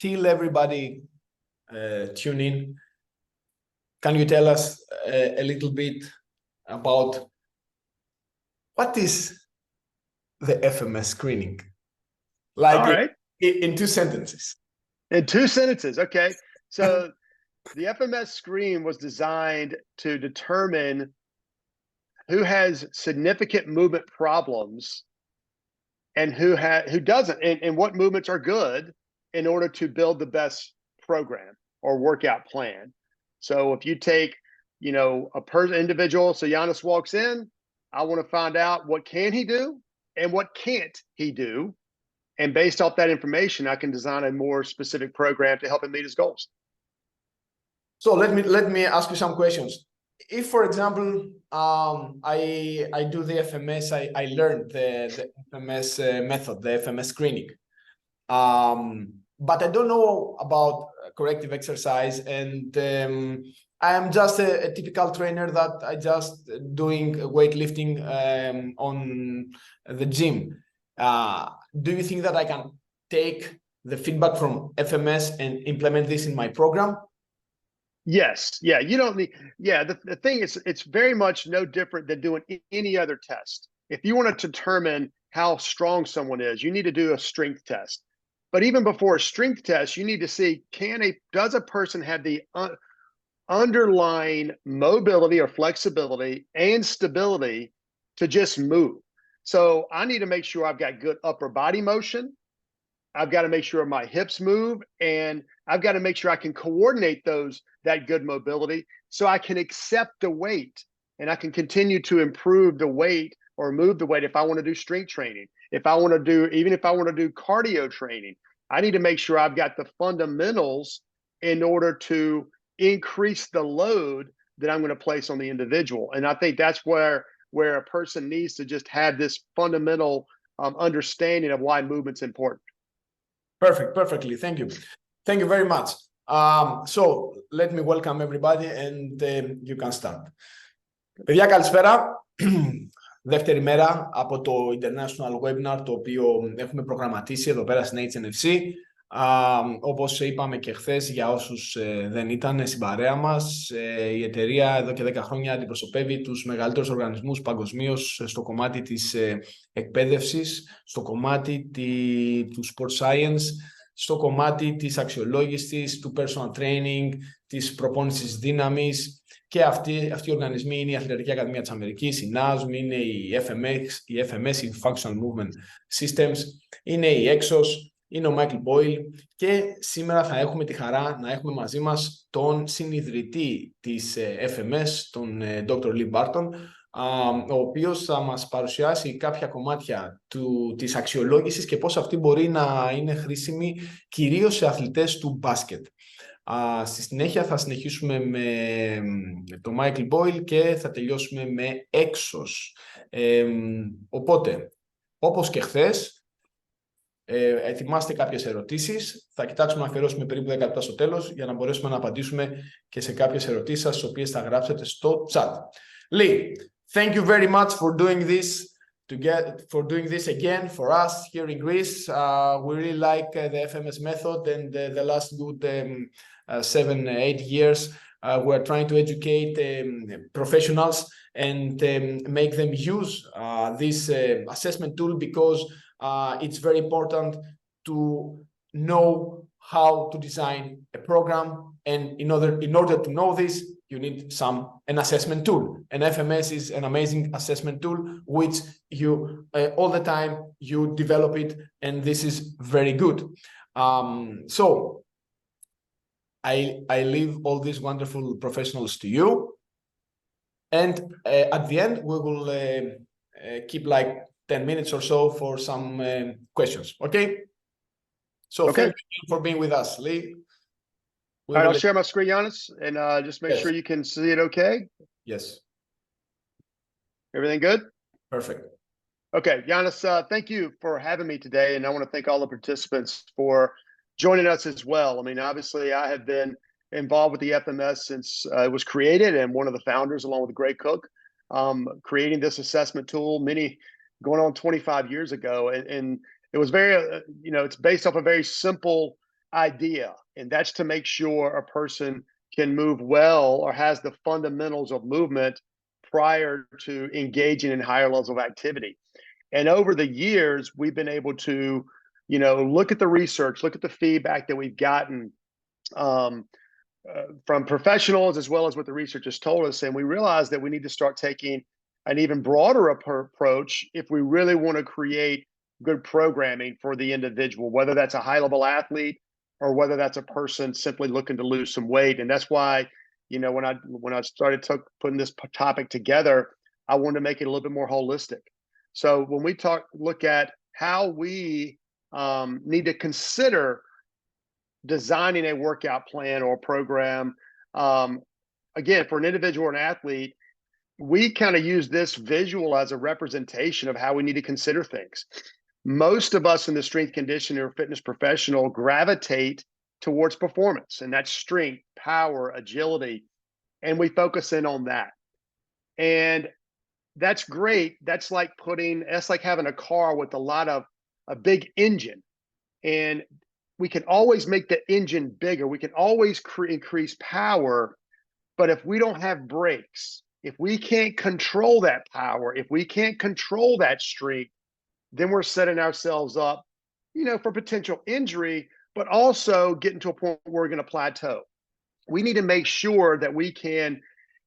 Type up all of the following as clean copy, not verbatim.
till everybody tune in, can you tell us a little bit about what is the FMS screening? Like all right. in 2 sentences. In 2 sentences, okay. So the FMS screen was designed to determine who has significant movement problems and who doesn't, and what movements are good in order to build the best program or workout plan. So if you take, a individual, so Giannis walks in, I want to find out what can he do and what can't he do. And based off that information, I can design a more specific program to help him meet his goals. So let me ask you some questions. If, for example, I do the FMS, I learned the FMS method, the FMS screening, but I don't know about corrective exercise, and I am just a typical trainer that I just doing weightlifting on the gym. Do you think that I can take the feedback from FMS and implement this in my program? Yes. Yeah. You don't need. Yeah. The thing is, it's very much no different than doing any other test. If you want to determine how strong someone is, you need to do a strength test. But even before a strength test, you need to see, does a person have the underlying mobility or flexibility and stability to just move? So I need to make sure I've got good upper body motion. I've got to make sure my hips move, and I've got to make sure I can coordinate that good mobility so I can accept the weight and I can continue to improve the weight or move the weight if I want to do strength training. Even if I want to do cardio training, I need to make sure I've got the fundamentals in order to increase the load that I'm going to place on the individual. And I think that's where a person needs to just have this fundamental understanding of why movement's important. Perfectly. Thank you. Thank you very much. So let me welcome everybody and you can start. Παιδιά, καλησπέρα. Δεύτερη μέρα από το International Webinar, το οποίο έχουμε προγραμματίσει εδώ πέρα στην HNFC. Όπως είπαμε και χθες, για όσους δεν ήταν στην παρέα μας, η εταιρεία εδώ και 10 χρόνια αντιπροσωπεύει τους μεγαλύτερους οργανισμούς παγκοσμίως στο κομμάτι της εκπαίδευσης, στο κομμάτι του sport science, στο κομμάτι της αξιολόγησης, του personal training, της προπόνησης δύναμης. Και αυτοί οι οργανισμοί είναι η Αθλητική Ακαδημία της Αμερικής, η NASM, είναι η FMS, η Functional Movement Systems, είναι η EXOS, είναι ο Mike Boyle, και σήμερα θα έχουμε τη χαρά να έχουμε μαζί μας τον συνιδρυτή της FMS, τον Dr. Lee Burton, ο οποίος θα μας παρουσιάσει κάποια κομμάτια της αξιολόγησης και πώς αυτή μπορεί να είναι χρήσιμη κυρίως σε αθλητές του μπάσκετ. Στη συνέχεια θα συνεχίσουμε με τον Michael Boyle και θα τελειώσουμε με EXOS. Οπότε, όπως και χθες, ετοιμάστε κάποιες ερωτήσεις. Θα κοιτάξουμε να αφιερώσουμε περίπου 10 λεπτά στο τέλος για να μπορέσουμε να απαντήσουμε και σε κάποιες ερωτήσεις σας, τις οποίες θα γράψετε στο chat. Lee, thank you very much for doing this again for us here in Greece. We really like the FMS method, and the last good 7-8 years we are trying to educate professionals and make them use this assessment tool, because it's very important to know how to design a program, and in order to know this, you need an assessment tool. And FMS is an amazing assessment tool, which you all the time you develop it, and this is very good. So I leave all these wonderful professionals to you, and at the end we will keep like 10 minutes or so for some questions. Okay? So okay. Thank you for being with us, Lee. All right, I'll share my screen, Giannis, and just make sure you can see it okay. Yes. Everything good? Perfect. Okay, Giannis, thank you for having me today, and I want to thank all the participants for joining us as well. I mean, obviously, I have been involved with the FMS since it was created, and one of the founders, along with Greg Cook, creating this assessment tool going on 25 years ago. And it was very, it's based off a very simple idea, and that's to make sure a person can move well or has the fundamentals of movement prior to engaging in higher levels of activity. And over the years, we've been able to, look at the research, look at the feedback that we've gotten from professionals, as well as what the research has told us. And we realized that we need to start taking an even broader approach if we really want to create good programming for the individual, whether that's a high-level athlete or whether that's a person simply looking to lose some weight. And that's why, when I started putting this topic together, I wanted to make it a little bit more holistic. So when we look at how we need to consider designing a workout plan or program, again, for an individual or an athlete, we kind of use this visual as a representation of how we need to consider things. Most of us in the strength conditioning or fitness professional gravitate towards performance, and that's strength, power, agility, and we focus in on that. And that's great. That's like having a car with a big engine, and we can always make the engine bigger. We can always increase power, but if we don't have brakes, if we can't control that power, if we can't control that strength, then we're setting ourselves up, for potential injury, but also getting to a point where we're going to plateau. We need to make sure that we can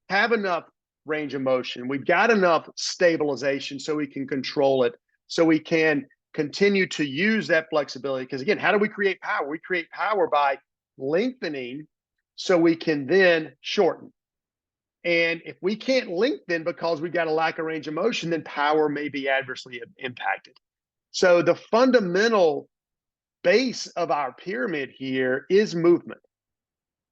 have enough range of motion. We've got enough stabilization so we can control it, so we can continue to use that flexibility. Because again, how do we create power? We create power by lengthening so we can then shorten. And if we can't lengthen because we've got a lack of range of motion, then power may be adversely impacted. So the fundamental base of our pyramid here is movement.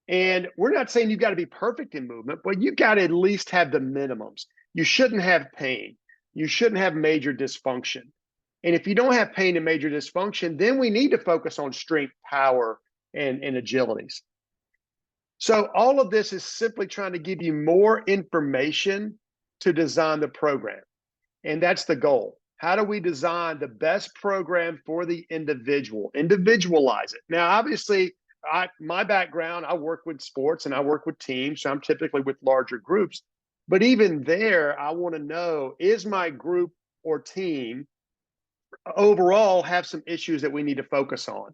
And we're not saying you've got to be perfect in movement, but you've got to at least have the minimums. You shouldn't have pain. You shouldn't have major dysfunction. And if you don't have pain and major dysfunction, then we need to focus on strength, power, and agilities. So all of this is simply trying to give you more information to design the program. And that's the goal. How do we design the best program for the individual? Individualize it. Now, obviously, my background, I work with sports and I work with teams, so I'm typically with larger groups. But even there, I want to know, is my group or team overall have some issues that we need to focus on?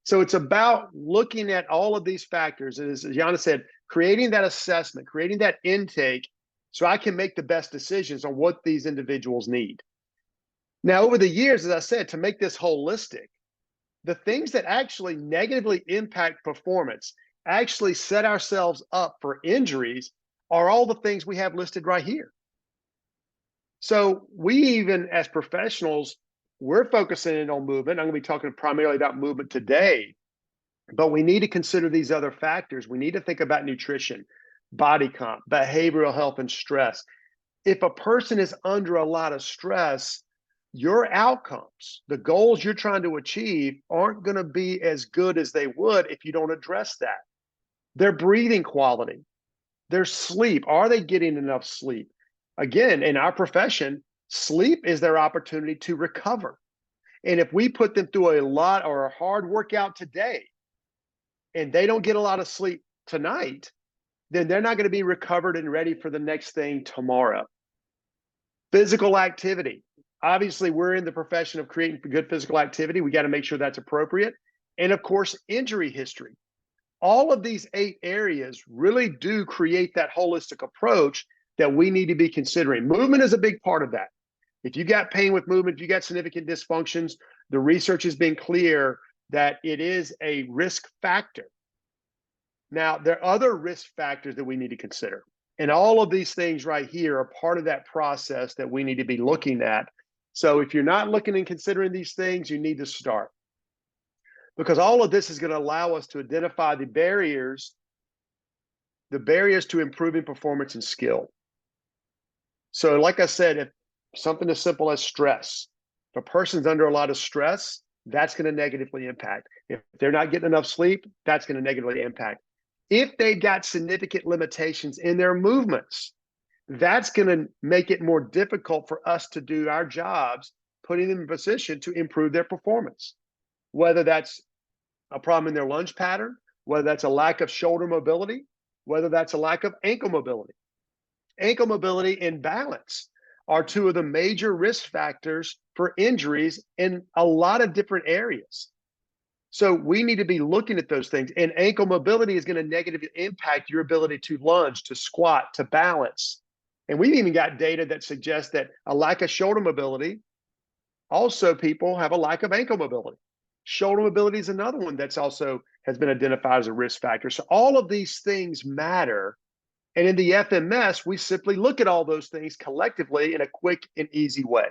So it's about looking at all of these factors, as Yana said, creating that assessment, creating that intake, so I can make the best decisions on what these individuals need. Now, over the years, as I said, to make this holistic, the things that actually negatively impact performance, actually set ourselves up for injuries, are all the things we have listed right here. So we even, as professionals, we're focusing in on movement. I'm going to be talking primarily about movement today, but we need to consider these other factors. We need to think about nutrition, body comp, behavioral health, and stress. If a person is under a lot of stress, your outcomes, the goals you're trying to achieve, aren't going to be as good as they would if you don't address that. Their breathing quality, their sleep, are they getting enough sleep? Again, in our profession, sleep is their opportunity to recover. And if we put them through a lot or a hard workout today, and they don't get a lot of sleep tonight, then they're not going to be recovered and ready for the next thing tomorrow. Physical activity. Obviously, we're in the profession of creating good physical activity. We got to make sure that's appropriate. And of course, injury history. All of these 8 areas really do create that holistic approach that we need to be considering. Movement is a big part of that. If you got pain with movement, if you got significant dysfunctions, the research has been clear that it is a risk factor. Now, there are other risk factors that we need to consider. And all of these things right here are part of that process that we need to be looking at. So if you're not looking and considering these things, you need to start. Because all of this is going to allow us to identify the barriers to improving performance and skill. So like I said, if something as simple as stress, if a person's under a lot of stress, that's going to negatively impact. If they're not getting enough sleep, that's going to negatively impact. If they got significant limitations in their movements, that's going to make it more difficult for us to do our jobs, putting them in a position to improve their performance. Whether that's a problem in their lunge pattern, whether that's a lack of shoulder mobility, whether that's a lack of ankle mobility. Ankle mobility and balance are two of the major risk factors for injuries in a lot of different areas. So we need to be looking at those things, and ankle mobility is going to negatively impact your ability to lunge, to squat, to balance. And we've even got data that suggests that a lack of shoulder mobility, also people have a lack of ankle mobility. Shoulder mobility is another one that's also has been identified as a risk factor. So all of these things matter. And in the FMS, we simply look at all those things collectively in a quick and easy way.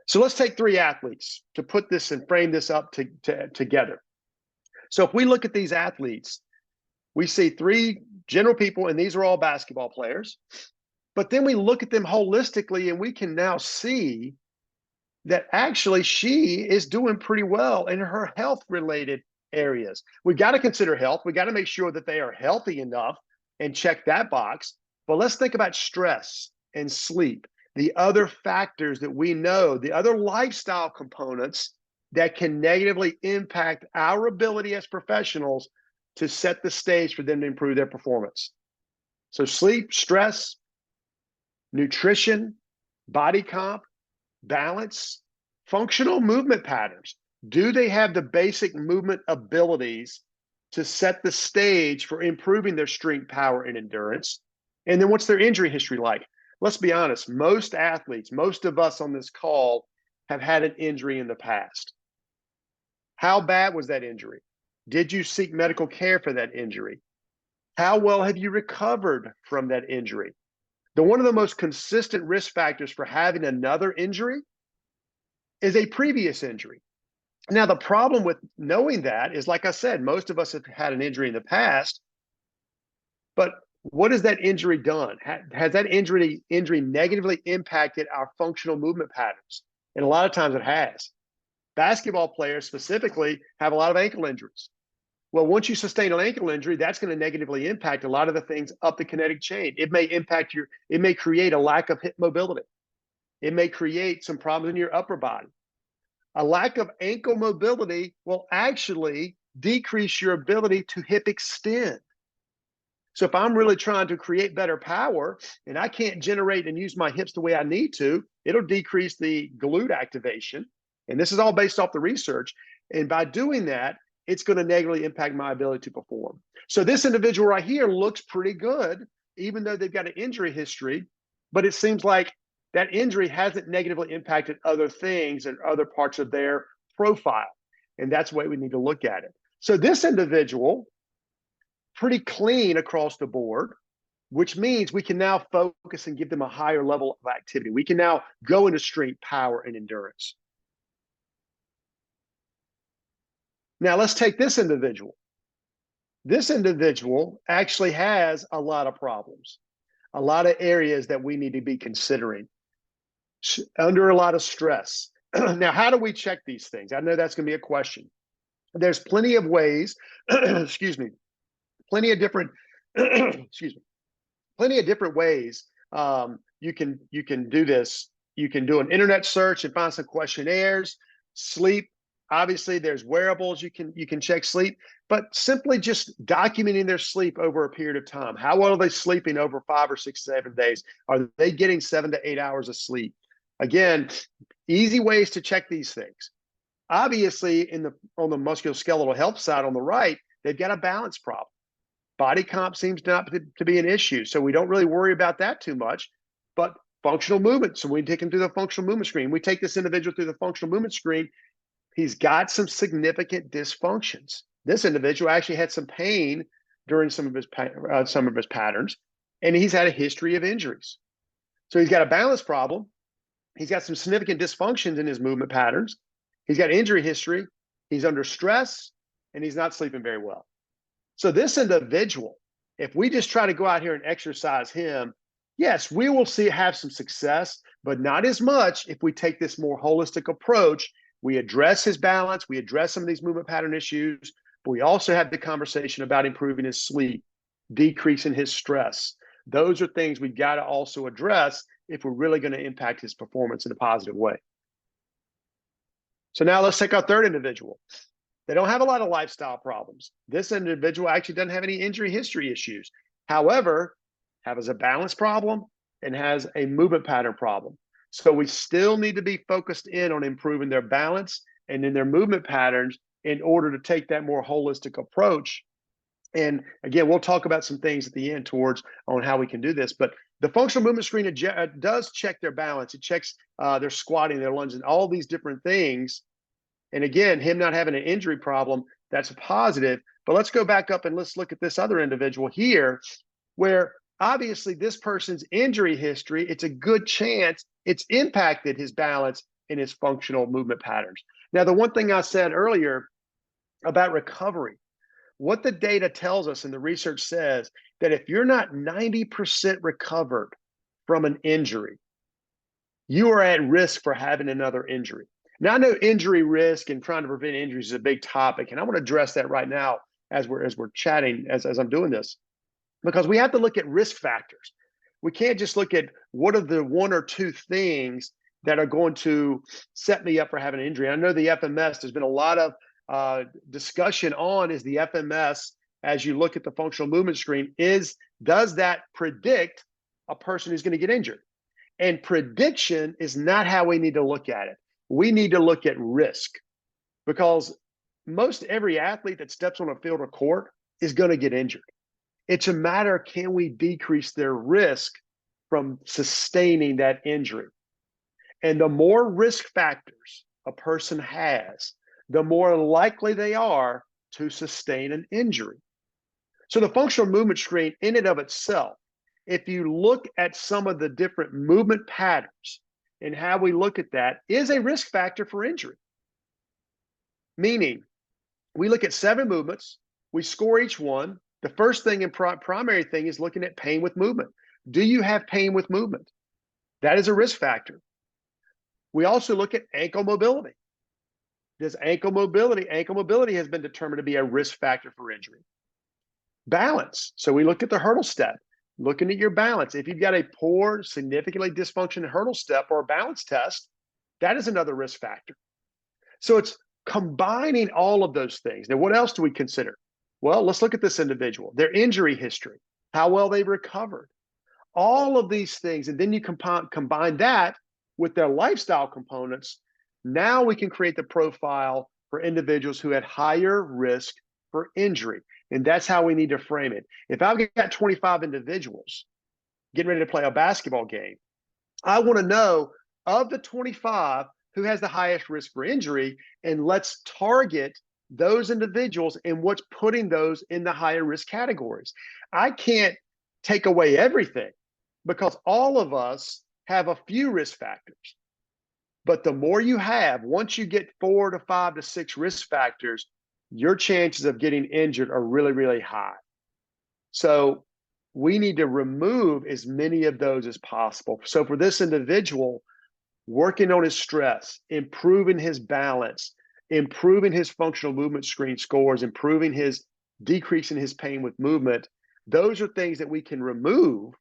So let's take 3 athletes to put this and frame this up together. So if we look at these athletes, we see 3 general people, and these are all basketball players. But then we look at them holistically, and we can now see that actually she is doing pretty well in her health-related areas. We've got to consider health. We got to make sure that they are healthy enough and check that box. But let's think about stress and sleep, the other factors that we know, the other lifestyle components that can negatively impact our ability as professionals to set the stage for them to improve their performance. So sleep, stress, nutrition, body comp, balance, functional movement patterns. Do they have the basic movement abilities to set the stage for improving their strength, power, and endurance? And then what's their injury history like? Let's be honest, most athletes, most of us on this call have had an injury in the past. How bad was that injury? Did you seek medical care for that injury? How well have you recovered from that injury? One of the most consistent risk factors for having another injury is a previous injury. Now, the problem with knowing that is, like I said, most of us have had an injury in the past, but what has that injury done? Has that injury negatively impacted our functional movement patterns? And a lot of times it has. Basketball players specifically have a lot of ankle injuries. Well, once you sustain an ankle injury, that's going to negatively impact a lot of the things up the kinetic chain. It may impact it may create a lack of hip mobility. It may create some problems in your upper body. A lack of ankle mobility will actually decrease your ability to hip extend. So if I'm really trying to create better power and I can't generate and use my hips the way I need to, it'll decrease the glute activation. And this is all based off the research. And by doing that, it's going to negatively impact my ability to perform. So this individual right here looks pretty good, even though they've got an injury history, but it seems like that injury hasn't negatively impacted other things and other parts of their profile. And that's the way we need to look at it. So this individual, pretty clean across the board, which means we can now focus and give them a higher level of activity. We can now go into strength, power, and endurance. Now let's take this individual. This individual actually has a lot of problems, a lot of areas that we need to be considering, under a lot of stress. Now, how do we check these things? I know that's going to be a question. There's plenty of ways, excuse me, plenty of different, excuse me, plenty of different ways you can do this. You can do an internet search and find some questionnaires. Sleep. Obviously, there's wearables you can check sleep, but simply just documenting their sleep over a period of time. How well are they sleeping over 5 or 6, 7 days? Are they getting 7 to 8 hours of sleep? Again, easy ways to check these things. Obviously, on the musculoskeletal health side on the right, they've got a balance problem. Body comp seems not to be an issue, so we don't really worry about that too much. But functional movement, so we take them through the functional movement screen. We take this individual through the functional movement screen. He's got some significant dysfunctions. This individual actually had some pain during some of his patterns, and he's had a history of injuries. So he's got a balance problem. He's got some significant dysfunctions in his movement patterns. He's got injury history. He's under stress, and he's not sleeping very well. So this individual, if we just try to go out here and exercise him, yes, we will have some success, but not as much if we take this more holistic approach. We address his balance, we address some of these movement pattern issues, but we also have the conversation about improving his sleep, decreasing his stress. Those are things we've got to also address if we're really going to impact his performance in a positive way. So now let's take our third individual. They don't have a lot of lifestyle problems. This individual actually doesn't have any injury history issues. However, has a balance problem and has a movement pattern problem. So we still need to be focused in on improving their balance and in their movement patterns in order to take that more holistic approach. And again, we'll talk about some things at the end towards on how we can do this. But the functional movement screen does check their balance. It checks their squatting, their lunges, and all these different things. And again, him not having an injury problem, that's a positive. But let's go back up and let's look at this other individual here, where obviously this person's injury history, it's a good chance it's impacted his balance and his functional movement patterns. Now, the one thing I said earlier about recovery, what the data tells us and the research says that if you're not 90% recovered from an injury, you are at risk for having another injury. Now, I know injury risk and trying to prevent injuries is a big topic, and I want to address that right now as we're chatting, as I'm doing this, because we have to look at risk factors. We can't just look at what are the one or two things that are going to set me up for having an injury. I know the FMS, there's been a lot of discussion on is the FMS, as you look at the functional movement screen, does that predict a person who's going to get injured? And prediction is not how we need to look at it. We need to look at risk, because most every athlete that steps on a field or court is going to get injured. It's a matter of, can we decrease their risk from sustaining that injury? And the more risk factors a person has, the more likely they are to sustain an injury. So the functional movement screen in and of itself, if you look at some of the different movement patterns and how we look at that, is a risk factor for injury. Meaning, we look at 7 movements, we score each one. The first thing and primary thing is looking at pain with movement. Do you have pain with movement? That is a risk factor. We also look at ankle mobility. Does ankle mobility has been determined to be a risk factor for injury. Balance. So we look at the hurdle step, looking at your balance. If you've got a poor, significantly dysfunctional hurdle step or a balance test, that is another risk factor. So it's combining all of those things. Now, what else do we consider? Well, let's look at this individual, their injury history, how well they've recovered, all of these things. And then you combine that with their lifestyle components. Now we can create the profile for individuals who had higher risk for injury. And that's how we need to frame it. If I've got 25 individuals getting ready to play a basketball game, I want to know of the 25 who has the highest risk for injury, and let's target those individuals and what's putting those in the higher risk categories. I can't take away everything, because all of us have a few risk factors. But the more you have, once you get 4 to 5 to 6 risk factors, your chances of getting injured are really, really high. So we need to remove as many of those as possible. So for this individual, working on his stress, improving his balance, improving his functional movement screen scores, decreasing his pain with movement, those are things that we can remove.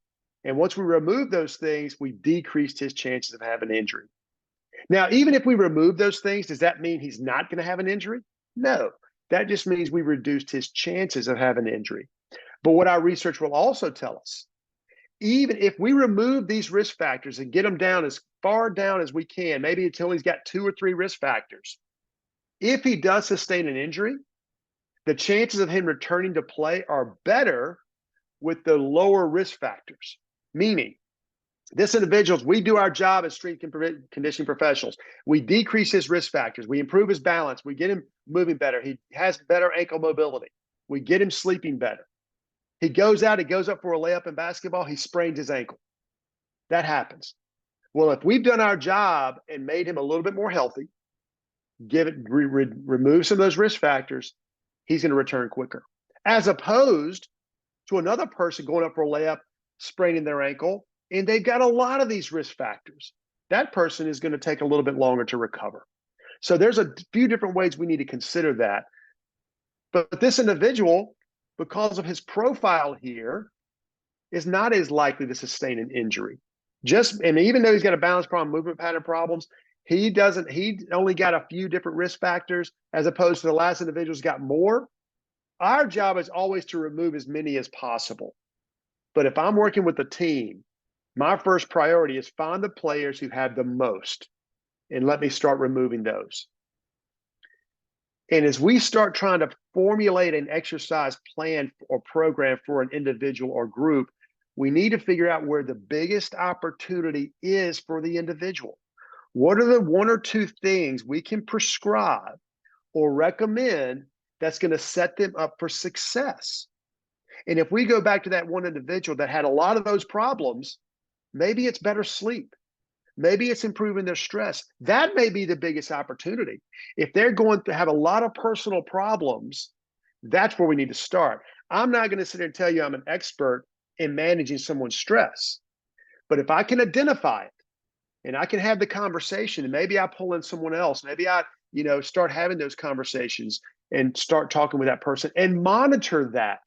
And once we remove those things, we decreased his chances of having injury. Now, even if we remove those things, does that mean he's not going to have an injury? No, that just means we reduced his chances of having injury. But what our research will also tell us, even if we remove these risk factors and get them down as far down as we can, maybe until he's got 2 or 3 risk factors, if he does sustain an injury, the chances of him returning to play are better with the lower risk factors. Meaning, this individual, we do our job as strength and conditioning professionals. We decrease his risk factors. We improve his balance. We get him moving better. He has better ankle mobility. We get him sleeping better. He goes out, he goes up for a layup in basketball, he sprains his ankle. That happens. Well, if we've done our job and made him a little bit more healthy, remove some of those risk factors, he's going to return quicker. As opposed to another person going up for a layup, spraining their ankle, and they've got a lot of these risk factors. That person is going to take a little bit longer to recover. So there's a few different ways we need to consider that. But this individual, because of his profile here, is not as likely to sustain an injury. And even though he's got a balance problem, movement pattern problems, He only got a few different risk factors as opposed to the last individual's got more. Our job is always to remove as many as possible. But if I'm working with a team, my first priority is find the players who have the most and let me start removing those. And as we start trying to formulate an exercise plan or program for an individual or group, we need to figure out where the biggest opportunity is for the individual. What are the one or two things we can prescribe or recommend that's going to set them up for success? And if we go back to that one individual that had a lot of those problems, maybe it's better sleep. Maybe it's improving their stress. That may be the biggest opportunity. If they're going to have a lot of personal problems, that's where we need to start. I'm not going to sit there and tell you I'm an expert in managing someone's stress. But if I can identify it and I can have the conversation, and maybe I pull in someone else, maybe I, start having those conversations and start talking with that person and monitor that.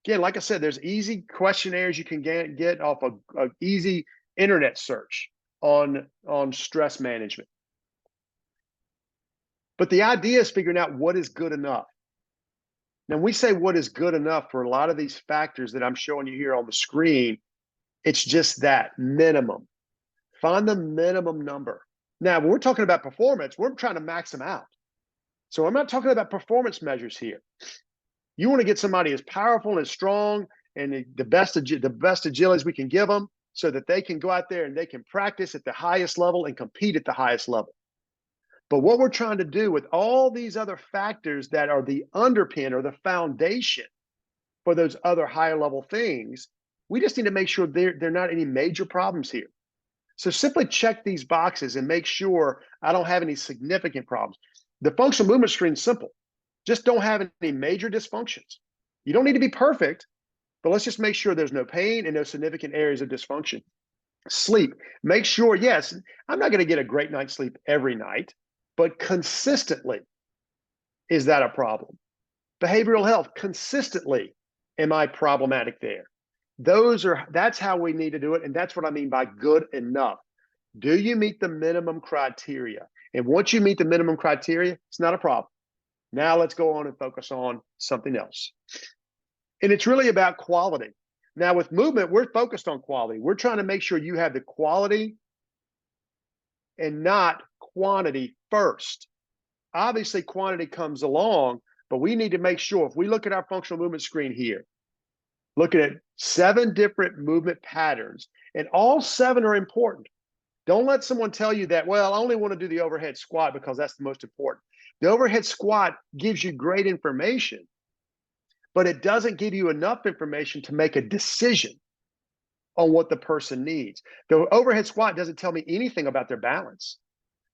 Again, like I said, there's easy questionnaires you can get off an easy internet search on stress management. But the idea is figuring out what is good enough. Now, when we say what is good enough for a lot of these factors that I'm showing you here on the screen, it's just that minimum. Find the minimum number. Now, when we're talking about performance, we're trying to max them out. So I'm not talking about performance measures here. You want to get somebody as powerful and as strong and the best agilities we can give them so that they can go out there and they can practice at the highest level and compete at the highest level. But what we're trying to do with all these other factors that are the underpin or the foundation for those other higher level things, we just need to make sure there are not any major problems here. So simply check these boxes and make sure I don't have any significant problems. The functional movement screen is simple. Just don't have any major dysfunctions. You don't need to be perfect, but let's just make sure there's no pain and no significant areas of dysfunction. Sleep, make sure, yes, I'm not going to get a great night's sleep every night, but consistently, is that a problem? Behavioral health, consistently, am I problematic there? That's how we need to do it, and that's what I mean by good enough. Do you meet the minimum criteria? And once you meet the minimum criteria, it's not a problem. Now let's go on and focus on something else. And it's really about quality. Now with movement, we're focused on quality. We're trying to make sure you have the quality and not quantity first. Obviously, quantity comes along, but we need to make sure, if we look at our functional movement screen here, looking at 7 different movement patterns, and all 7 are important. Don't let someone tell you that, well, I only want to do the overhead squat because that's the most important. The overhead squat gives you great information, but it doesn't give you enough information to make a decision on what the person needs. The overhead squat doesn't tell me anything about their balance.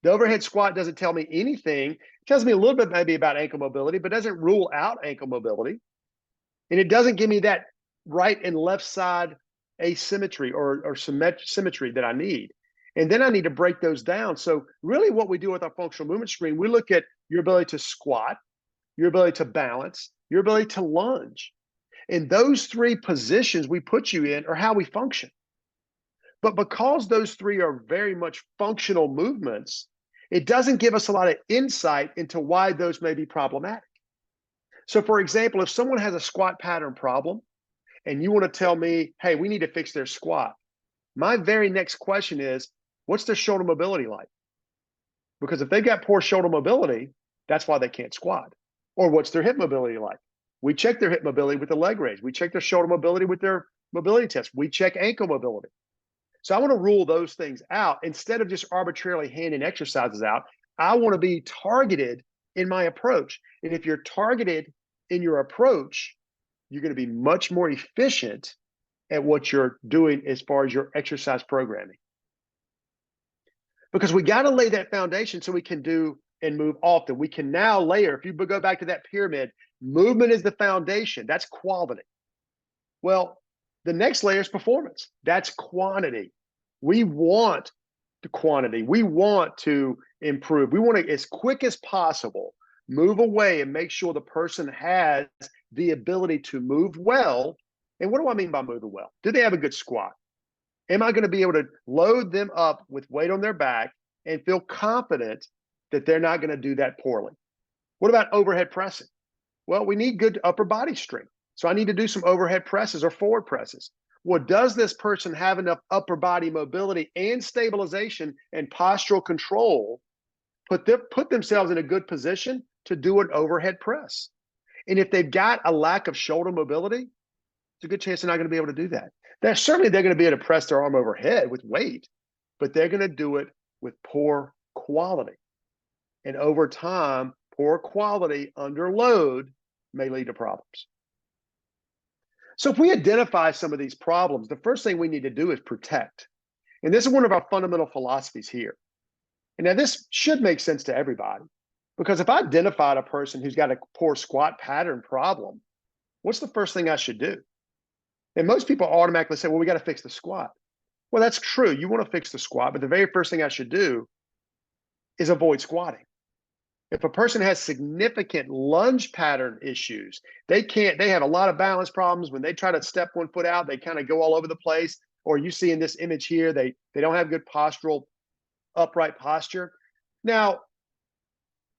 The overhead squat doesn't tell me anything. It tells me a little bit maybe about ankle mobility, but doesn't rule out ankle mobility. And it doesn't give me that right and left side asymmetry or symmetry that I need. And then I need to break those down. So really what we do with our functional movement screen, we look at your ability to squat, your ability to balance, your ability to lunge. And those 3 positions we put you in are how we function. But because those 3 are very much functional movements, it doesn't give us a lot of insight into why those may be problematic. So for example, if someone has a squat pattern problem and you want to tell me, hey, we need to fix their squat, my very next question is, what's their shoulder mobility like? Because if they've got poor shoulder mobility, that's why they can't squat. Or what's their hip mobility like? We check their hip mobility with the leg raise. We check their shoulder mobility with their mobility test. We check ankle mobility. So I want to rule those things out instead of just arbitrarily handing exercises out. I want to be targeted in my approach. And if you're targeted in your approach, you're going to be much more efficient at what you're doing as far as your exercise programming. Because we got to lay that foundation so we can do and move often. We can now layer, if you go back to that pyramid, movement is the foundation. That's quality. Well, the next layer is performance. That's quantity. We want the quantity. We want to improve. We want to, as quick as possible, move away and make sure the person has the ability to move well. And what do I mean by moving well? Do they have a good squat? Am I going to be able to load them up with weight on their back and feel confident that they're not going to do that poorly. What about overhead pressing? Well, we need good upper body strength. So I need to do some overhead presses or forward presses. Well, does this person have enough upper body mobility and stabilization and postural control, put themselves in a good position to do an overhead press? And if they've got a lack of shoulder mobility, it's a good chance they're not going to be able to do that. They're going to be able to press their arm overhead with weight, but they're going to do it with poor quality. And over time, poor quality under load may lead to problems. So if we identify some of these problems, the first thing we need to do is protect. And this is one of our fundamental philosophies here. And now this should make sense to everybody, because if I identified a person who's got a poor squat pattern problem, what's the first thing I should do? And most people automatically say, well, we got to fix the squat. Well, that's true. You want to fix the squat, but the very first thing I should do is avoid squatting. If a person has significant lunge pattern issues, they have a lot of balance problems. When they try to step one foot out, they kind of go all over the place. Or you see in this image here, they don't have good postural, upright posture. Now,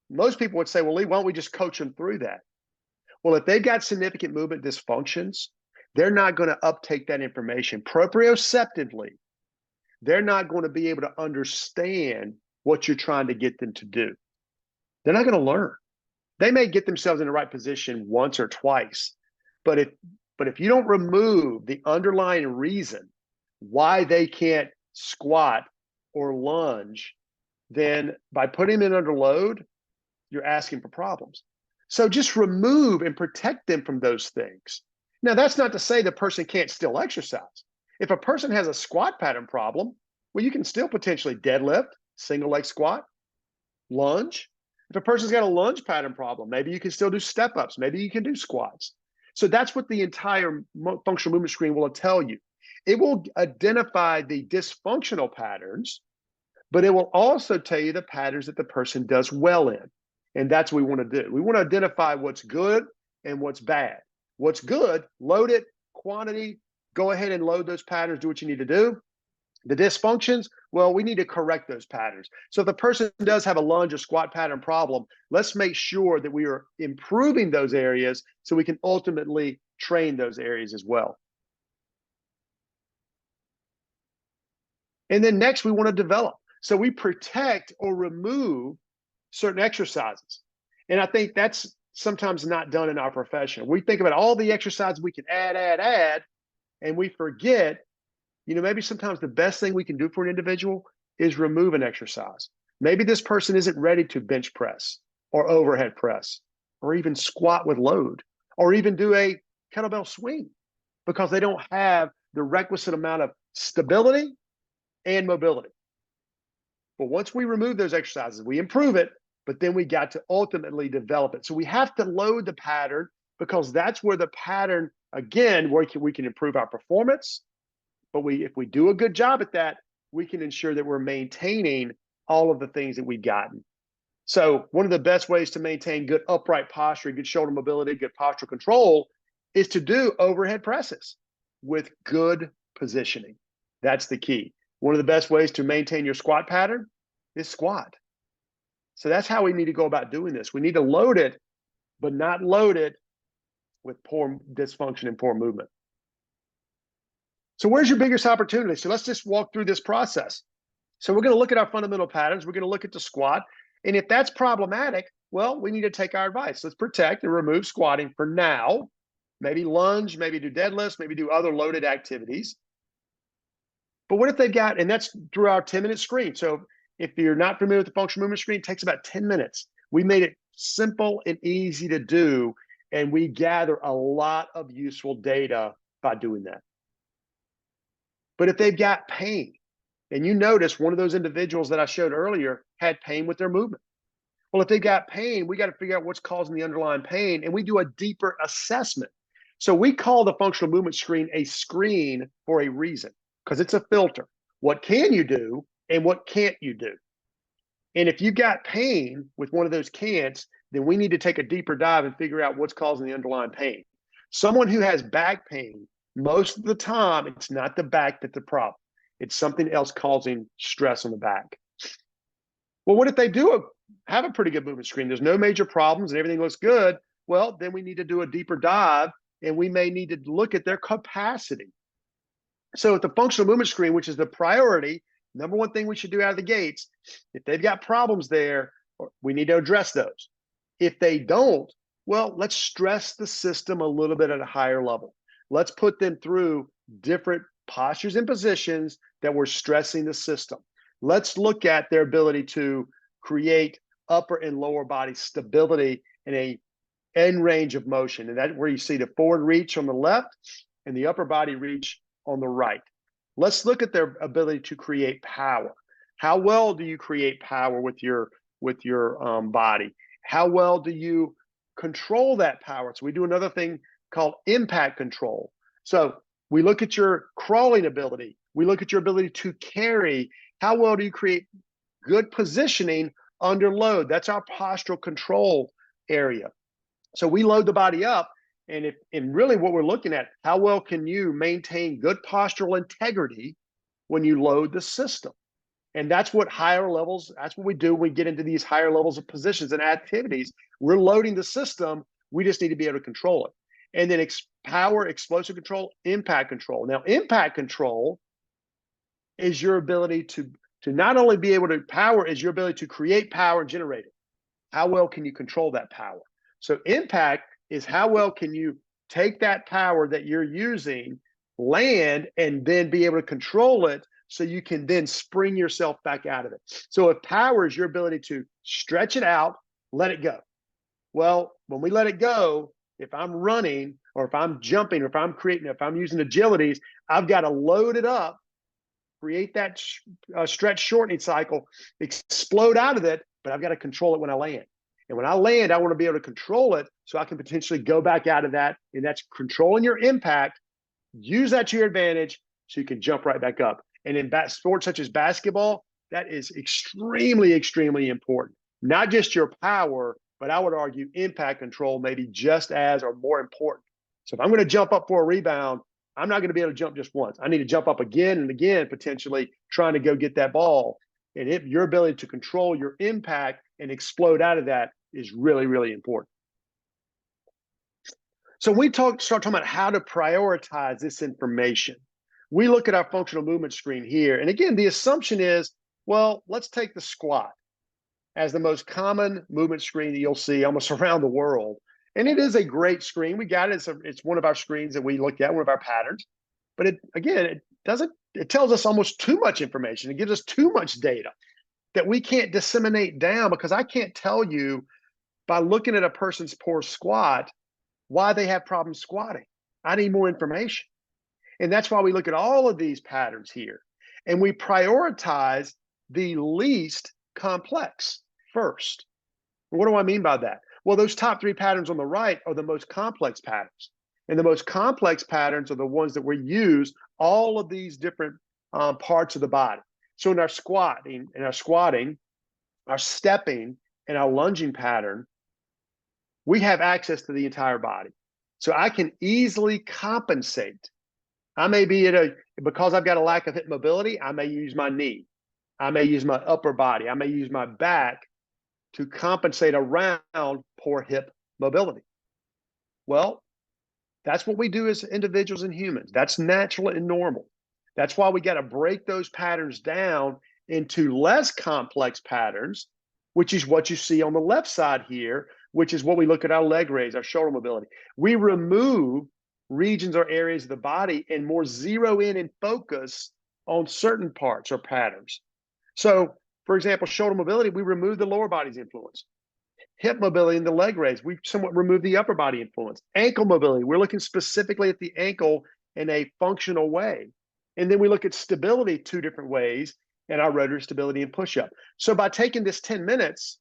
most people would say, well, Lee, why don't we just coach them through that? Well, if they've got significant movement dysfunctions, they're not going to uptake that information proprioceptively. They're not going to be able to understand what you're trying to get them to do. They're not going to learn. They may get themselves in the right position once or twice, but if you don't remove the underlying reason why they can't squat or lunge, then by putting them in under load, you're asking for problems. So just remove and protect them from those things. Now, that's not to say the person can't still exercise. If a person has a squat pattern problem, well, you can still potentially deadlift, single leg squat, lunge. If a person's got a lunge pattern problem, maybe you can still do step-ups. Maybe you can do squats. So that's what the entire functional movement screen will tell you. It will identify the dysfunctional patterns, but it will also tell you the patterns that the person does well in. And that's what we want to do. We want to identify what's good and what's bad. What's good, load it, quantity, go ahead and load those patterns, do what you need to do. The dysfunctions, well, we need to correct those patterns. So if the person does have a lunge or squat pattern problem, let's make sure that we are improving those areas so we can ultimately train those areas as well. And then next, we want to develop. So we protect or remove certain exercises. And I think that's sometimes not done in our profession. We think about all the exercises we can add, and we forget, maybe sometimes the best thing we can do for an individual is remove an exercise. Maybe this person isn't ready to bench press or overhead press or even squat with load or even do a kettlebell swing because they don't have the requisite amount of stability and mobility. But once we remove those exercises, we improve it, but then we got to ultimately develop it. So we have to load the pattern because that's where the pattern, again, where we can improve our performance. But if we do a good job at that, we can ensure that we're maintaining all of the things that we've gotten. So one of the best ways to maintain good upright posture, good shoulder mobility, good postural control is to do overhead presses with good positioning. That's the key. One of the best ways to maintain your squat pattern is squat. So that's how we need to go about doing this. We need to load it, but not load it with poor dysfunction and poor movement. So where's your biggest opportunity? So let's just walk through this process. So we're going to look at our fundamental patterns. We're going to look at the squat. And if that's problematic, well, we need to take our advice. Let's protect and remove squatting for now. Maybe lunge, maybe do deadlifts, maybe do other loaded activities. But what if they've got, and that's through our 10-minute screen. So if you're not familiar with the functional movement screen, it takes about 10 minutes. We made it simple and easy to do, and we gather a lot of useful data by doing that. But if they've got pain, and you notice one of those individuals that I showed earlier had pain with their movement. Well, if they got pain, we got to figure out what's causing the underlying pain, and we do a deeper assessment. So we call the functional movement screen a screen for a reason, because it's a filter. What can you do and what can't you do? And if you've got pain with one of those can'ts, then we need to take a deeper dive and figure out what's causing the underlying pain. Someone who has back pain, most of the time, it's not the back that's the problem. It's something else causing stress on the back. Well, what if they have a pretty good movement screen? There's no major problems and everything looks good. Well, then we need to do a deeper dive, and we may need to look at their capacity. So at the functional movement screen, which is the priority, number one thing we should do out of the gates, if they've got problems there, we need to address those. If they don't, well, let's stress the system a little bit at a higher level. Let's put them through different postures and positions that we're stressing the system. Let's look at their ability to create upper and lower body stability in a end range of motion. And that's where you see the forward reach on the left and the upper body reach on the right. Let's look at their ability to create power. How well do you create power with your body? How well do you control that power? So we do another thing called impact control. So we look at your crawling ability. We look at your ability to carry. How well do you create good positioning under load? That's our postural control area. So we load the body up, and really what we're looking at, how well can you maintain good postural integrity when you load the system? And that's what higher levels, that's what we do when we get into these higher levels of positions and activities. We're loading the system. We just need to be able to control it. And then power, explosive control, impact control. Now, impact control is your ability to not only be able to power, is your ability to create power and generate it. How well can you control that power? So impact is how well can you take that power that you're using, land, and then be able to control it so you can then spring yourself back out of it. So if power is your ability to stretch it out, let it go. Well, when we let it go, if I'm running or if I'm jumping or if I'm creating, if I'm using agilities, I've got to load it up, create that stretch shortening cycle, explode out of it, but I've got to control it when I land. And when I land, I want to be able to control it so I can potentially go back out of that. And that's controlling your impact. Use that to your advantage so you can jump right back up. And in sports such as basketball, that is extremely, extremely important. Not just your power, but I would argue impact control may be just as or more important. So if I'm going to jump up for a rebound, I'm not going to be able to jump just once. I need to jump up again and again, potentially trying to go get that ball. And your ability to control your impact and explode out of that is really, really important. So we start talking about how to prioritize this information. We look at our functional movement screen here. And again, the assumption is, well, let's take the squat as the most common movement screen that you'll see almost around the world. And it is a great screen. We got it. It's one of our screens that we look at, one of our patterns. But it tells us almost too much information. It gives us too much data that we can't disseminate down, because I can't tell you by looking at a person's poor squat why they have problems squatting. I need more information. And that's why we look at all of these patterns here. And we prioritize the least complex first. What do I mean by that? Well, those top three patterns on the right are the most complex patterns. And the most complex patterns are the ones that we use all of these different parts of the body. So in our squatting, our stepping, and our lunging pattern, we have access to the entire body. So I can easily compensate. I may be because I've got a lack of hip mobility, I may use my knee. I may use my upper body. I may use my back to compensate around poor hip mobility. Well, that's what we do as individuals and humans. That's natural and normal. That's why we got to break those patterns down into less complex patterns, which is what you see on the left side here, which is what we look at our leg raise, our shoulder mobility. We remove regions or areas of the body and more zero in and focus on certain parts or patterns. So, for example, shoulder mobility, we remove the lower body's influence. Hip mobility and the leg raise, we somewhat remove the upper body influence. Ankle mobility, we're looking specifically at the ankle in a functional way. And then we look at stability two different ways in our rotary stability and push-up. So by taking this 10 minutes,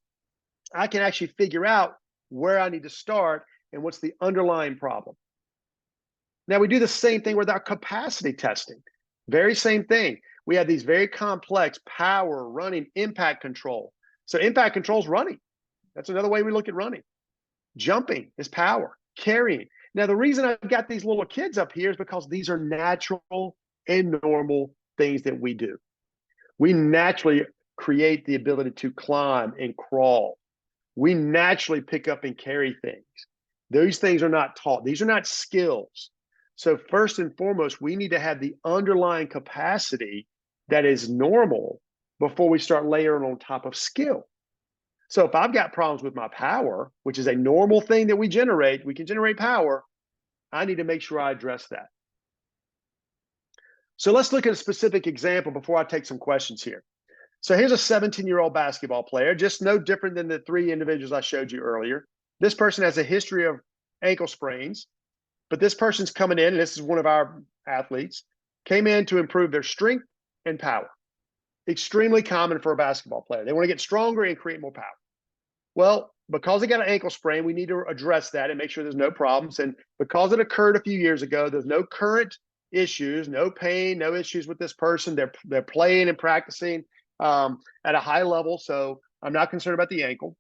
I can actually figure out where I need to start and what's the underlying problem. Now, we do the same thing with our capacity testing. Very same thing. We have these very complex power, running, impact control. So impact control is running. That's another way we look at running. Jumping is power, carrying. Now, the reason I've got these little kids up here is because these are natural and normal things that we do. We naturally create the ability to climb and crawl. We naturally pick up and carry things. Those things are not taught. These are not skills. So first and foremost, we need to have the underlying capacity that is normal before we start layering on top of skill. So if I've got problems with my power, which is a normal thing that we can generate power, I need to make sure I address that. So let's look at a specific example before I take some questions here. So here's a 17-year-old basketball player, just no different than the three individuals I showed you earlier. This person has a history of ankle sprains, but this person's coming in, and this is one of our athletes, came in to improve their strength and power. Extremely common for a basketball player. They want to get stronger and create more power. Well, because they got an ankle sprain, we need to address that and make sure there's no problems. And because it occurred a few years ago, there's no current issues, no pain, no issues with this person. They're playing and practicing at a high level, so I'm not concerned about the ankle.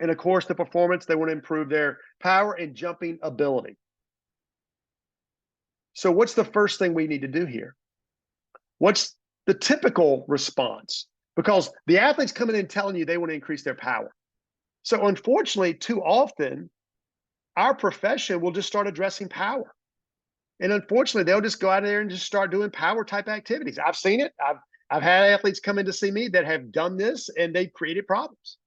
And of course, the performance, they want to improve their power and jumping ability. So what's the first thing we need to do here? What's the typical response? Because the athlete's coming in telling you they want to increase their power. So unfortunately, too often, our profession will just start addressing power. And unfortunately, they'll just go out there and just start doing power type activities. I've seen it. I've had athletes come in to see me that have done this and they've created problems.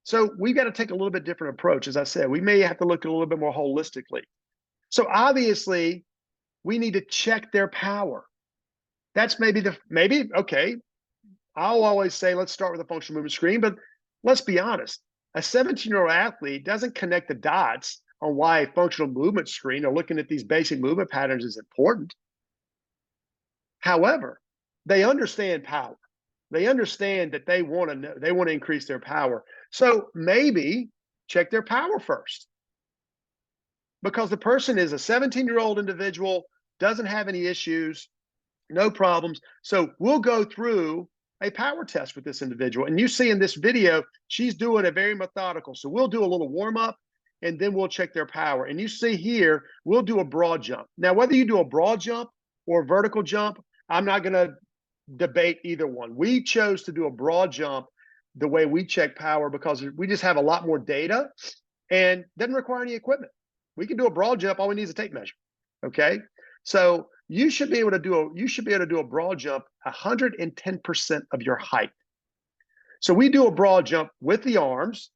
So we've got to take a little bit different approach. As I said, we may have to look a little bit more holistically. So obviously, we need to check their power. That's maybe okay. I'll always say, let's start with a functional movement screen, but let's be honest. A 17-year-old athlete doesn't connect the dots on why a functional movement screen or looking at these basic movement patterns is important. However, they understand power. They understand that they want to increase their power. So maybe check their power first. Because the person is a 17-year-old individual, doesn't have any issues, no problems. So we'll go through a power test with this individual. And you see in this video, she's doing it very methodical. So we'll do a little warm up and then we'll check their power. And you see here, we'll do a broad jump. Now, whether you do a broad jump or a vertical jump, I'm not going to debate either one. We chose to do a broad jump the way we check power because we just have a lot more data and doesn't require any equipment. We can do a broad jump. All we need is a tape measure. Okay. So you should be able to do a broad jump 110% of your height. So we do a broad jump with the arms.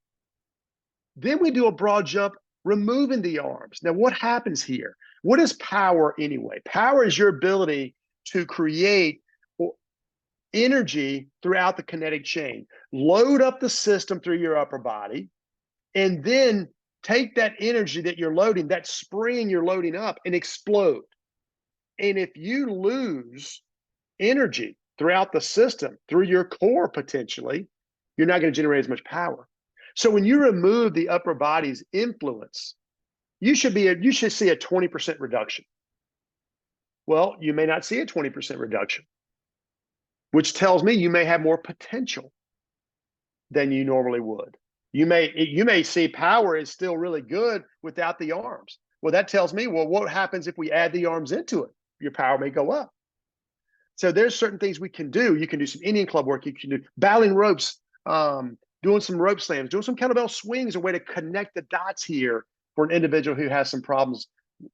Then we do a broad jump removing the arms. Now, what happens here? What is power anyway? Power is your ability to create energy throughout the kinetic chain. Load up the system through your upper body, and then take that energy that you're loading, that spring you're loading up, and explode. And if you lose energy throughout the system, through your core potentially, you're not going to generate as much power. So when you remove the upper body's influence, you should see a 20% reduction. Well, you may not see a 20% reduction, which tells me you may have more potential than you normally would. You may see power is still really good without the arms. Well, that tells me, well, what happens if we add the arms into it? Your power may go up. So there's certain things we can do. You can do some Indian club work. You can do battling ropes, doing some rope slams, doing some kettlebell swings, a way to connect the dots here for an individual who has some problems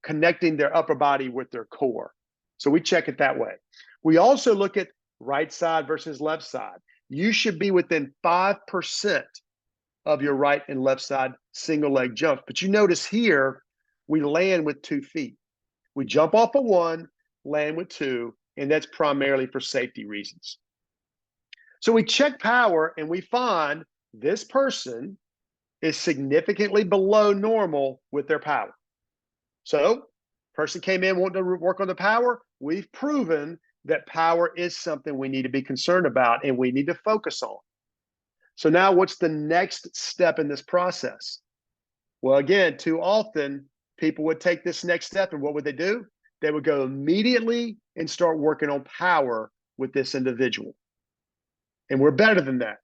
connecting their upper body with their core. So we check it that way. We also look at right side versus left side. You should be within 5% of your right and left side single leg jumps. But you notice here, we land with 2 feet. We jump off of 1, land with 2, and that's primarily for safety reasons. So we check power and we find this person is significantly below normal with their power. So person came in wanting to work on the power. We've proven that power is something we need to be concerned about and we need to focus on. So now what's the next step in this process? Well, again, too often people would take this next step and what would they do? They would go immediately and start working on power with this individual. And we're better than that.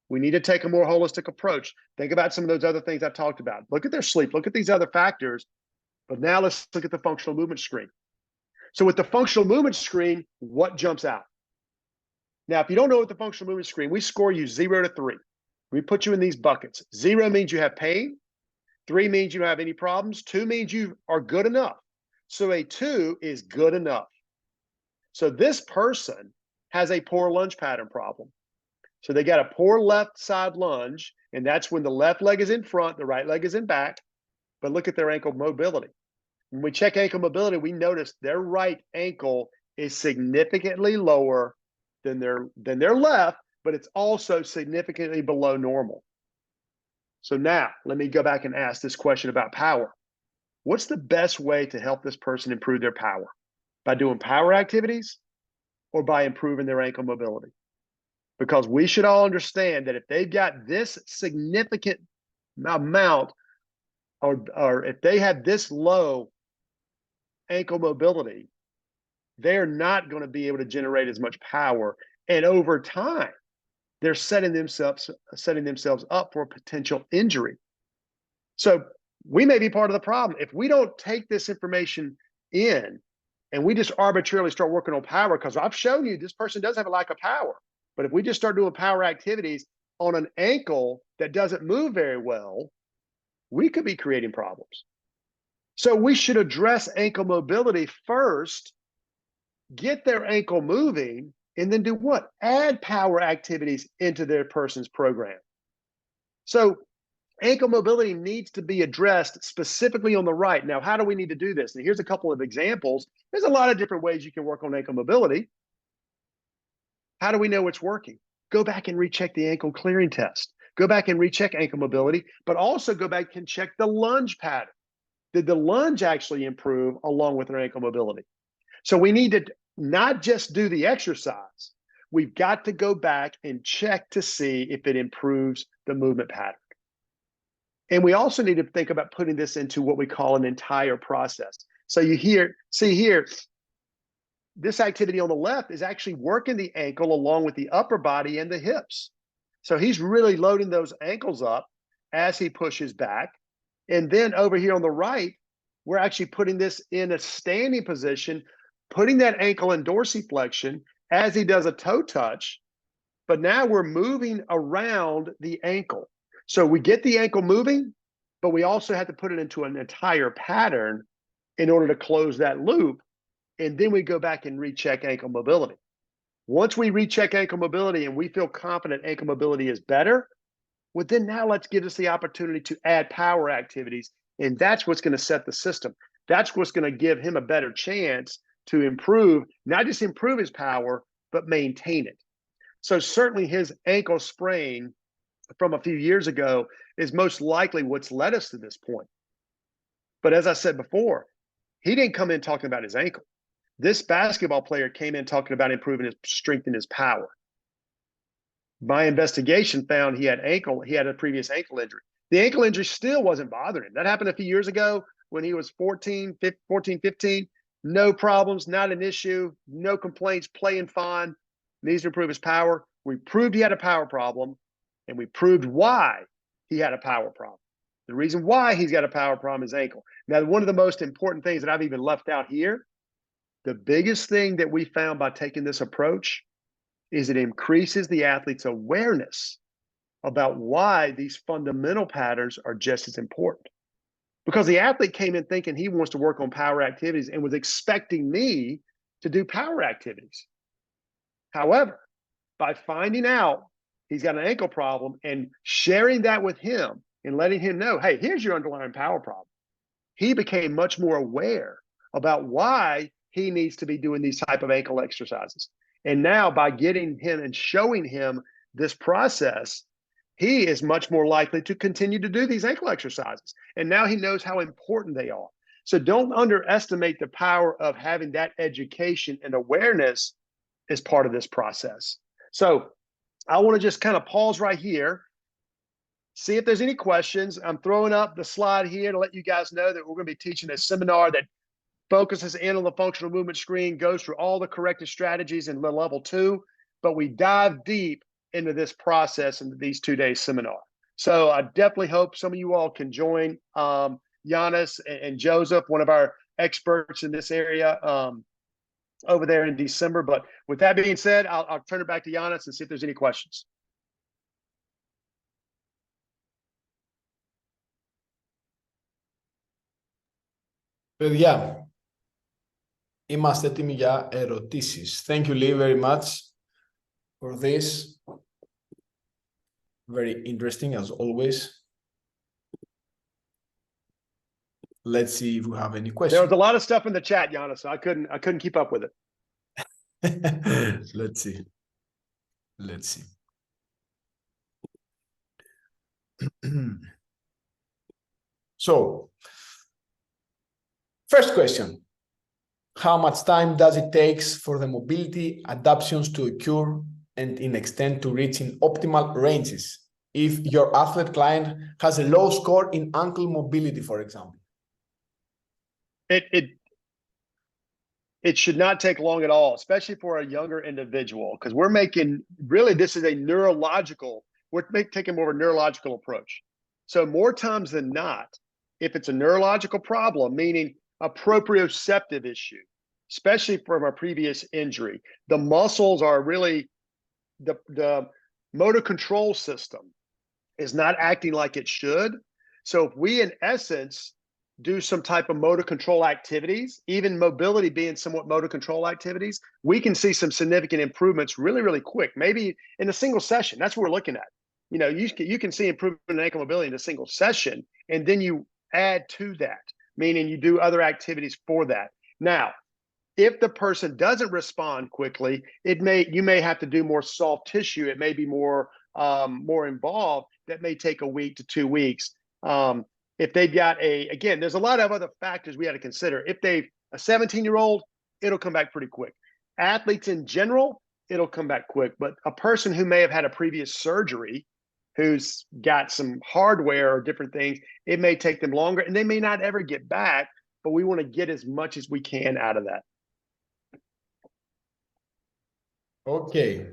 We need to take a more holistic approach. Think about some of those other things I talked about. Look at their sleep, look at these other factors. But now let's look at the functional movement screen. So with the functional movement screen, what jumps out? Now, if you don't know what the functional movement screen, we score you 0 to 3. We put you in these buckets. 0 means you have pain. 3 means you don't have any problems. 2 means you are good enough. So a 2 is good enough. So this person has a poor lunge pattern problem. So they got a poor left side lunge, and that's when the left leg is in front, the right leg is in back. But look at their ankle mobility. When we check ankle mobility, we notice their right ankle is significantly lower than their left, but it's also significantly below normal. So now let me go back and ask this question about power. What's the best way to help this person improve their power? By doing power activities or by improving their ankle mobility? Because we should all understand that if they've got this significant amount, or if they have this low ankle mobility, they're not going to be able to generate as much power. And over time, they're setting themselves up for a potential injury. So we may be part of the problem. If we don't take this information in and we just arbitrarily start working on power, because I've shown you this person does have a lack of power. But if we just start doing power activities on an ankle that doesn't move very well, we could be creating problems. So we should address ankle mobility first, get their ankle moving, and then do what? Add power activities into their person's program. So ankle mobility needs to be addressed specifically on the right. Now, how do we need to do this? And here's a couple of examples. There's a lot of different ways you can work on ankle mobility. How do we know it's working? Go back and recheck the ankle clearing test. Go back and recheck ankle mobility, but also go back and check the lunge pattern. Did the lunge actually improve along with their ankle mobility? So we need to not just do the exercise. We've got to go back and check to see if it improves the movement pattern. And we also need to think about putting this into what we call an entire process. So you see here, this activity on the left is actually working the ankle along with the upper body and the hips. So he's really loading those ankles up as he pushes back. And then over here on the right, we're actually putting this in a standing position, putting that ankle in dorsiflexion as he does a toe touch. But now we're moving around the ankle. So we get the ankle moving, but we also have to put it into an entire pattern in order to close that loop. And then we go back and recheck ankle mobility. Once we recheck ankle mobility and we feel confident ankle mobility is better, well, then now let's give us the opportunity to add power activities. And that's what's going to set the system. That's what's going to give him a better chance to improve, not just improve his power, but maintain it. So certainly his ankle sprain from a few years ago is most likely what's led us to this point. But as I said before, he didn't come in talking about his ankle. This basketball player came in talking about improving his strength and his power. My investigation found he had a previous ankle injury. The ankle injury still wasn't bothering him. That happened a few years ago when he was 14, 15, no problems, not an issue, no complaints, playing fine, needs to improve his power. We proved he had a power problem, and we proved why he had a power problem. The reason why he's got a power problem is ankle. Now, one of the most important things that I've even left out here, the biggest thing that we found by taking this approach is it increases the athlete's awareness about why these fundamental patterns are just as important. Because the athlete came in thinking he wants to work on power activities and was expecting me to do power activities. However, by finding out he's got an ankle problem and sharing that with him and letting him know, hey, here's your underlying power problem, he became much more aware about why he needs to be doing these type of ankle exercises. And now by getting him and showing him this process, he is much more likely to continue to do these ankle exercises. And now he knows how important they are. So don't underestimate the power of having that education and awareness as part of this process. So I want to just kind of pause right here, see if there's any questions. I'm throwing up the slide here to let you guys know that we're going to be teaching a seminar that focuses in on the functional movement screen, goes through all the corrective strategies in level 2, but we dive deep into this process in these 2-day seminar. So I definitely hope some of you all can join Giannis and Joseph, one of our experts in this area. over there in December. But with that being said, I'll turn it back to Giannis and see if there's any questions. Παιδιά, είμαστε έτοιμοι για ερωτήσεις. Thank you, Lee, very much for this. Very interesting, as always. Let's see if we have any questions. There was a lot of stuff in the chat, Giannis. So I couldn't keep up with it. Let's see. Let's see. So, first question. How much time does it take for the mobility adaptations to occur and in extent to reaching optimal ranges if your athlete client has a low score in ankle mobility, for example? It should not take long at all, especially for a younger individual, because we're making, really, this is a neurological, we're taking more of a neurological approach. So more times than not, if it's a neurological problem, meaning a proprioceptive issue, especially from a previous injury, the muscles are really, the motor control system is not acting like it should. So if we, in essence, do some type of motor control activities, even mobility being somewhat motor control activities, we can see some significant improvements really, really quick. Maybe in a single session. That's what we're looking at. You know, you can see improvement in ankle mobility in a single session, and then you add to that, meaning you do other activities for that. Now, if the person doesn't respond quickly, you may have to do more soft tissue. It may be more involved. That may take a week to 2 weeks. If they've got again, there's a lot of other factors we had to consider. If they've a 17-year-old, it'll come back pretty quick. Athletes in general, it'll come back quick. But a person who may have had a previous surgery, who's got some hardware or different things, it may take them longer, and they may not ever get back, but we want to get as much as we can out of that. Okay.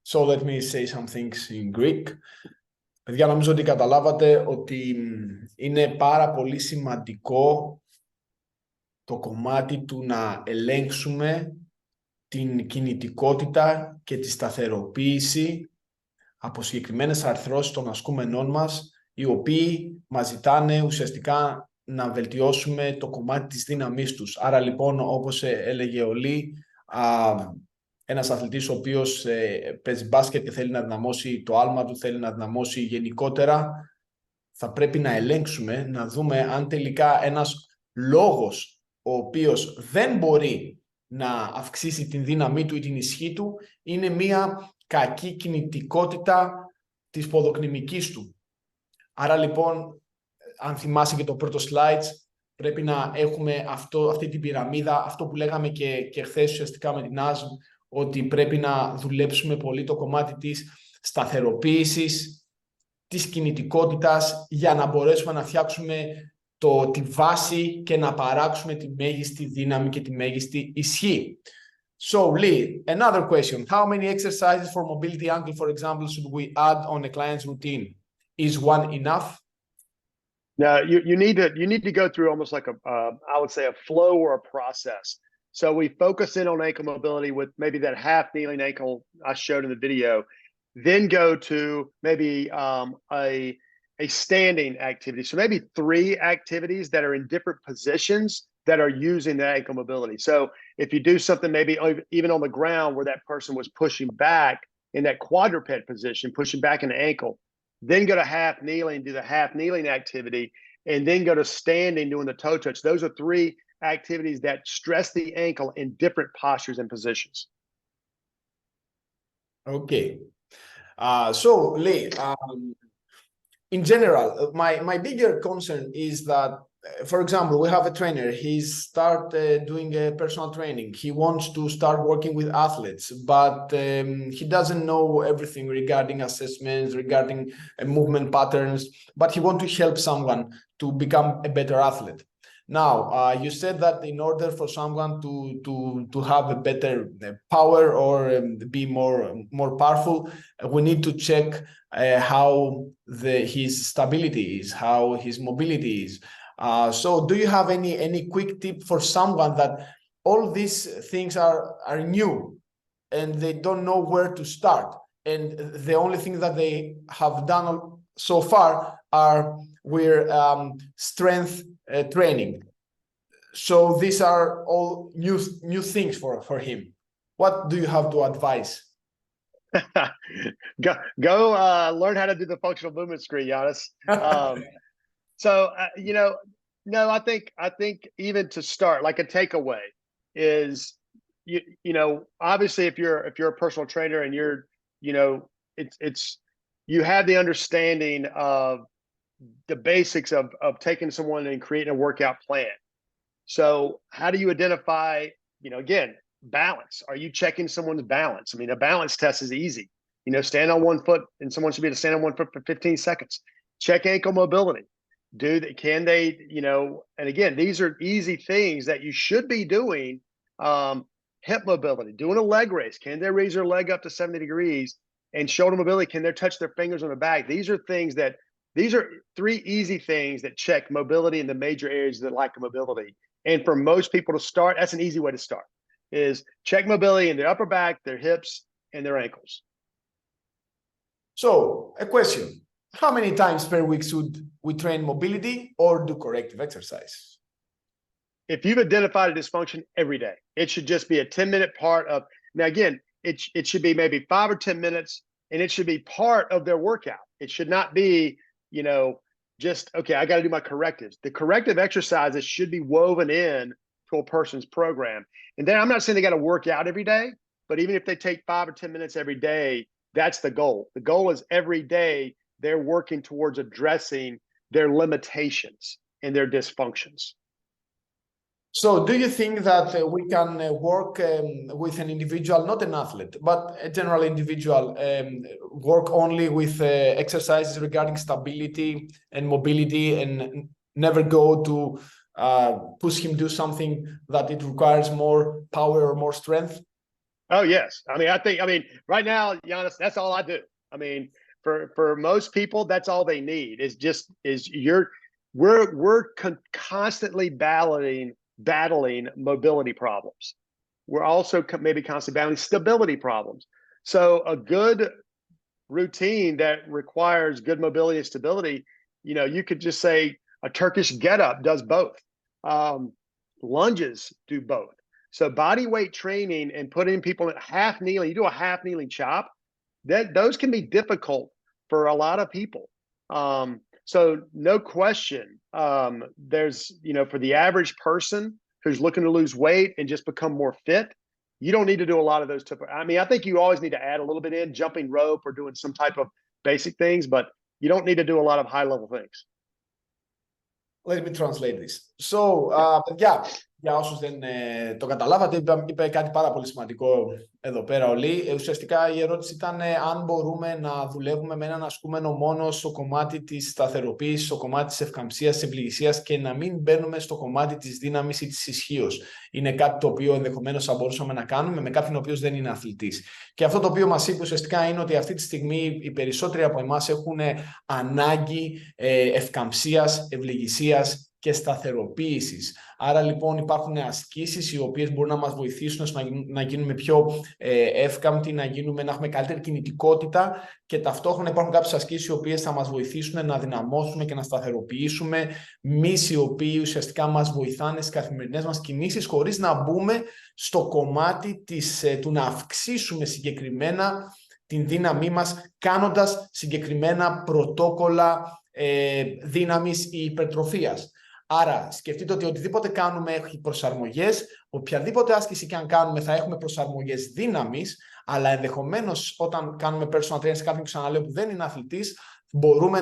So let me say some things in Greek. Παιδιά, νομίζω ότι καταλάβατε ότι είναι πάρα πολύ σημαντικό το κομμάτι του να ελέγξουμε την κινητικότητα και τη σταθεροποίηση από συγκεκριμένες αρθρώσεις των ασκούμενών μας, οι οποίοι μας ζητάνε ουσιαστικά να βελτιώσουμε το κομμάτι της δύναμής τους. Άρα λοιπόν, όπως έλεγε ο Λί, ένας αθλητής ο οποίος παίζει μπάσκετ και θέλει να δυναμώσει το άλμα του, θέλει να δυναμώσει γενικότερα, θα πρέπει να ελέγξουμε, να δούμε αν τελικά ένας λόγος ο οποίος δεν μπορεί να αυξήσει την δύναμή του ή την ισχύ του είναι μια κακή κινητικότητα της ποδοκνημικής του. Άρα λοιπόν, αν θυμάσαι και το πρώτο slides, πρέπει να έχουμε αυτή την πυραμίδα, αυτό που λέγαμε και χθες ουσιαστικά με την Άσμ, ότι πρέπει να δουλέψουμε πολύ το κομμάτι της σταθεροποίησης, της κινητικότητας, για να μπορέσουμε να φτιάξουμε τη βάση και να παράξουμε τη μέγιστη δύναμη και τη μέγιστη ισχύ. So, Lee, another question. How many exercises for mobility ankle, for example, should we add on a client's routine? Is one enough? Now, you need to go through almost like I would say a flow or a process. So we focus in on ankle mobility with maybe that half kneeling ankle I showed in the video, then go to maybe a standing activity. So maybe 3 activities that are in different positions that are using the ankle mobility. So if you do something maybe even on the ground where that person was pushing back in that quadruped position, pushing back in the ankle, then go to half kneeling, do the half kneeling activity, and then go to standing, doing the toe touch. Those are 3 activities that stress the ankle in different postures and positions. Okay. So, Lee, in general, my bigger concern is that, for example, we have a trainer. He's doing personal training. He wants to start working with athletes, but he doesn't know everything regarding assessments, regarding movement patterns, but he wants to help someone to become a better athlete. Now, you said that in order for someone to have a better power or be more powerful, we need to check how his stability is, how his mobility is. So do you have any quick tip for someone that all these things are new and they don't know where to start. And the only thing that they have done so far are strength training. So these are all new things for him. What do you have to advise? Go learn how to do the functional movement screen, Giannis. No, I think even to start, like a takeaway is, obviously if you're a personal trainer and you're, you have the understanding of the basics of taking someone and creating a workout plan. So how do you identify, again, balance? Are you checking someone's balance? I mean, a balance test is easy. Stand on one foot, and someone should be able to stand on one foot for 15 seconds. Check ankle mobility. Can they, and again, these are easy things that you should be doing. Hip mobility, doing a leg raise. Can they raise their leg up to 70 degrees? And shoulder mobility, can they touch their fingers on the back? These are 3 easy things that check mobility in the major areas that lack of mobility. And for most people to start, that's an easy way to start, is check mobility in their upper back, their hips, and their ankles. So, a question. How many times per week should we train mobility or do corrective exercise? If you've identified a dysfunction, every day. It should just be a 10-minute part of, now again, it should be maybe 5 or 10 minutes, and it should be part of their workout. It should not be, just, okay, I got to do my correctives. The corrective exercises should be woven in to a person's program. And then I'm not saying they got to work out every day, but even if they take 5 or 10 minutes every day, that's the goal. The goal is every day they're working towards addressing their limitations and their dysfunctions. So do you think that we can work with an individual, not an athlete, but a general individual, work only with exercises regarding stability and mobility and never go to push him do something that it requires more power or more strength? Oh, yes. I mean, right now, Giannis, that's all I do. I mean, for most people, that's all they need we're constantly battling mobility problems. We're also maybe constantly battling stability problems. So a good routine that requires good mobility and stability, you could just say a Turkish get-up does both. Lunges do both. So body weight training and putting people in half kneeling, you do a half kneeling chop, those can be difficult for a lot of people. So no question, there's, for the average person who's looking to lose weight and just become more fit, you don't need to do a lot of those I think you always need to add a little bit in, jumping rope or doing some type of basic things, but you don't need to do a lot of high level things. Let me translate this. So, για όσους δεν το καταλάβατε, είπε κάτι πάρα πολύ σημαντικό εδώ πέρα ο Λί. Ουσιαστικά η ερώτηση ήταν αν μπορούμε να δουλεύουμε με έναν ασκούμενο μόνο στο κομμάτι της σταθεροποίησης, στο κομμάτι της ευκαμψίας, της ευληγησίας και να μην μπαίνουμε στο κομμάτι της δύναμης ή της ισχύως. Είναι κάτι το οποίο ενδεχομένως θα μπορούσαμε να κάνουμε με κάποιον ο οποίος δεν είναι αθλητής. Και αυτό το οποίο μας είπε ουσιαστικά είναι ότι αυτή τη στιγμή οι περισσότεροι από εμάς έχουν ανάγκη ευκαμψίας, ευληγησίας και σταθεροποίησης. Άρα λοιπόν υπάρχουν ασκήσεις οι οποίες μπορούν να μας βοηθήσουν να γίνουμε πιο εύκαμπτοι, να έχουμε καλύτερη κινητικότητα και ταυτόχρονα υπάρχουν κάποιες ασκήσεις οι οποίες θα μας βοηθήσουν να δυναμώσουμε και να σταθεροποιήσουμε μυς οι οποίοι ουσιαστικά μας βοηθάνε στις καθημερινές μας κινήσεις χωρίς να μπούμε στο κομμάτι του να αυξήσουμε συγκεκριμένα την δύναμή μας κάνοντας συγκεκριμένα πρωτόκολλα δύναμης ή υπερτροφίας. Άρα σκεφτείτε ότι οτιδήποτε κάνουμε έχει προσαρμογές, οποιαδήποτε άσκηση και αν κάνουμε θα έχουμε προσαρμογές δύναμης, αλλά ενδεχομένως όταν κάνουμε personal training σε κάποιον ξαναλέω που δεν είναι αθλητής, μπορούμε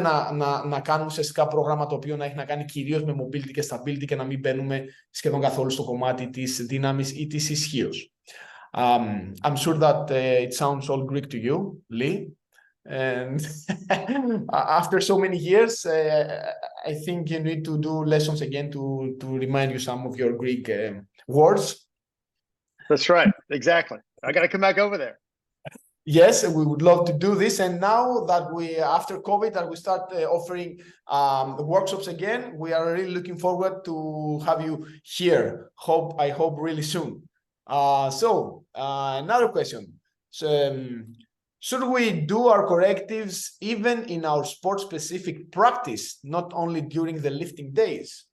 να κάνουμε ουσιαστικά πρόγραμμα το οποίο να έχει να κάνει κυρίως με mobility και stability και να μην μπαίνουμε σχεδόν καθόλου στο κομμάτι της δύναμης ή της ισχύως. I'm sure that it sounds all Greek to you, Lee. And after so many years, I think you need to do lessons again to remind you some of your Greek words. That's right. Exactly. I got to come back over there. Yes, we would love to do this. And now that after COVID, that we start offering workshops again, we are really looking forward to have you here. I hope really soon. Another question. So, should we do our correctives even in our sport-specific practice, not only during the lifting days?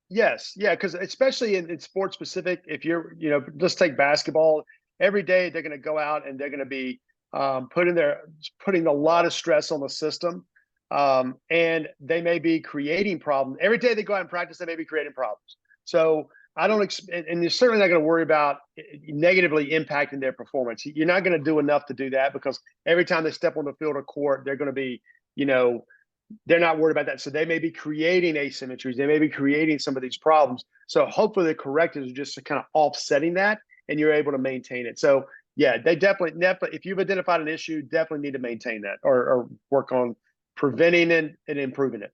Yes, yeah, because especially in sports specific, if you're, just take basketball, every day they're going to go out and they're going to be putting a lot of stress on the system, and they may be creating problems. Every day they go out and practice, they may be creating problems. So I don't and you're certainly not going to worry about negatively impacting their performance. You're not going to do enough to do that, because every time they step on the field or court, they're going to be, they're not worried about that. So they may be creating asymmetries. They may be creating some of these problems. So hopefully the correctives are just kind of offsetting that, and you're able to maintain it. So yeah, they definitely, if you've identified an issue, definitely need to maintain that, or work on preventing and improving it.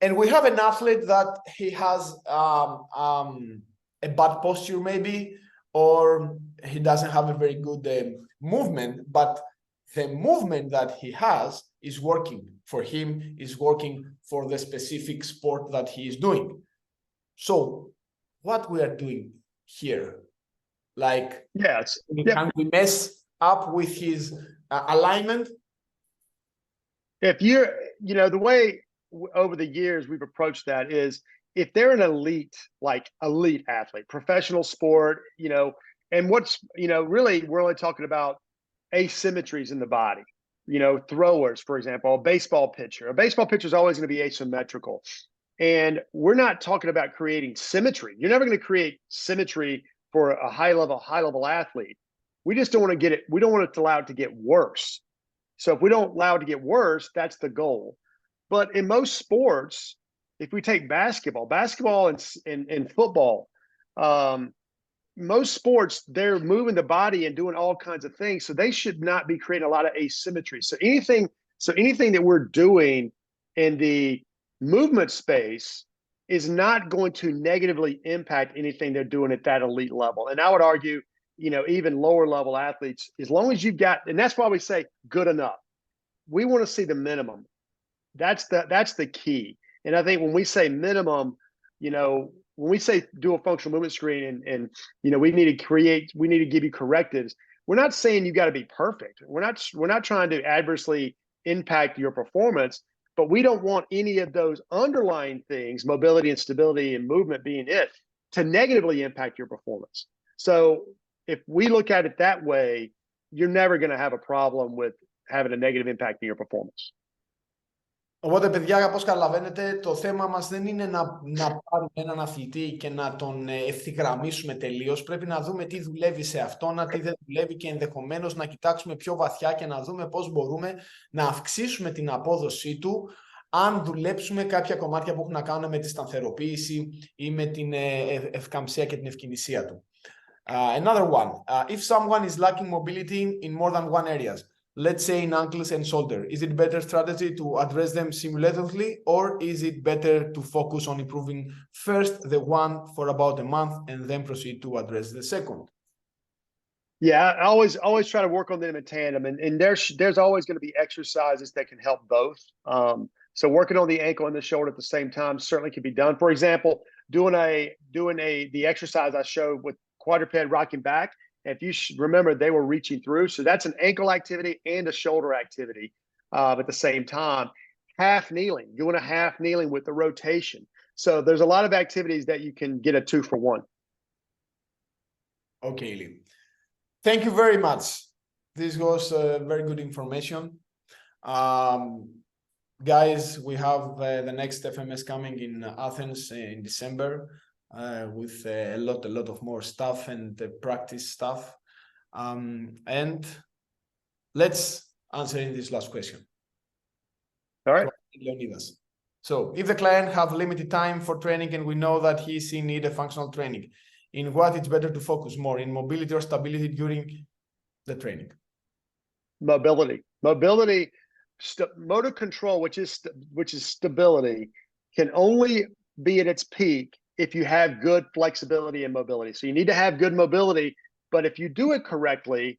And we have an athlete that he has a bad posture maybe, or he doesn't have a very good movement, but the movement that he has is working for him, is working for the specific sport that he is doing. So what we are doing here, like, can we mess up with his alignment? If you're, the way over the years we've approached that is, if they're an elite athlete, professional sport, and what's, really we're only talking about asymmetries in the body, throwers, for example, a baseball pitcher is always going to be asymmetrical. And we're not talking about creating symmetry. You're never going to create symmetry for a high level athlete. We just don't want to get it. We don't want it to allow it to get worse. So if we don't allow it to get worse, that's the goal. But in most sports, if we take basketball and football, most sports, they're moving the body and doing all kinds of things. So they should not be creating a lot of asymmetry. So anything that we're doing in the movement space is not going to negatively impact anything they're doing at that elite level. And I would argue, even lower level athletes, as long as you've got, and that's why we say good enough. We want to see the minimum. That's the key. And I think when we say minimum, when we say do a functional movement screen and we need to give you correctives, we're not saying you got to be perfect. We're not trying to adversely impact your performance, but we don't want any of those underlying things, mobility and stability and movement being it, to negatively impact your performance. So if we look at it that way, you're never going to have a problem with having a negative impact on your performance. Οπότε, παιδιά, όπως καταλαβαίνετε, το θέμα μας δεν είναι να πάρουμε έναν αθλητή και να τον ευθυγραμμίσουμε τελείως. Πρέπει να δούμε τι δουλεύει σε αυτόν, τι δεν δουλεύει, και ενδεχομένως να κοιτάξουμε πιο βαθιά και να δούμε πώς μπορούμε να αυξήσουμε την απόδοσή του, αν δουλέψουμε κάποια κομμάτια που έχουν να κάνουν με τη σταθεροποίηση ή με την ευκαμψία και την ευκινησία του. Another one. If someone is lacking mobility in more than one area, let's say in ankles and shoulder, is it better strategy to address them simultaneously, or is it better to focus on improving first the one for about a month and then proceed to address the second? Yeah, I always try to work on them in tandem, and there's always going to be exercises that can help both. So working on the ankle and the shoulder at the same time certainly can be done. For example, doing the exercise I showed with quadruped rocking back. If you remember, they were reaching through. So that's an ankle activity and a shoulder activity at the same time. Half kneeling, doing a half kneeling with the rotation. So there's a lot of activities that you can get a 2-for-1. Okay, Lee. Thank you very much. This was very good information. Guys, we have the next FMS coming in Athens in December. With a lot of more stuff and practice stuff. And let's answer in this last question. All right. Leonidas. So if the client have limited time for training and we know that he need a functional training, in what it's better to focus more, in mobility or stability during the training? Mobility, motor control, which is stability, can only be at its peak if you have good flexibility and mobility. So you need to have good mobility But if you do it correctly,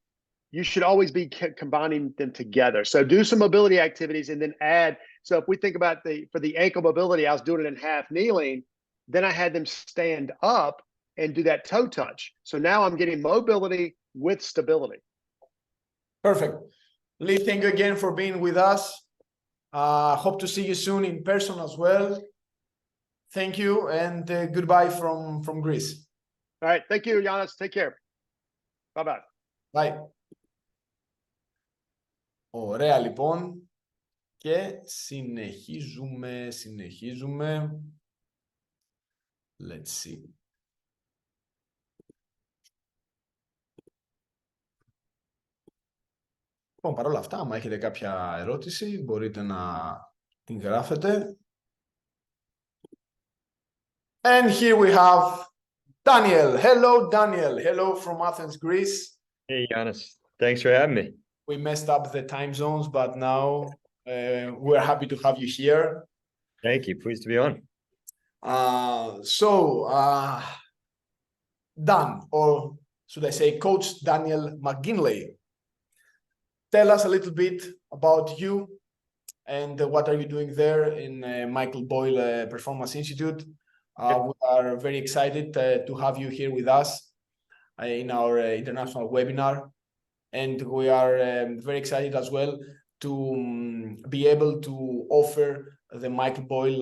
you should always be combining them together. So do some mobility activities and then add. So if we think about for the ankle mobility, I was doing it in half kneeling. Then I had them stand up and do that toe touch. So now I'm getting mobility with stability. Perfect. Lee, thank you again for being with us. Hope to see you soon in person as well. Thank you and goodbye from Greece. All right. Thank you, Giannis. Take care. Bye-bye. Bye. Ωραία λοιπόν. Και συνεχίζουμε. Let's see. Λοιπόν, παρόλα αυτά, άμα έχετε κάποια ερώτηση, μπορείτε να την γράφετε. And here we have Daniel. Hello, Daniel. Hello from Athens, Greece. Hey, Giannis. Thanks for having me. We messed up the time zones, but now we're happy to have you here. Thank you. Pleased to be on. Dan, or should I say Coach Daniel McGinley, tell us a little bit about you and what are you doing there in Mike Boyle Performance Institute. We are very excited to have you here with us in our international webinar. And we are very excited as well to be able to offer the Mike Boyle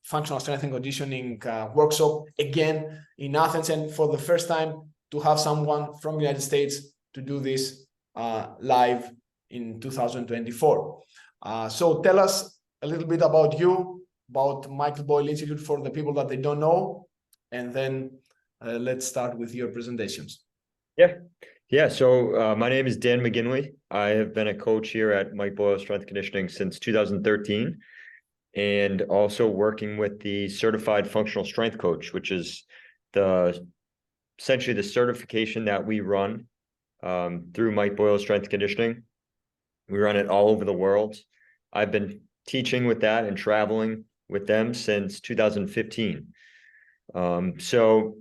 functional strength and conditioning workshop again in Athens, and for the first time to have someone from the United States to do this live in 2024. So tell us a little bit about you, about Mike Boyle Institute for the people that they don't know, and then let's start with your presentations. Yeah. So my name is Dan McGinley. I have been a coach here at Mike Boyle Strength Conditioning since 2013, and also working with the Certified Functional Strength Coach, which is essentially the certification that we run through Mike Boyle Strength Conditioning. We run it all over the world. I've been teaching with that and traveling with them since 2015. So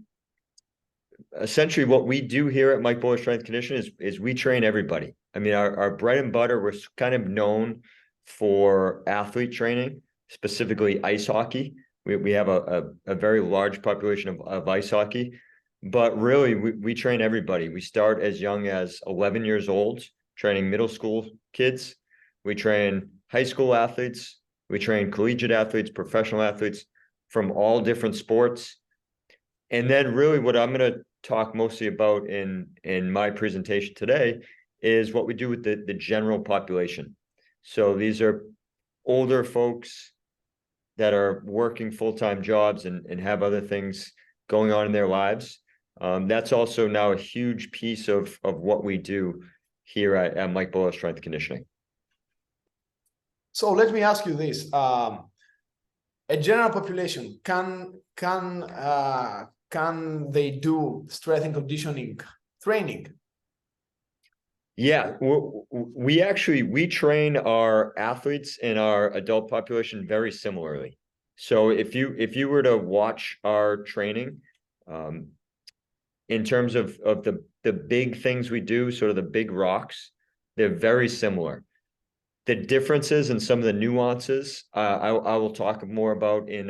essentially what we do here at Mike Boyle Strength Conditioning is we train everybody. I mean, our bread and butter, we're kind of known for athlete training, specifically ice hockey. We have a very large population of ice hockey, but really we train everybody. We start as young as 11 years old, training middle school kids. We train high school athletes. We train collegiate athletes, professional athletes from all different sports. And then really what I'm going to talk mostly about in my presentation today is what we do with the general population. So these are older folks that are working full-time jobs and have other things going on in their lives. That's also now a huge piece of what we do here at Mike Boyle Strength Conditioning. So let me ask you this: a general population, can they do strength and conditioning training? Yeah, we train our athletes and our adult population very similarly. So if you were to watch our training, in terms of the big things we do, sort of the big rocks, they're very similar. The differences and some of the nuances, I will talk more about in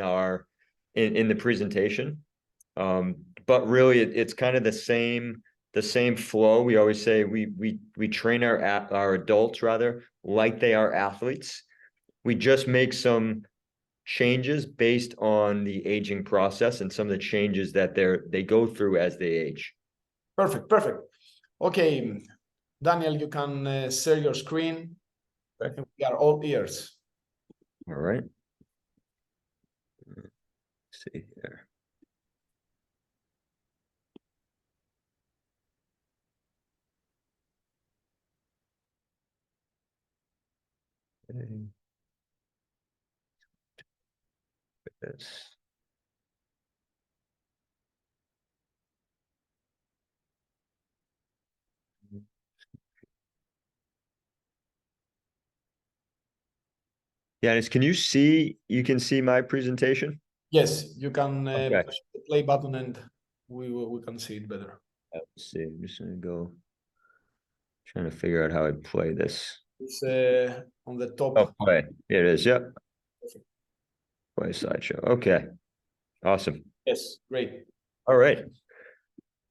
the presentation. But really, it's kind of the same flow. We always say we train our adults rather like they are athletes. We just make some changes based on the aging process and some of the changes that they go through as they age. Perfect. Okay, Daniel, you can share your screen. We are all ears. All right. Let's see here. This. Giannis, you can see my presentation? Yes, you can push the play button and we can see it better. Let's see. I'm just gonna go trying to figure out how I play this. It's on the top. Oh, play. Here it is. Yep. Play slideshow. Okay. Awesome. Yes, great. All right.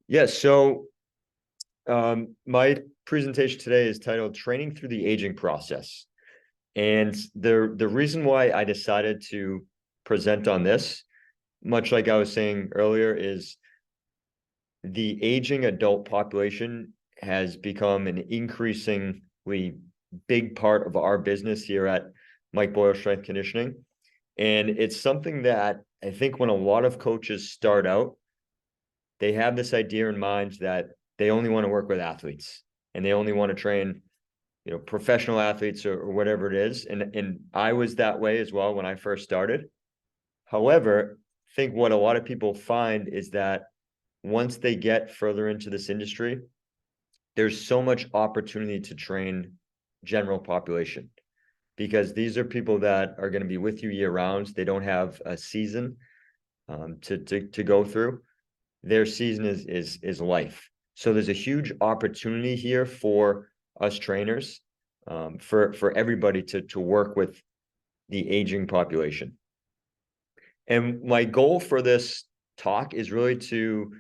Yeah, so my presentation today is titled Training Through the Aging Process. And the reason why I decided to present on this, much like I was saying earlier, is the aging adult population has become an increasingly big part of our business here at Mike Boyle Strength Conditioning. And it's something that I think when a lot of coaches start out, they have this idea in mind that they only want to work with athletes and they only want to train, you know, professional athletes or whatever it is. And I was that way as well when I first started. However, I think what a lot of people find is that once they get further into this industry, there's so much opportunity to train general population, because these are people that are going to be with you year round. They don't have a season to go through. Their season is life. So there's a huge opportunity here for us trainers, for everybody to work with the aging population. And my goal for this talk is really to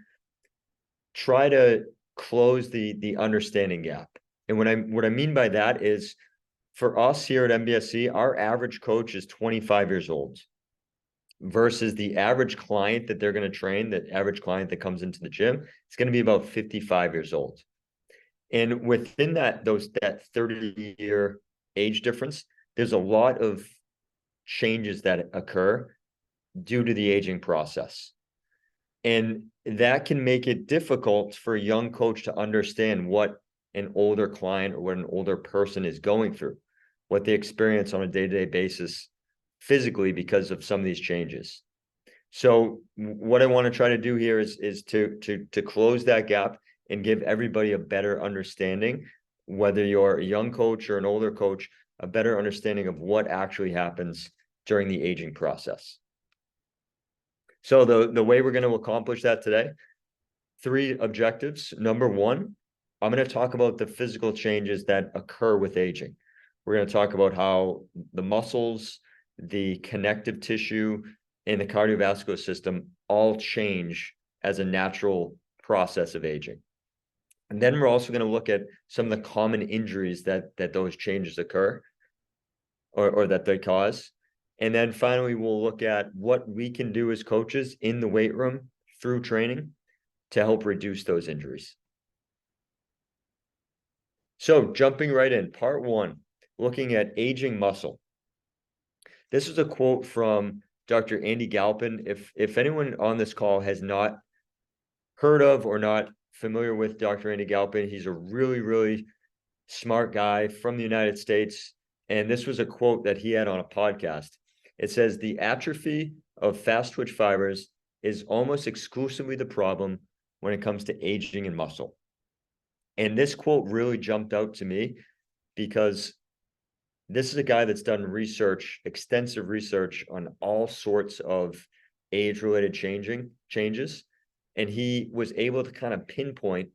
try to close the understanding gap. And what I mean by that is, for us here at MBSC, our average coach is 25 years old versus the average client that they're going to train, the average client that comes into the gym, it's going to be about 55 years old. And within that 30-year age difference, there's a lot of changes that occur due to the aging process. And that can make it difficult for a young coach to understand what an older client or what an older person is going through, what they experience on a day-to-day basis physically because of some of these changes. So what I want to try to do here is to close that gap and give everybody a better understanding, whether you're a young coach or an older coach, a better understanding of what actually happens during the aging process. So the way we're going to accomplish that today, 3 objectives. Number 1, I'm going to talk about the physical changes that occur with aging. We're going to talk about how the muscles, the connective tissue, and the cardiovascular system all change as a natural process of aging. And then we're also going to look at some of the common injuries that those changes occur or that they cause. And then finally, we'll look at what we can do as coaches in the weight room through training to help reduce those injuries. So jumping right in, part 1, looking at aging muscle. This is a quote from Dr. Andy Galpin. If anyone on this call has not heard of or not familiar with Dr. Andy Galpin, he's a really, really smart guy from the United States. And this was a quote that he had on a podcast. It says, "The atrophy of fast twitch fibers is almost exclusively the problem when it comes to aging in muscle." And this quote really jumped out to me because this is a guy that's done research, extensive research on all sorts of age-related changes. And he was able to kind of pinpoint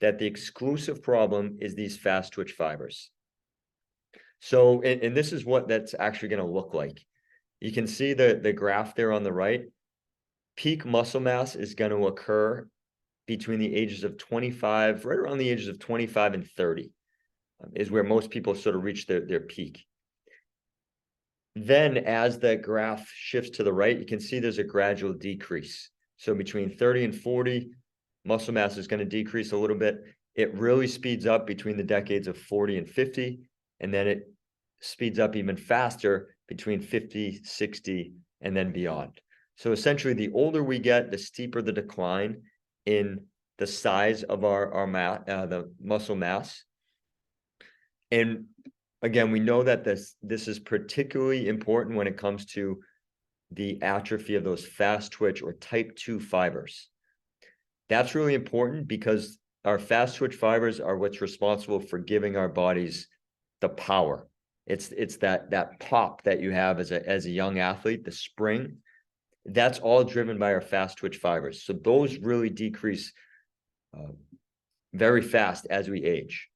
that the exclusive problem is these fast twitch fibers. So, and this is what that's actually going to look like. You can see the graph there on the right. Peak muscle mass is going to occur between the ages of 25, right around the ages of 25 and 30 is where most people sort of reach their peak. Then as that graph shifts to the right, you can see there's a gradual decrease. So between 30 and 40, muscle mass is going to decrease a little bit. It really speeds up between the decades of 40 and 50, and then it speeds up even faster between 50, 60, and then beyond. So essentially, the older we get, the steeper the decline in the size of the muscle mass. And again, we know that this is particularly important when it comes to the atrophy of those fast twitch or type 2 fibers. That's really important because our fast twitch fibers are what's responsible for giving our bodies the power. It's that pop that you have as a young athlete, the spring. That's all driven by our fast twitch fibers. So those really decrease very fast as we age.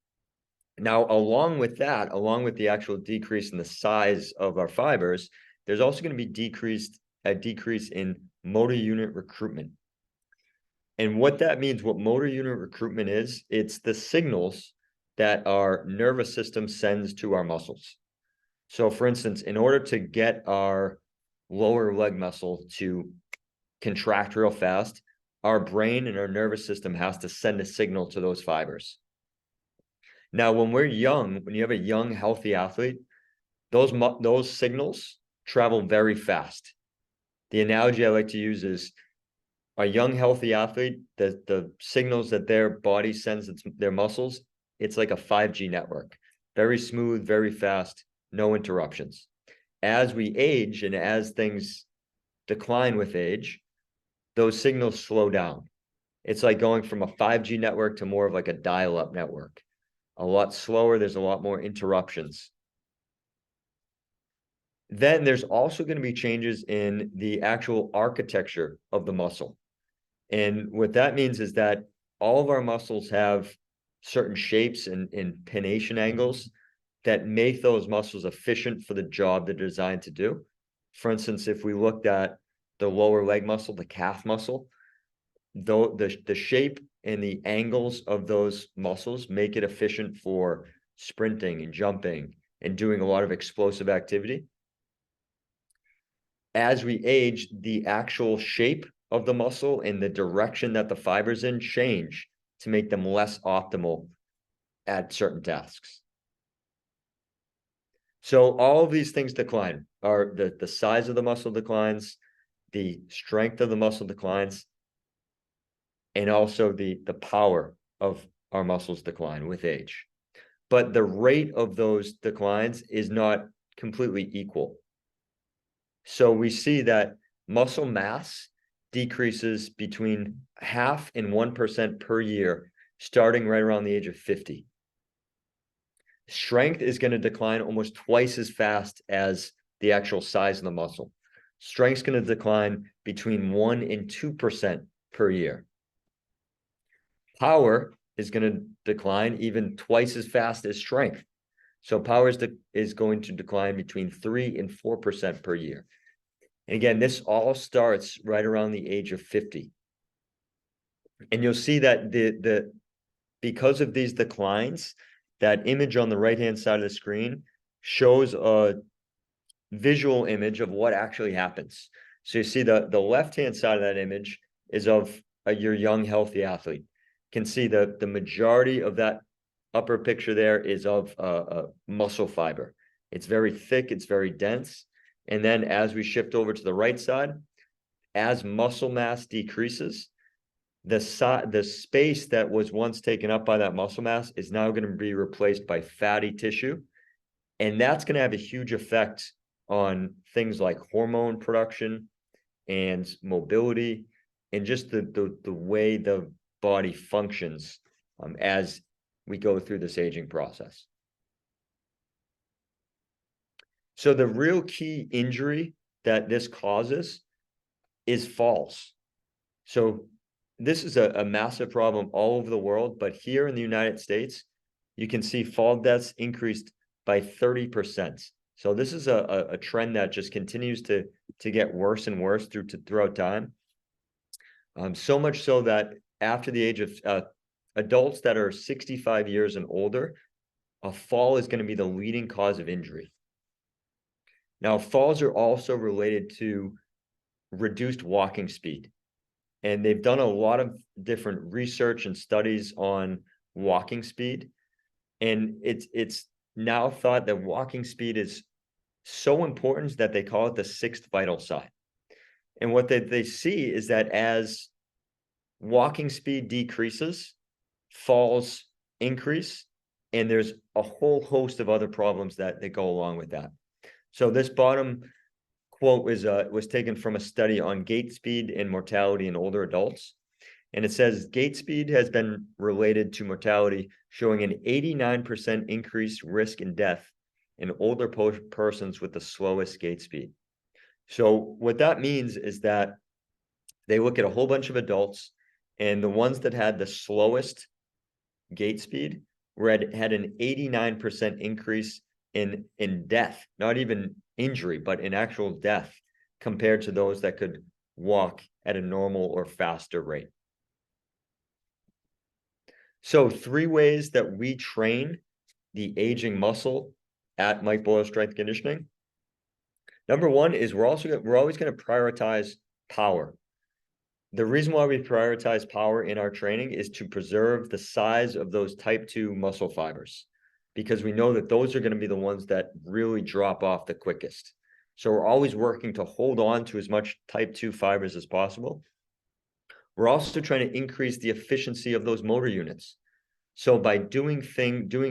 Now, along with that, along with the actual decrease in the size of our fibers, there's also going to be a decrease in motor unit recruitment. And what that means, what motor unit recruitment is, it's the signals that our nervous system sends to our muscles. So for instance, in order to get our lower leg muscle to contract real fast, our brain and our nervous system has to send a signal to those fibers. Now, when we're young, when you have a young, healthy athlete, those signals travel very fast. The analogy I like to use is a young, healthy athlete, the signals that their body sends their muscles, it's like a 5G network. Very smooth, very fast, no interruptions. As we age and as things decline with age, those signals slow down. It's like going from a 5G network to more of like a dial-up network. A lot slower, there's a lot more interruptions. Then there's also going to be changes in the actual architecture of the muscle. And what that means is that all of our muscles have certain shapes and pination angles that make those muscles efficient for the job they're designed to do. For instance, if we looked at the lower leg muscle, the calf muscle, though the shape and the angles of those muscles make it efficient for sprinting and jumping and doing a lot of explosive activity. As we age, the actual shape of the muscle and the direction that the fibers in change to make them less optimal at certain tasks. So all of these things decline, are the size of the muscle declines, the strength of the muscle declines, and also the power of our muscles decline with age. But the rate of those declines is not completely equal. So we see that muscle mass decreases between 0.5% and 1% per year, starting right around the age of 50. Strength is going to decline almost twice as fast as the actual size of the muscle. Strength is going to decline between 1% and 2% per year. Power is going to decline even twice as fast as strength. So power is going to decline between 3% and 4% per year. And again, this all starts right around the age of 50. And you'll see that because of these declines, that image on the right-hand side of the screen shows a visual image of what actually happens. So you see the left-hand side of that image is of your young, healthy athlete. You can see the majority of that upper picture there is of a muscle fiber. It's very thick, it's very dense. And then as we shift over to the right side, as muscle mass decreases, the space that was once taken up by that muscle mass is now going to be replaced by fatty tissue. And that's going to have a huge effect on things like hormone production and mobility and just the way the body functions as we go through this aging process. So the real key injury that this causes is falls. So this is a massive problem all over the world, but here in the United States, you can see fall deaths increased by 30%. So this is a trend that just continues to get worse and worse throughout time. So much so that after the age of adults that are 65 years and older, a fall is going to be the leading cause of injury. Now, falls are also related to reduced walking speed. And they've done a lot of different research and studies on walking speed. And it's now thought that walking speed is so important that they call it the sixth vital sign. And what they see is that as walking speed decreases, falls increase, and there's a whole host of other problems that go along with that. So this bottom quote was taken from a study on gait speed and mortality in older adults. And it says gait speed has been related to mortality, showing an 89% increased risk in death in older persons with the slowest gait speed. So what that means is that they look at a whole bunch of adults, and the ones that had the slowest gait speed had an 89% increase in death, not even injury, but in actual death, compared to those that could walk at a normal or faster rate. So 3 ways that we train the aging muscle at Mike Boyle Strength Conditioning. Number 1 is we're always going to prioritize power. The reason why we prioritize power in our training is to preserve the size of those type 2 muscle fibers, because we know that those are going to be the ones that really drop off the quickest. So we're always working to hold on to as much type 2 fibers as possible. We're also trying to increase the efficiency of those motor units. So by doing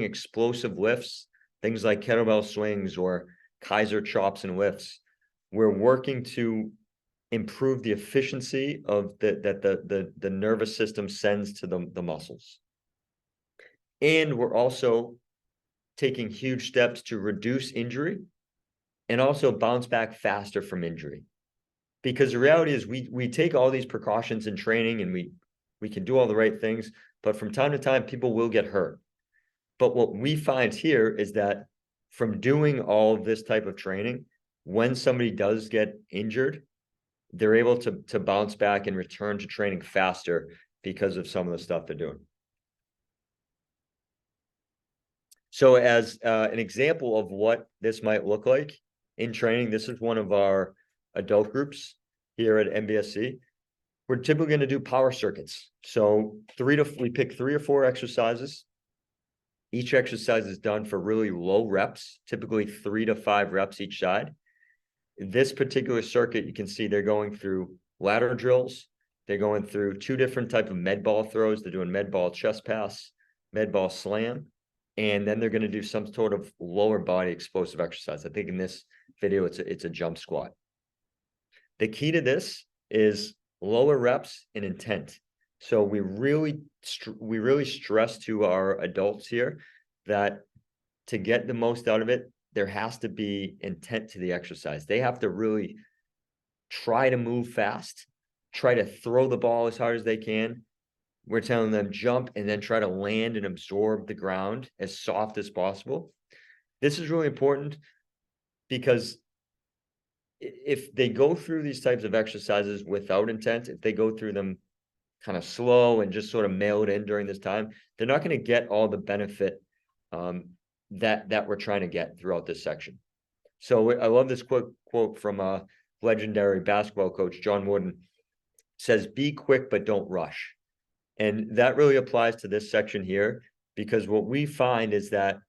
explosive lifts, things like kettlebell swings or Kaiser chops and lifts, we're working to improve the efficiency of the nervous system sends to the muscles. And we're also taking huge steps to reduce injury and also bounce back faster from injury. Because the reality is we take all these precautions in training, and we can do all the right things, but from time to time, people will get hurt. But what we find here is that from doing all of this type of training, when somebody does get injured, they're able to bounce back and return to training faster because of some of the stuff they're doing. So as an example of what this might look like in training, this is one of our adult groups here at MBSC. We're typically going to do power circuits. So we pick 3 or 4 exercises. Each exercise is done for really low reps, typically 3 to 5 reps each side. This particular circuit, you can see they're going through ladder drills. They're going through 2 different types of med ball throws. They're doing med ball chest pass, med ball slam, and then they're going to do some sort of lower body explosive exercise. I think in this video, it's a jump squat. The key to this is lower reps and intent. So we really stress to our adults here that to get the most out of it, there has to be intent to the exercise. They have to really try to move fast, try to throw the ball as hard as they can. We're telling them jump and then try to land and absorb the ground as soft as possible. This is really important because if they go through these types of exercises without intent, if they go through them kind of slow and just sort of mail it in during this time, they're not going to get all the benefit that we're trying to get throughout this section. So I love this quote from a legendary basketball coach, John Wooden. It says, "Be quick, but don't rush." And that really applies to this section here, because what we find is that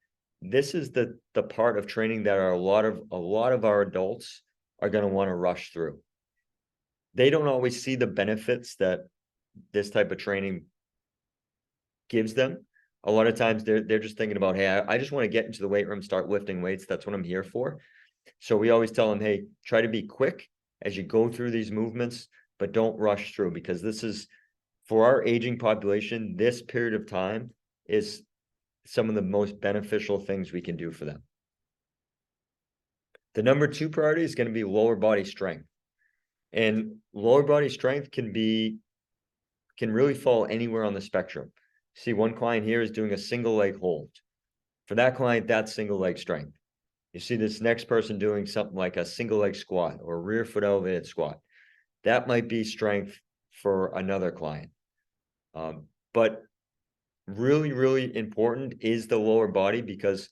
this is the part of training that a lot of our adults are going to want to rush through. They don't always see the benefits that this type of training gives them. A lot of times they're just thinking about, hey, I just want to get into the weight room, start lifting weights. That's what I'm here for. So we always tell them, hey, try to be quick as you go through these movements, but don't rush through, because this is, for our aging population, this period of time is some of the most beneficial things we can do for them. The number 2 priority is going to be lower body strength. And lower body strength can really fall anywhere on the spectrum. See, one client here is doing a single leg hold. For that client, that's single leg strength. You see this next person doing something like a single leg squat or rear foot elevated squat. That might be strength for another client. But really, really important is the lower body, because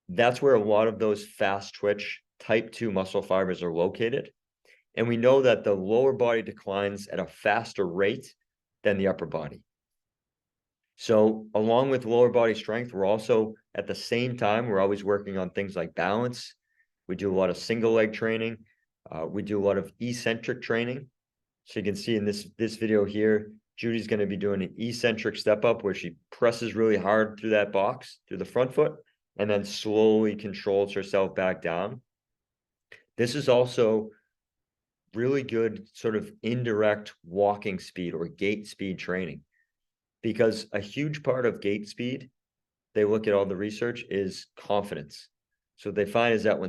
that's where a lot of those fast twitch type 2 muscle fibers are located. And we know that the lower body declines at a faster rate than the upper body. So along with lower body strength, we're also, at the same time, we're always working on things like balance. We do a lot of single leg training. We do a lot of eccentric training. So you can see in this video here, Judy's going to be doing an eccentric step up where she presses really hard through that box, through the front foot, and then slowly controls herself back down. This is also really good sort of indirect walking speed or gait speed training, because a huge part of gait speed, they look at all the research, is confidence. So what they find is that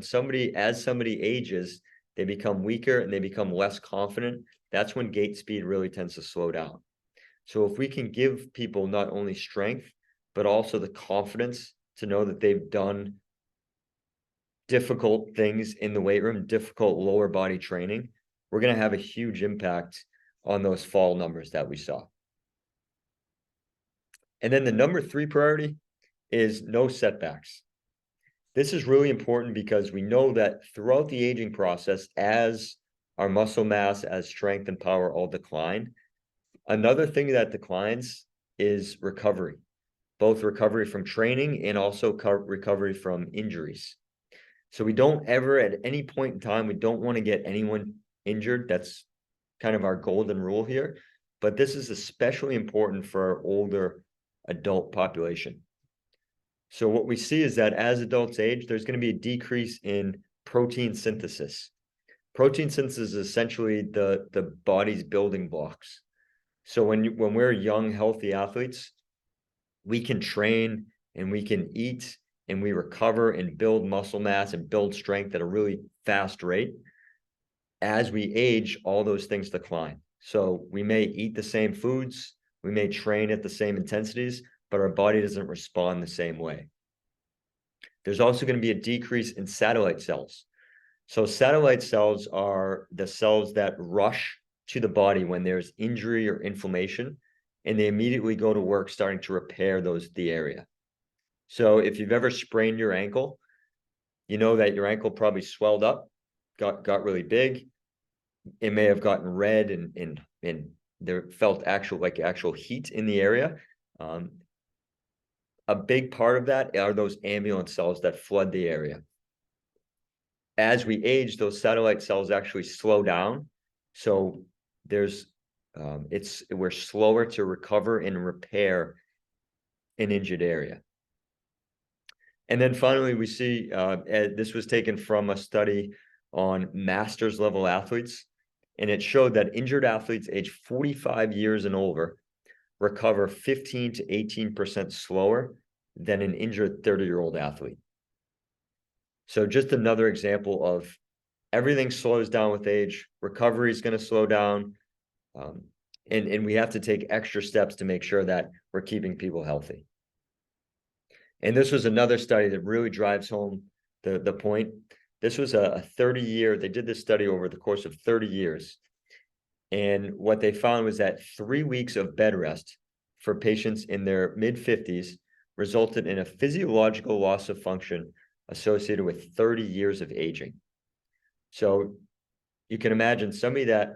as somebody ages, they become weaker and they become less confident, that's when gait speed really tends to slow down. So if we can give people not only strength, but also the confidence to know that they've done difficult things in the weight room, difficult lower body training, we're going to have a huge impact on those fall numbers that we saw. And then the number 3 priority is no setbacks. This is really important because we know that throughout the aging process, as our muscle mass, as strength and power all decline, another thing that declines is recovery, both recovery from training and also recovery from injuries. So we don't ever, at any point in time, we don't want to get anyone injured. That's kind of our golden rule here. But this is especially important for our older adult population. So what we see is that as adults age, there's going to be a decrease in protein synthesis. Protein synthesis is essentially the body's building blocks. So when we're young, healthy athletes, we can train and we can eat and we recover and build muscle mass and build strength at a really fast rate. As we age, all those things decline. So we may eat the same foods, we may train at the same intensities, but our body doesn't respond the same way. There's also going to be a decrease in satellite cells. So satellite cells are the cells that rush to the body when there's injury or inflammation, and they immediately go to work starting to repair the area. So if you've ever sprained your ankle, you know that your ankle probably swelled up, got really big. It may have gotten red and there felt actual heat in the area. A big part of that are those ambulance cells that flood the area. As we age, those satellite cells actually slow down. So we're slower to recover and repair an injured area. And then finally, we see, this was taken from a study on masters level athletes, and it showed that injured athletes age 45 years and over recover 15 to 18% slower than an injured 30-year-old athlete. So just another example of everything slows down with age, recovery is going to slow down, and we have to take extra steps to make sure that we're keeping people healthy. And this was another study that really drives home the point. This was a 30-year, they did this study over the course of 30 years. And what they found was that 3 weeks of bed rest for patients in their mid-50s resulted in a physiological loss of function associated with 30 years of aging. So you can imagine somebody that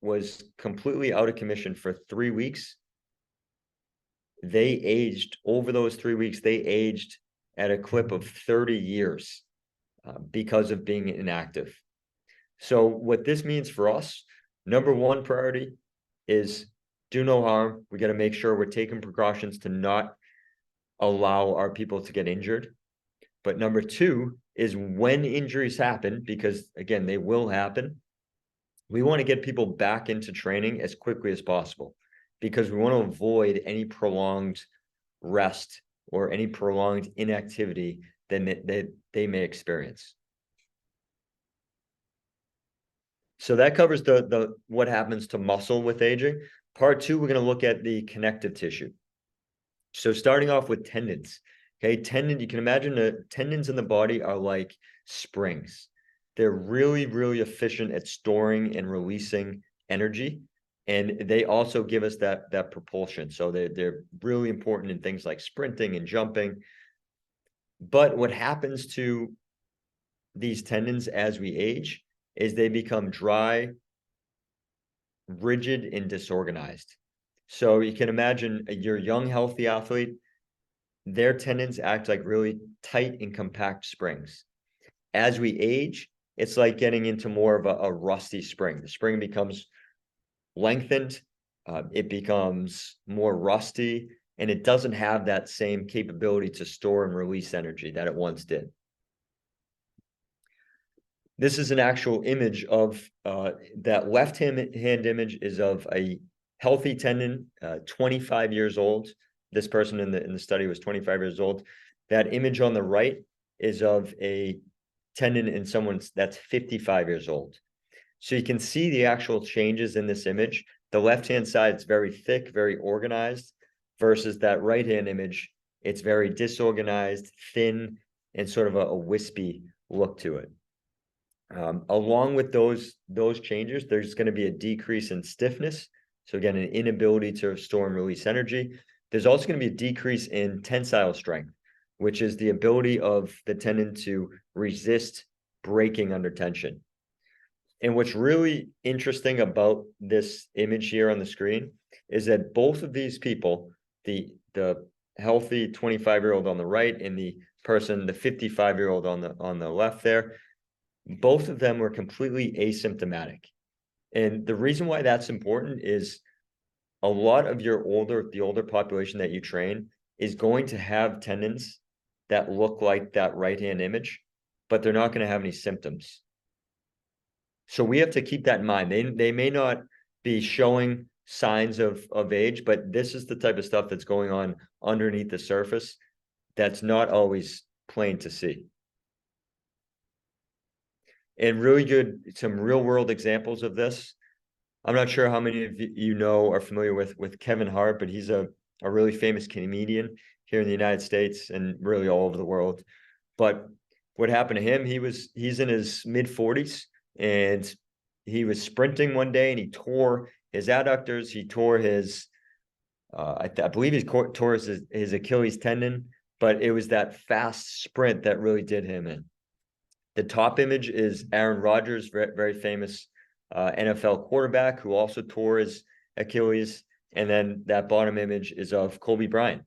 was completely out of commission for 3 weeks, they aged, over those 3 weeks, they aged at a clip of 30 years because of being inactive. So what this means for us, number 1 priority is do no harm. We got to make sure we're taking precautions to not allow our people to get injured. But number 2 is when injuries happen, because again, they will happen, we want to get people back into training as quickly as possible, because we want to avoid any prolonged rest or any prolonged inactivity that they may experience. So that covers the what happens to muscle with aging. Part 2, we're going to look at the connective tissue. So starting off with tendons. Okay, you can imagine the tendons in the body are like springs. They're really, really efficient at storing and releasing energy. And they also give us that propulsion. So they're really important in things like sprinting and jumping. But what happens to these tendons as we age is they become dry, rigid, and disorganized. So you can imagine your young, healthy athlete, their tendons act like really tight and compact springs. As we age, it's like getting into more of a rusty spring. The spring becomes lengthened, it becomes more rusty, and it doesn't have that same capability to store and release energy that it once did. This is an actual image of that left hand image is of a healthy tendon, 25 years old. This person in the study was 25 years old. That image on the right is of a tendon in someone that's 55 years old. So you can see the actual changes in this image. The left-hand side is very thick, very organized, versus that right-hand image, it's very disorganized, thin, and sort of a wispy look to it. Along with those changes, there's going to be a decrease in stiffness. So again, an inability to store and release energy. There's also going to be a decrease in tensile strength, which is the ability of the tendon to resist breaking under tension. And what's really interesting about this image here on the screen is that both of these people, the healthy 25-year-old on the right and the 55-year-old on the left there, both of them were completely asymptomatic. And the reason why that's important is a lot of the older population that you train is going to have tendons that look like that right-hand image, but they're not going to have any symptoms. So we have to keep that in mind. They may not be showing signs of age, but this is the type of stuff that's going on underneath the surface that's not always plain to see. And really good, some real world examples of this. I'm not sure how many of you know are familiar with Kevin Hart, but he's a really famous comedian here in the United States and really all over the world. But what happened to him, he's in his mid-40s, and he was sprinting one day and he tore his adductors, he tore his, I believe he tore his Achilles tendon, but it was that fast sprint that really did him in. The top image is Aaron Rodgers, very famous NFL quarterback who also tore his Achilles. And then that bottom image is of Kobe Bryant.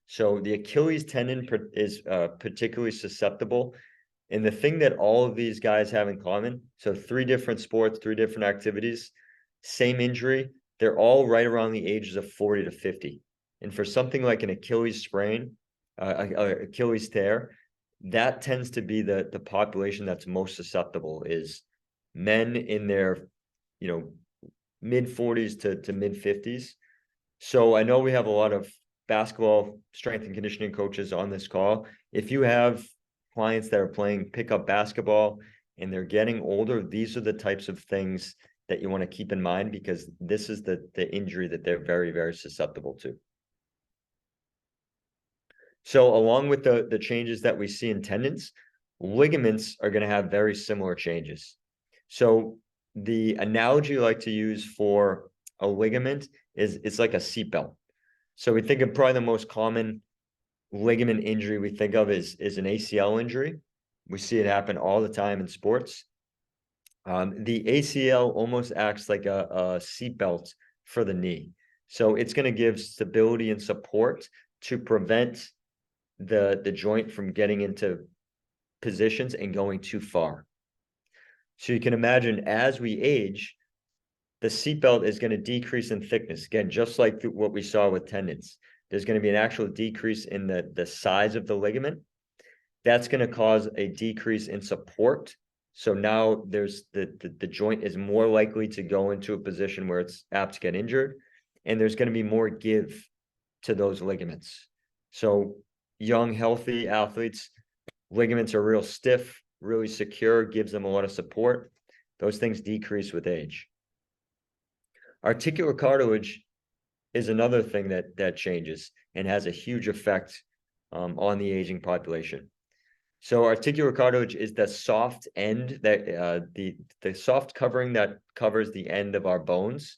So the Achilles tendon is particularly susceptible. And the thing that all of these guys have in common, so 3 different sports, 3 different activities, same injury, they're all right around the ages of 40 to 50. And for something like an Achilles sprain, Achilles tear, that tends to be the population that's most susceptible, is men in their, mid 40s to mid 50s. So I know we have a lot of basketball strength and conditioning coaches on this call. If you have clients that are playing pickup basketball and they're getting older, these are the types of things that you want to keep in mind, because this is the injury that they're very, very susceptible to. So along with the changes that we see in tendons, ligaments are going to have very similar changes. So the analogy I like to use for a ligament is it's like a seatbelt. So we think of probably the most common ligament injury we think of is an ACL injury. We see it happen all the time in sports. The ACL almost acts like a seatbelt for the knee. So it's going to give stability and support to prevent the joint from getting into positions and going too far. So you can imagine as we age, the seatbelt is going to decrease in thickness. Again, just like what we saw with tendons. There's going to be an actual decrease in the size of the ligament. That's going to cause a decrease in support. So now there's the joint is more likely to go into a position where it's apt to get injured, and there's going to be more give to those ligaments. So young, healthy athletes, ligaments are real stiff, really secure, gives them a lot of support. Those things decrease with age. Articular cartilage is another thing that changes and has a huge effect on the aging population. So articular cartilage is the soft end that the soft covering that covers the end of our bones.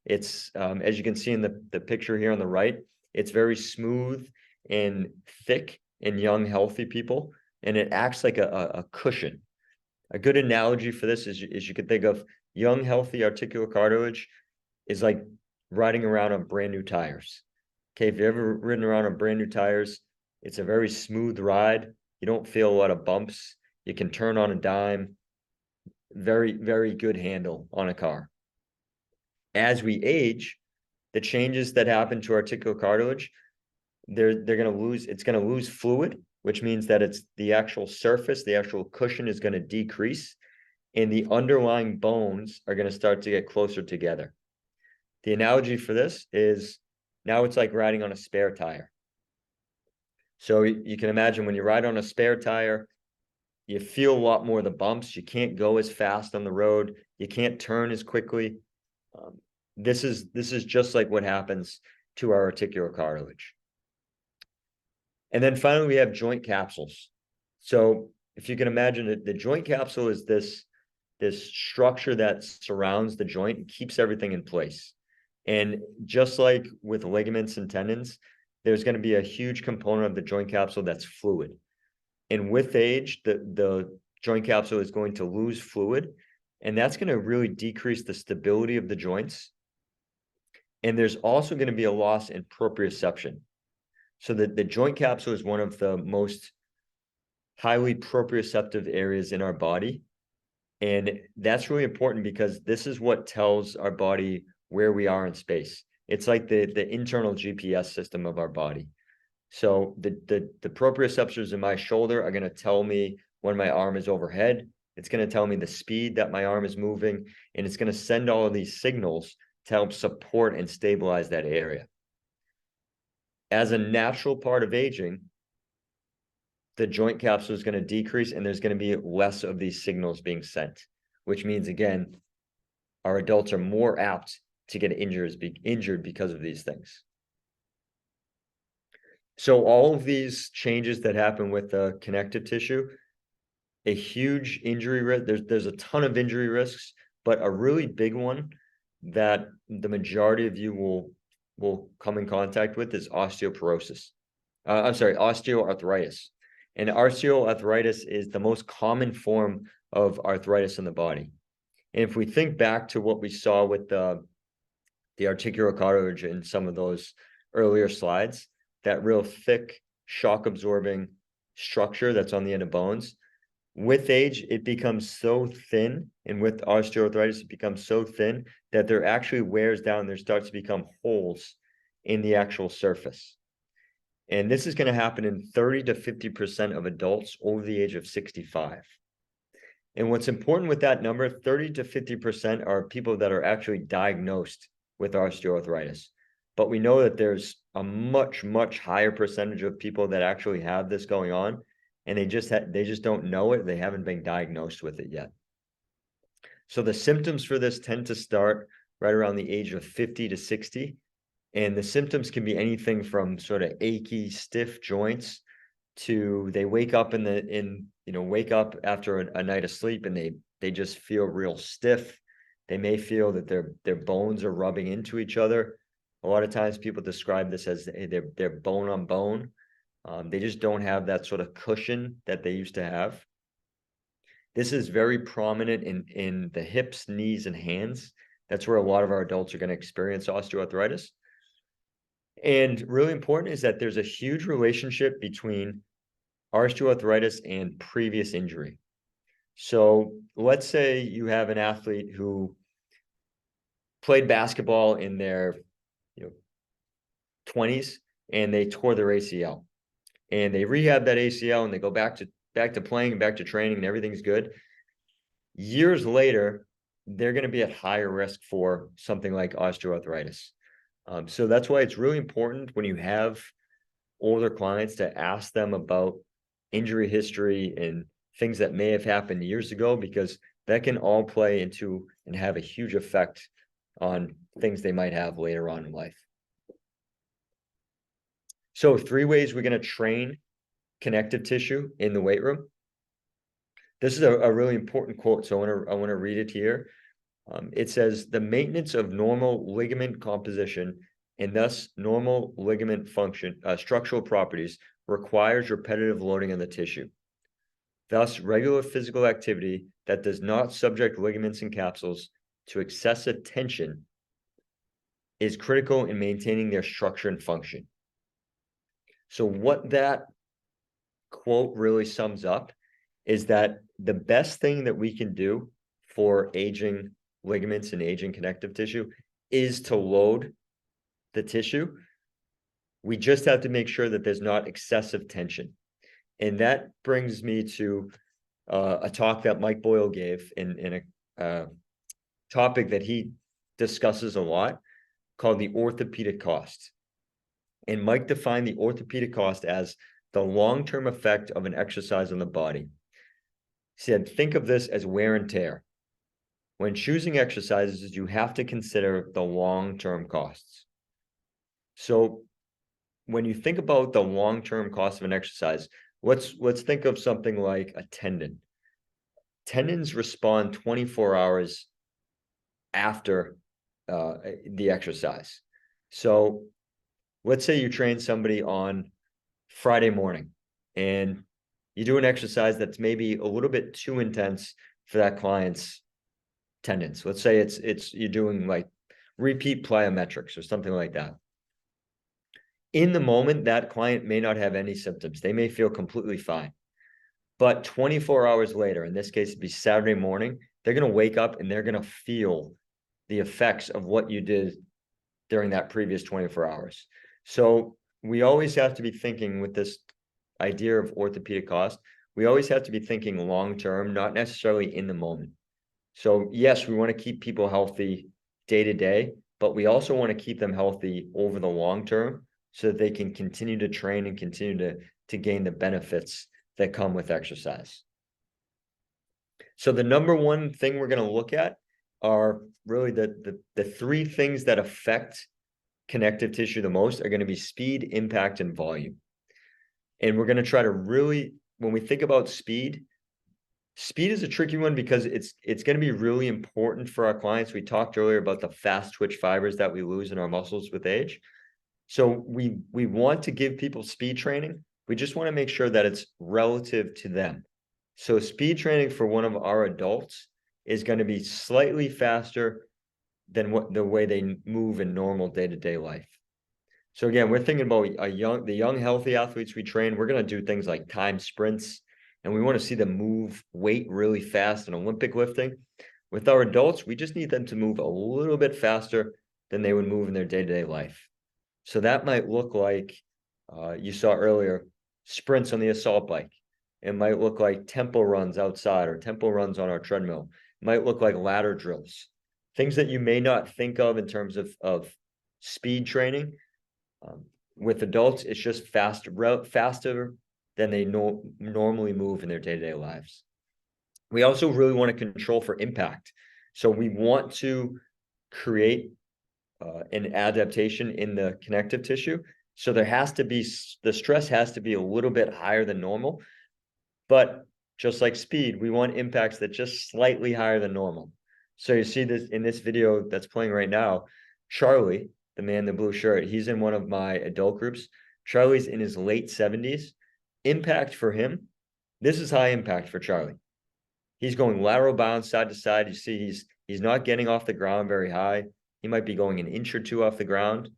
It's as you can see in the picture here on the right, it's very smooth and thick in young, healthy people, and it acts like a cushion. A good analogy for this is you could think of young, healthy articular cartilage is like riding around on brand new tires. Okay, if you've ever ridden around on brand new tires, it's a very smooth ride. You don't feel a lot of bumps. You can turn on a dime. Very, very good handle on a car. As we age, the changes that happen to articular cartilage, they're going to lose, it's going to lose fluid, which means that it's the actual surface, the actual cushion is going to decrease, and the underlying bones are going to start to get closer together. The analogy for this is now it's like riding on a spare tire. So you can imagine when you ride on a spare tire, You feel a lot more of the bumps. You can't go as fast on the road. You can't turn as quickly. This is just like what happens to our articular cartilage. And then finally, we have joint capsules. So if you can imagine it, the joint capsule is this structure that surrounds the joint and keeps everything in place. And just like with ligaments and tendons, there's going to be a huge component of the joint capsule that's fluid. And with age, the joint capsule is going to lose fluid, and that's going to really decrease the stability of the joints. And there's also going to be a loss in proprioception. So that the joint capsule is one of the most highly proprioceptive areas in our body. And that's really important because this is what tells our body where we are in space. It's like the internal GPS system of our body. So the proprioceptors in my shoulder are going to tell me when my arm is overhead. It's going to tell me the speed that my arm is moving, and it's going to send all of these signals to help support and stabilize that area. As a natural part of aging, the joint capsule is going to decrease, and there's going to be less of these signals being sent, which means, again, our adults are more apt to get injured because of these things. So all of these changes that happen with the connective tissue, a huge injury risk, there's a ton of injury risks, but a really big one that the majority of you will come in contact with is osteoporosis. Osteoarthritis. And osteoarthritis is the most common form of arthritis in the body. And if we think back to what we saw with the articular cartilage in some of those earlier slides, that real thick, shock-absorbing structure that's on the end of bones, with age, it becomes so thin, and with osteoarthritis, it becomes so thin that there actually wears down, there starts to become holes in the actual surface. And this is going to happen in 30 to 50% of adults over the age of 65. And what's important with that number, 30 to 50% are people that are actually diagnosed with osteoarthritis. But we know that there's a much, much higher percentage of people that actually have this going on, and they just don't know it. They haven't been diagnosed with it yet. So the symptoms for this tend to start right around the age of 50 to 60. And the symptoms can be anything from sort of achy, stiff joints to they wake up wake up after a night of sleep and they just feel real stiff. They may feel that their bones are rubbing into each other. A lot of times people describe this as they're bone on bone. They just don't have that sort of cushion that they used to have. This is very prominent in the hips, knees, and hands. That's where a lot of our adults are going to experience osteoarthritis. And really important is that there's a huge relationship between osteoarthritis and previous injury. So let's say you have an athlete who played basketball in their 20s and they tore their ACL, and they rehab that ACL and they go back to playing, back to training, and everything's good. Years later, they're going to be at higher risk for something like osteoarthritis. So that's why it's really important when you have older clients to ask them about injury history and things that may have happened years ago, because that can all play into and have a huge effect on things they might have later on in life. So 3 ways we're going to train connective tissue in the weight room. This is a really important quote, so I want to read it here. It says, the maintenance of normal ligament composition and thus normal ligament function, structural properties, requires repetitive loading on the tissue. Thus, regular physical activity that does not subject ligaments and capsules to excessive tension is critical in maintaining their structure and function. So what that quote really sums up is that the best thing that we can do for aging ligaments and aging connective tissue is to load the tissue. We just have to make sure that there's not excessive tension. And that brings me to a talk that Mike Boyle gave in a topic that he discusses a lot called the orthopedic cost. And Mike defined the orthopedic cost as the long-term effect of an exercise on the body. said, think of this as wear and tear. When choosing exercises, you have to consider the long-term costs. So when you think about the long-term cost of an exercise, let's think of something like a tendon. Tendons respond 24 hours after the exercise. So let's say you train somebody on Friday morning and you do an exercise that's maybe a little bit too intense for that client's tendons. Let's say it's you're doing like repeat plyometrics or something like that. In the moment, that client may not have any symptoms. They may feel completely fine. But 24 hours later, in this case, it'd be Saturday morning, they're going to wake up and they're going to feel the effects of what you did during that previous 24 hours. So we always have to be thinking with this idea of orthopedic cost, we always have to be thinking long-term, not necessarily in the moment. So yes, we want to keep people healthy day to day, but we also want to keep them healthy over the long term so that they can continue to train and continue to gain the benefits that come with exercise. So the number one thing we're going to look at are really the three things that affect connective tissue the most are going to be speed, impact, and volume. And we're going to try to really, when we think about speed is a tricky one because it's going to be really important for our clients. We talked earlier about the fast twitch fibers that we lose in our muscles with age. So we want to give people speed training. We just want to make sure that it's relative to them. So speed training for one of our adults is going to be slightly faster than the way they move in normal day-to-day life. So again, we're thinking about the young healthy athletes we train. We're going to do things like time sprints, and we want to see them move weight really fast in Olympic lifting. With our adults, we just need them to move a little bit faster than they would move in their day-to-day life. So that might look like, you saw earlier, sprints on the assault bike. It might look like tempo runs outside or tempo runs on our treadmill. It might look like ladder drills. Things that you may not think of in terms of speed training. With adults, it's just faster than they normally move in their day-to-day lives. We also really want to control for impact. So we want to create an adaptation in the connective tissue. So there has to be, the stress has to be a little bit higher than normal. But just like speed, we want impacts that just slightly higher than normal. So you see this in this video that's playing right now, Charlie, the man in the blue shirt, he's in one of my adult groups. Charlie's in his late 70s. Impact for him, this is high impact for Charlie. He's going lateral bounds side to side. You see he's not getting off the ground very high. He might be going an inch or two off the ground,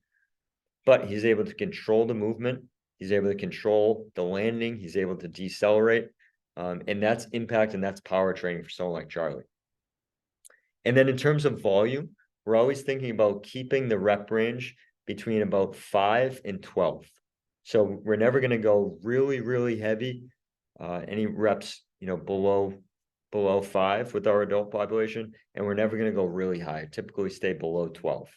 but he's able to control the movement. He's able to control the landing. He's able to decelerate. And that's impact and that's power training for someone like Charlie. And then in terms of volume, we're always thinking about keeping the rep range between about 5 and 12. So we're never going to go really, really heavy, any reps, below 5 with our adult population, and we're never going to go really high, typically stay below 12.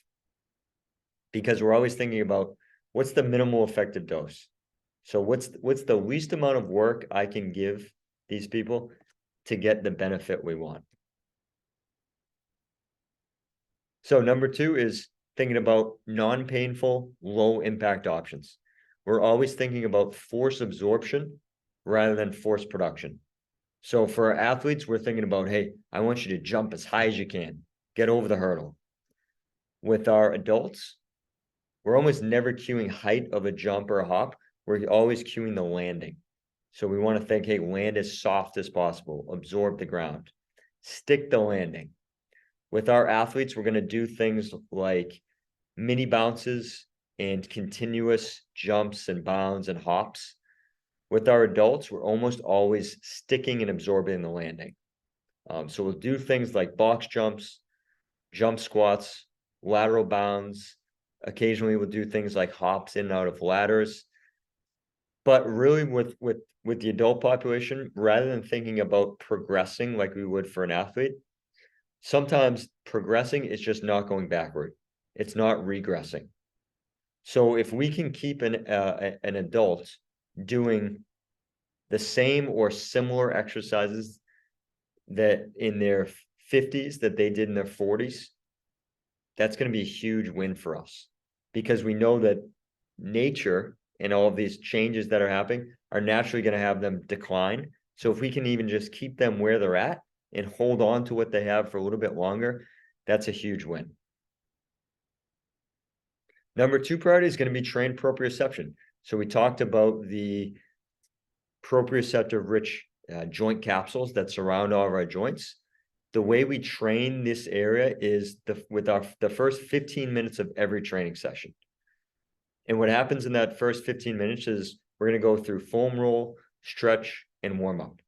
Because we're always thinking about what's the minimal effective dose. So what's the least amount of work I can give these people to get the benefit we want. So number 2 is thinking about non-painful, low-impact options. We're always thinking about force absorption rather than force production. So for our athletes, we're thinking about, hey, I want you to jump as high as you can, get over the hurdle. With our adults, we're almost never cueing height of a jump or a hop. We're always cueing the landing. So we want to think, hey, land as soft as possible, absorb the ground, stick the landing. With our athletes, we're going to do things like mini bounces and continuous jumps and bounds and hops. With our adults, we're almost always sticking and absorbing the landing. So we'll do things like box jumps, jump squats, lateral bounds. Occasionally we'll do things like hops in and out of ladders. But really with the adult population, rather than thinking about progressing like we would for an athlete, sometimes progressing is just not going backward. It's not regressing. So if we can keep an adult doing the same or similar exercises that in their 50s that they did in their 40s, that's going to be a huge win for us, because we know that nature and all of these changes that are happening are naturally going to have them decline. So if we can even just keep them where they're at and hold on to what they have for a little bit longer, that's a huge win. Number 2 priority is going to be trained proprioception. So we talked about the proprioceptive rich joint capsules that surround all of our joints. The way we train this area is with the first 15 minutes of every training session. And what happens in that first 15 minutes is we're going to go through foam roll, stretch, and warm up.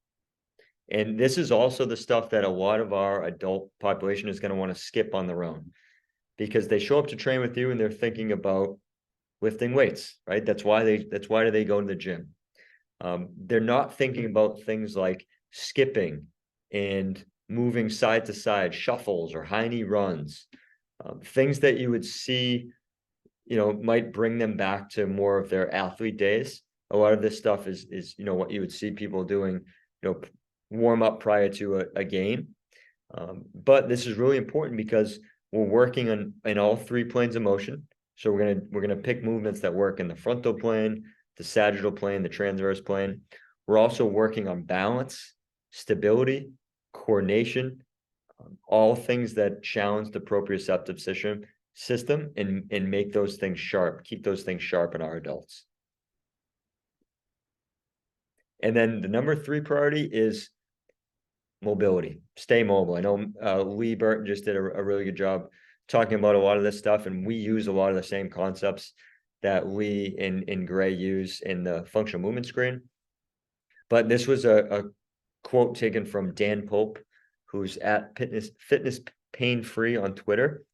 And this is also the stuff that a lot of our adult population is going to want to skip on their own, because they show up to train with you and they're thinking about lifting weights, right? That's why they go to the gym. They're not thinking about things like skipping and moving side to side, shuffles or high knee runs, things that you would see, might bring them back to more of their athlete days. A lot of this stuff is what you would see people doing, warm up prior to a game. But this is really important because we're working in all 3 planes of motion. So we're gonna pick movements that work in the frontal plane, the sagittal plane, the transverse plane. We're also working on balance, stability, coordination, all things that challenge the proprioceptive system and make those things sharp, keep those things sharp in our adults. And then the number 3 priority is mobility. Stay mobile. I know Lee Burton just did a really good job talking about a lot of this stuff, and we use a lot of the same concepts that Lee and Gray use in the functional movement screen. But this was a quote taken from Dan Pope, who's at Fitness Pain Free on Twitter.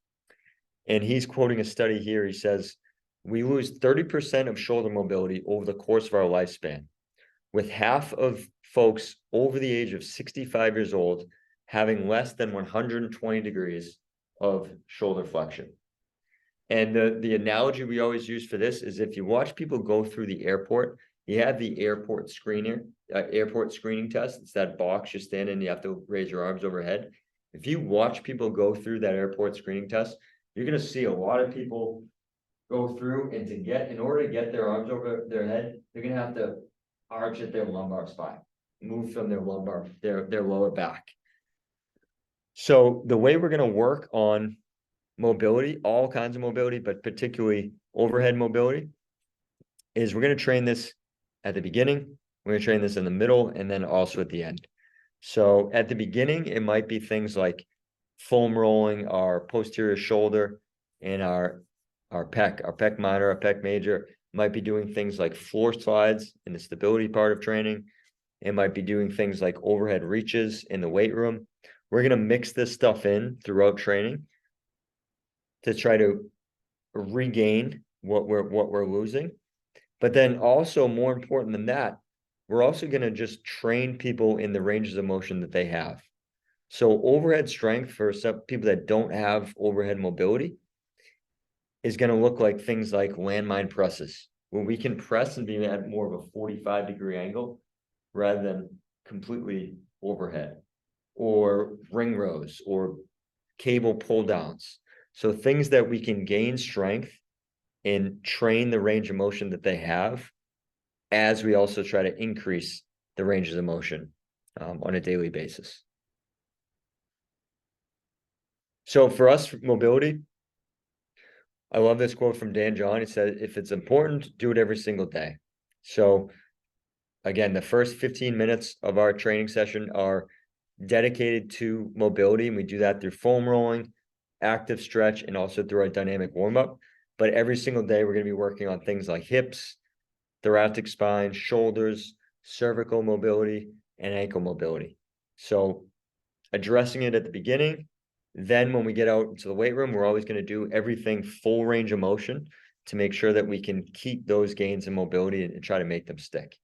And he's quoting a study here. He says, "We lose 30% of shoulder mobility over the course of our lifespan, with half of folks over the age of 65 years old having less than 120 degrees of shoulder flexion." And the analogy we always use for this is if you watch people go through the airport, you have the airport screening test. It's that box you stand in, you have to raise your arms overhead. If you watch people go through that airport screening test, you're going to see a lot of people go through, and in order to get their arms over their head, they're going to have to arch at their lumbar spine, move from their lumbar, their lower back. So the way we're going to work on mobility, all kinds of mobility, but particularly overhead mobility, is we're going to train this at the beginning, we're going to train this in the middle, and then also at the end. So at the beginning, it might be things like foam rolling our posterior shoulder and our pec minor, our pec major. Might be doing things like floor slides in the stability part of training. It might be doing things like overhead reaches in the weight room. We're going to mix this stuff in throughout training to try to regain what we're losing. But then also, more important than that, we're also going to just train people in the ranges of motion that they have. So overhead strength for some people that don't have overhead mobility is going to look like things like landmine presses, where we can press and be at more of a 45-degree angle rather than completely overhead, or ring rows or cable pull downs. So things that we can gain strength and train the range of motion that they have, as we also try to increase the ranges of motion on a daily basis. So for us, mobility, I love this quote from Dan John. He said, "If it's important, do it every single day." So again, the first 15 minutes of our training session are dedicated to mobility, and we do that through foam rolling, active stretch, and also through our dynamic warm-up. But every single day, we're going to be working on things like hips, thoracic spine, shoulders, cervical mobility, and ankle mobility. So addressing it at the beginning, then when we get out into the weight room, we're always going to do everything full range of motion to make sure that we can keep those gains in mobility and try to make them stick.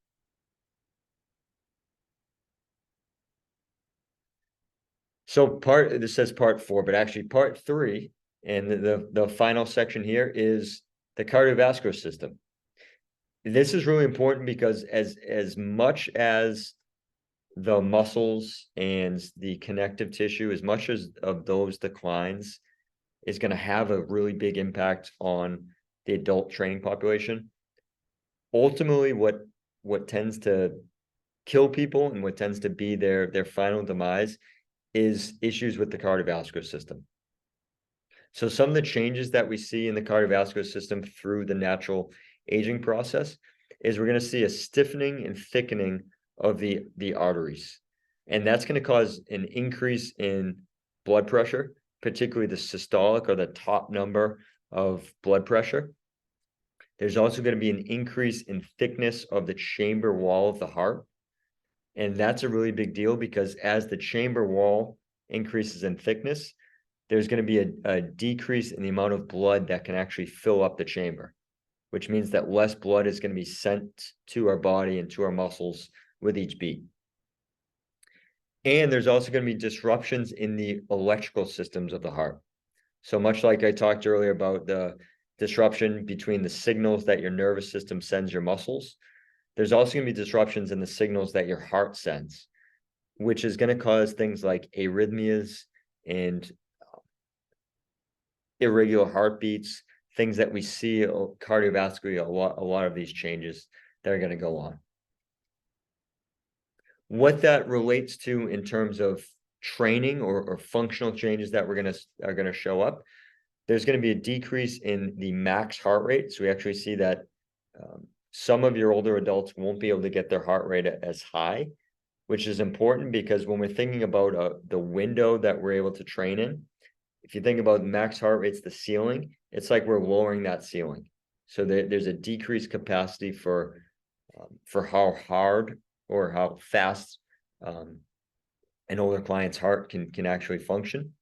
So this says part 4, but actually part 3, and the final section here is the cardiovascular system. This is really important because as much as the muscles and the connective tissue, as much as of those declines, is going to have a really big impact on the adult training population. Ultimately, what tends to kill people and what tends to be their final demise is issues with the cardiovascular system. So some of the changes that we see in the cardiovascular system through the natural aging process is we're going to see a stiffening and thickening of the arteries. And that's going to cause an increase in blood pressure, particularly the systolic or the top number of blood pressure. There's also going to be an increase in thickness of the chamber wall of the heart. And that's a really big deal because as the chamber wall increases in thickness, there's going to be a decrease in the amount of blood that can actually fill up the chamber, which means that less blood is going to be sent to our body and to our muscles with each beat. And there's also going to be disruptions in the electrical systems of the heart. So much like I talked earlier about the disruption between the signals that your nervous system sends your muscles, there's also going to be disruptions in the signals that your heart sends, which is going to cause things like arrhythmias and irregular heartbeats, things that we see cardiovascularly, a lot of these changes that are going to go on. What that relates to in terms of training or functional changes that are going to show up, there's going to be a decrease in the max heart rate. So we actually see that some of your older adults won't be able to get their heart rate as high, which is important because when we're thinking about the window that we're able to train in, if you think about max heart rate's the ceiling, it's like we're lowering that ceiling. So there's a decreased capacity for how hard or how fast an older client's heart can actually function.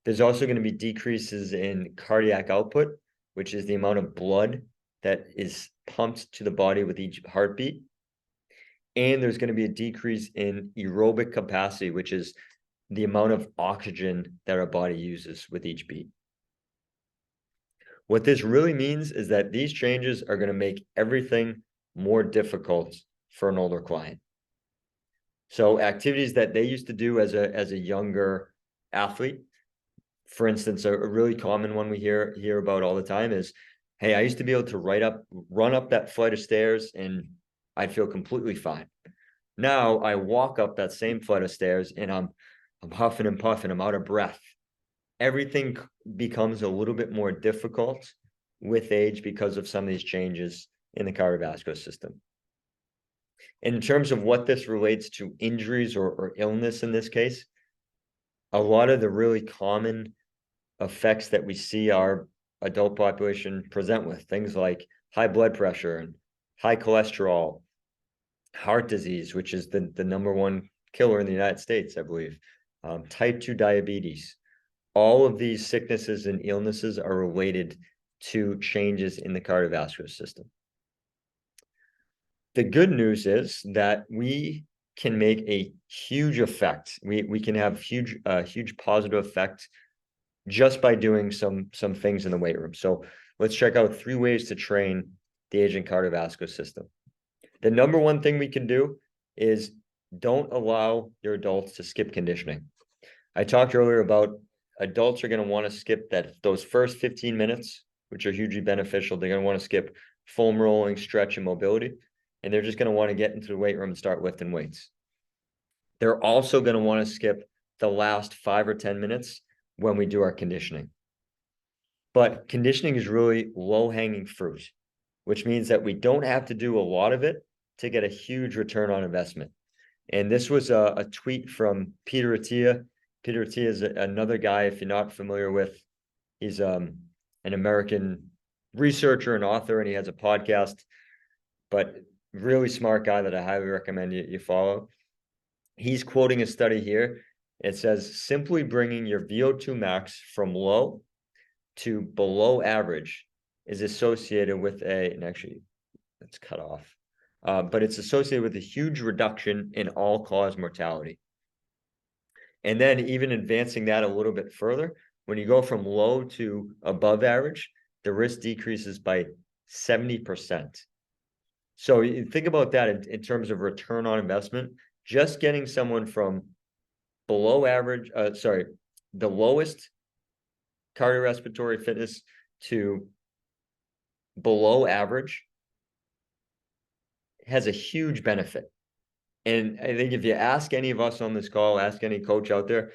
There's also going to be decreases in cardiac output, which is the amount of blood that is pumped to the body with each heartbeat. And there's going to be a decrease in aerobic capacity, which is the amount of oxygen that our body uses with each beat. What this really means is that these changes are going to make everything more difficult for an older client. So activities that they used to do as a younger athlete, for instance, a really common one we hear about all the time is, hey, I used to be able to run up that flight of stairs and I'd feel completely fine. Now I walk up that same flight of stairs and I'm huffing and puffing, I'm out of breath. Everything becomes a little bit more difficult with age because of some of these changes in the cardiovascular system. In terms of what this relates to injuries or illness in this case, a lot of the really common effects that we see our adult population present with, things like high blood pressure and high cholesterol, heart disease, which is the number one killer in the United States, I believe, type 2 diabetes. All of these sicknesses and illnesses are related to changes in the cardiovascular system. The good news is that we can make a huge effect. We can have huge positive effect just by doing some things in the weight room. So let's check out 3 ways to train the aging cardiovascular system. The number one thing we can do is don't allow your adults to skip conditioning. I talked earlier about adults are going to want to skip those first 15 minutes, which are hugely beneficial. They're going to want to skip foam rolling, stretch, and mobility. And they're just going to want to get into the weight room and start lifting weights. They're also going to want to skip the last 5 or 10 minutes when we do our conditioning. But conditioning is really low-hanging fruit, which means that we don't have to do a lot of it to get a huge return on investment. And this was a tweet from Peter Attia. Peter Attia is another guy, if you're not familiar with, he's an American researcher and author, and he has a podcast, but really smart guy that I highly recommend you follow. He's quoting a study here. It says, simply bringing your VO2 max from low to below average is associated with and actually it's cut off, but it's associated with a huge reduction in all-cause mortality. And then even advancing that a little bit further, when you go from low to above average, the risk decreases by 70%. So you think about that in terms of return on investment. just getting someone from below average, the lowest cardiorespiratory fitness to below average has a huge benefit. And I think if you ask any of us on this call, ask any coach out there,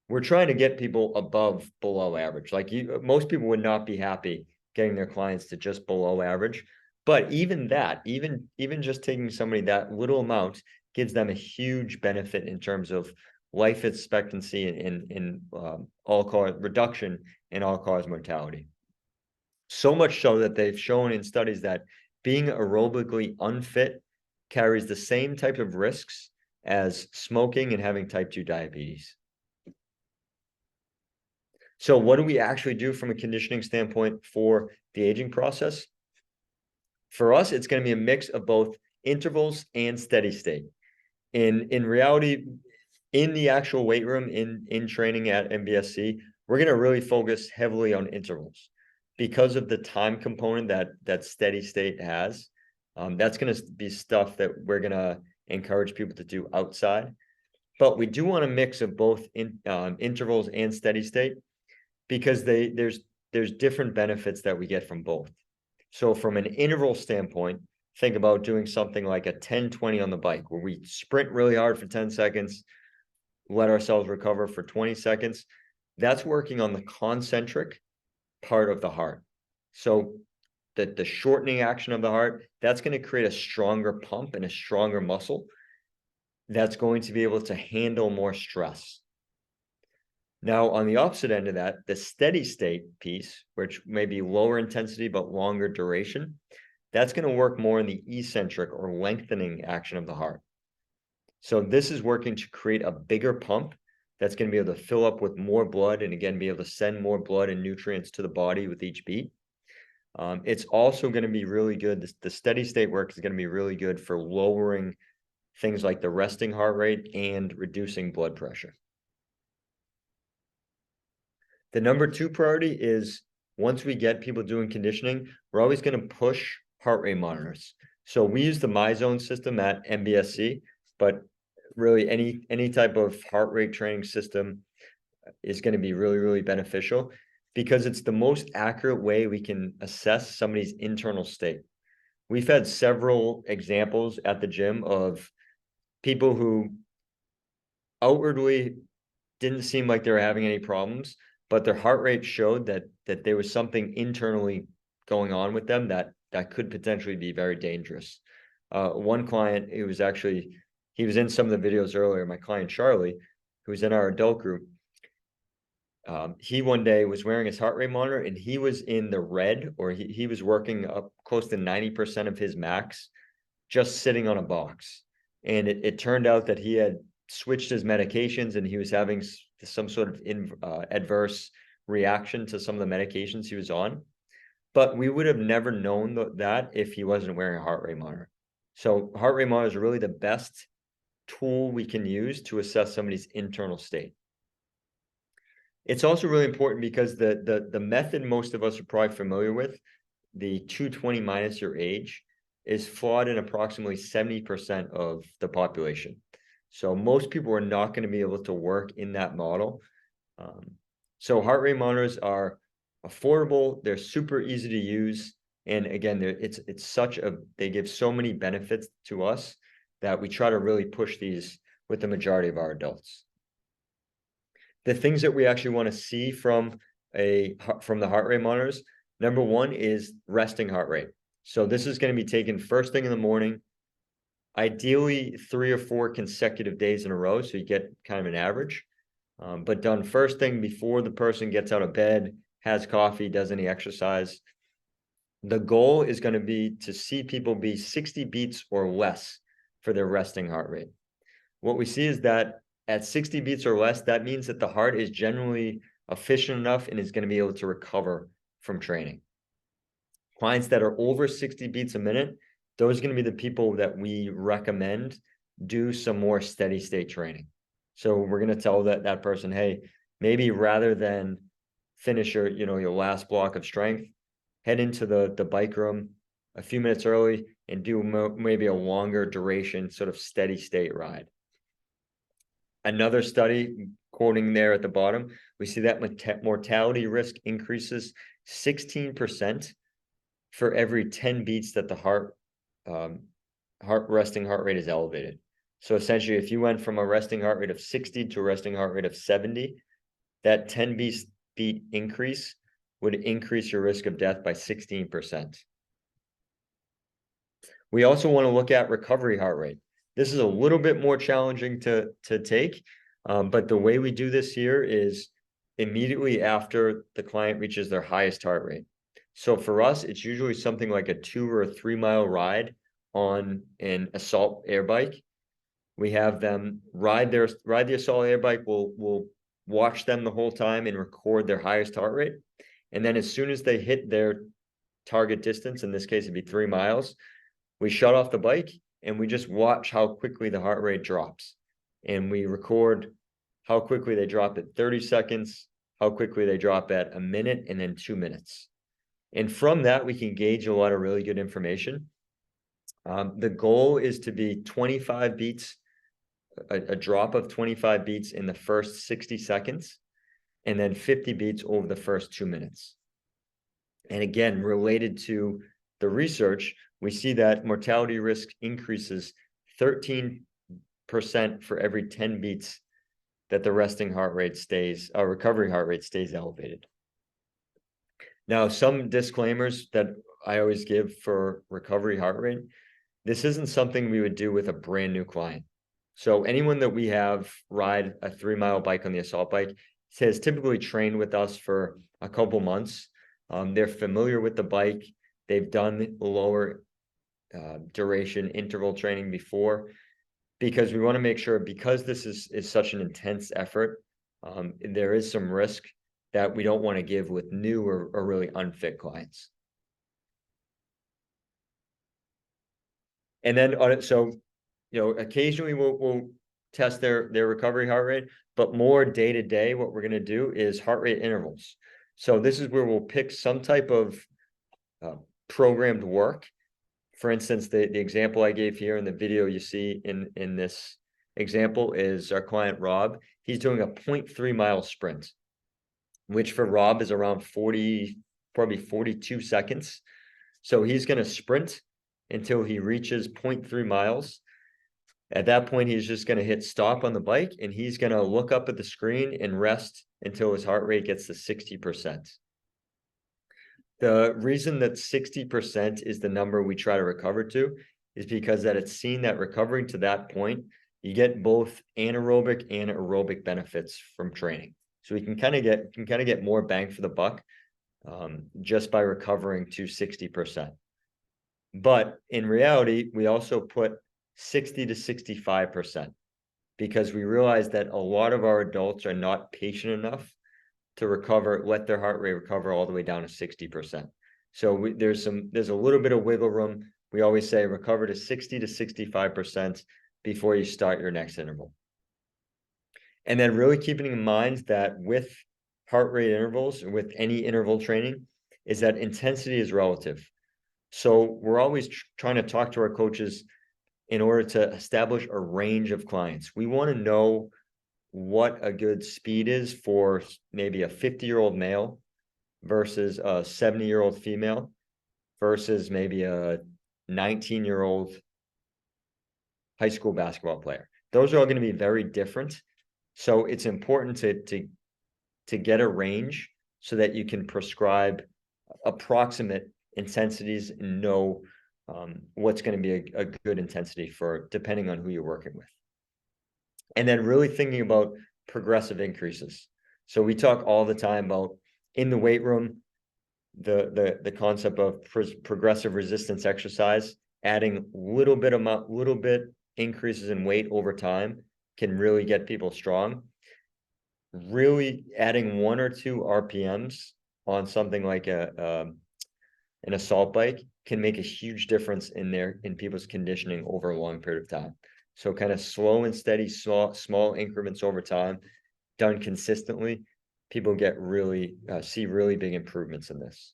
we're trying to get people above below average. Like most people would not be happy getting their clients to just below average. But even that, even just taking somebody that little amount gives them a huge benefit in terms of life expectancy and all-cause reduction in all-cause mortality. So much so that they've shown in studies that being aerobically unfit carries the same type of risks as smoking and having type 2 diabetes. So what do we actually do from a conditioning standpoint for the aging process? For us, it's going to be a mix of both intervals and steady state. In reality, in the actual weight room, in training at MBSC, we're going to really focus heavily on intervals because of the time component that steady state has. That's going to be stuff that we're going to encourage people to do outside. But we do want a mix of both intervals and steady state because there's different benefits that we get from both. So from an interval standpoint, think about doing something like a 10-20 on the bike, where we sprint really hard for 10 seconds, let ourselves recover for 20 seconds. That's working on the concentric part of the heart. So the shortening action of the heart, that's going to create a stronger pump and a stronger muscle that's going to be able to handle more stress. Now, on the opposite end of that, the steady state piece, which may be lower intensity but longer duration, that's going to work more in the eccentric or lengthening action of the heart. So this is working to create a bigger pump that's going to be able to fill up with more blood and, again, be able to send more blood and nutrients to the body with each beat. It's also going to be really good. The steady state work is going to be really good for lowering things like the resting heart rate and reducing blood pressure. The number 2 priority is, once we get people doing conditioning, we're always going to push heart rate monitors. So we use the MyZone system at MBSC, but really any type of heart rate training system is going to be really, really beneficial because it's the most accurate way we can assess somebody's internal state. We've had several examples at the gym of people who outwardly didn't seem like they were having any problems, but their heart rate showed that there was something internally going on with them that could potentially be very dangerous. One client, he was in some of the videos earlier, my client Charlie, who was in our adult group. He one day was wearing his heart rate monitor and he was in the red, or he was working up close to 90% of his max just sitting on a box. And it turned out that he had switched his medications and he was having some sort of adverse reaction to some of the medications he was on. But we would have never known that if he wasn't wearing a heart rate monitor. So heart rate monitors are really the best tool we can use to assess somebody's internal state. It's also really important because the method most of us are probably familiar with, the 220 minus your age, is flawed in approximately 70% of the population. So most people are not going to be able to work in that model. So heart rate monitors are affordable, they're super easy to use, and again, they give so many benefits to us that we try to really push these with the majority of our adults. The things that we actually want to see from the heart rate monitors, number 1 is resting heart rate. So this is going to be taken first thing in the morning, ideally 3 or 4 consecutive days in a row, so you get kind of an average, but done first thing before the person gets out of bed, has coffee, does any exercise. The goal is going to be to see people be 60 beats or less for their resting heart rate. What we see is that at 60 beats or less, that means that the heart is generally efficient enough and is going to be able to recover from training. Clients that are over 60 beats a minute, those are going to be the people that we recommend do some more steady state training. So we're going to tell that person, hey, maybe rather than finish your last block of strength, head into the bike room, a few minutes early and do maybe a longer duration, sort of steady state ride. Another study, quoting there at the bottom, we see that mortality risk increases 16% for every 10 beats that the resting heart rate is elevated. So essentially, if you went from a resting heart rate of 60 to a resting heart rate of 70, that 10 beat increase would increase your risk of death by 16%. We also want to look at recovery heart rate. This is a little bit more challenging to take, but the way we do this here is immediately after the client reaches their highest heart rate. So for us, it's usually something like a 2 or 3 mile ride on an assault air bike. We have them ride the assault air bike. We'll watch them the whole time and record their highest heart rate. And then as soon as they hit their target distance, in this case, it'd be 3 miles, we shut off the bike and we just watch how quickly the heart rate drops. And we record how quickly they drop at 30 seconds, how quickly they drop at a minute, and then 2 minutes. And from that, we can gauge a lot of really good information. The goal is to be 25 beats, a drop of 25 beats in the first 60 seconds, and then 50 beats over the first 2 minutes. And again, related to the research, we see that mortality risk increases 13% for every 10 beats that the resting heart rate stays, recovery heart rate stays elevated. Now, some disclaimers that I always give for recovery heart rate: this isn't something we would do with a brand new client. So anyone that we have ride a 3 mile bike on the assault bike has typically trained with us for a couple months. They're familiar with the bike. They've done lower duration interval training before, because we want to make sure, because this is such an intense effort, there is some risk that we don't want to give with new or really unfit clients. And then occasionally we'll test their recovery heart rate, but more day to day, what we're going to do is heart rate intervals. So this is where we'll pick some type of programmed work. For instance, the example I gave here in the video you see in this example is our client Rob. He's doing a 0.3 mile sprint, which for Rob is around probably 42 seconds. So he's going to sprint until he reaches 0.3 miles. At that point, he's just going to hit stop on the bike, and he's going to look up at the screen and rest until his heart rate gets to 60%. The reason that 60% is the number we try to recover to is because that it's seen that recovering to that point, you get both anaerobic and aerobic benefits from training. So we can kind of get more bang for the buck just by recovering to 60%. But in reality, we also put 60 to 65%, because we realize that a lot of our adults are not patient enough to let their heart rate recover all the way down to 60%. So there's a little bit of wiggle room. We always say recover to 60 to 65% before you start your next interval. And then really keeping in mind that with heart rate intervals, or with any interval training, is that intensity is relative. So we're always trying to talk to our coaches in order to establish a range of clients. We want to know what a good speed is for maybe a 50-year-old male versus a 70-year-old female versus maybe a 19-year-old high school basketball player. Those are all going to be very different. So it's important to get a range so that you can prescribe approximate intensities and know what's going to be a good intensity for, depending on who you're working with. And then really thinking about progressive increases. So we talk all the time about, in the weight room, the concept of progressive resistance exercise, adding little bit increases in weight over time can really get people strong. Really adding 1 or 2 RPMs on something like an assault bike can make a huge difference in people's conditioning over a long period of time. So kind of slow and steady, small increments over time, done consistently, people see really big improvements in this.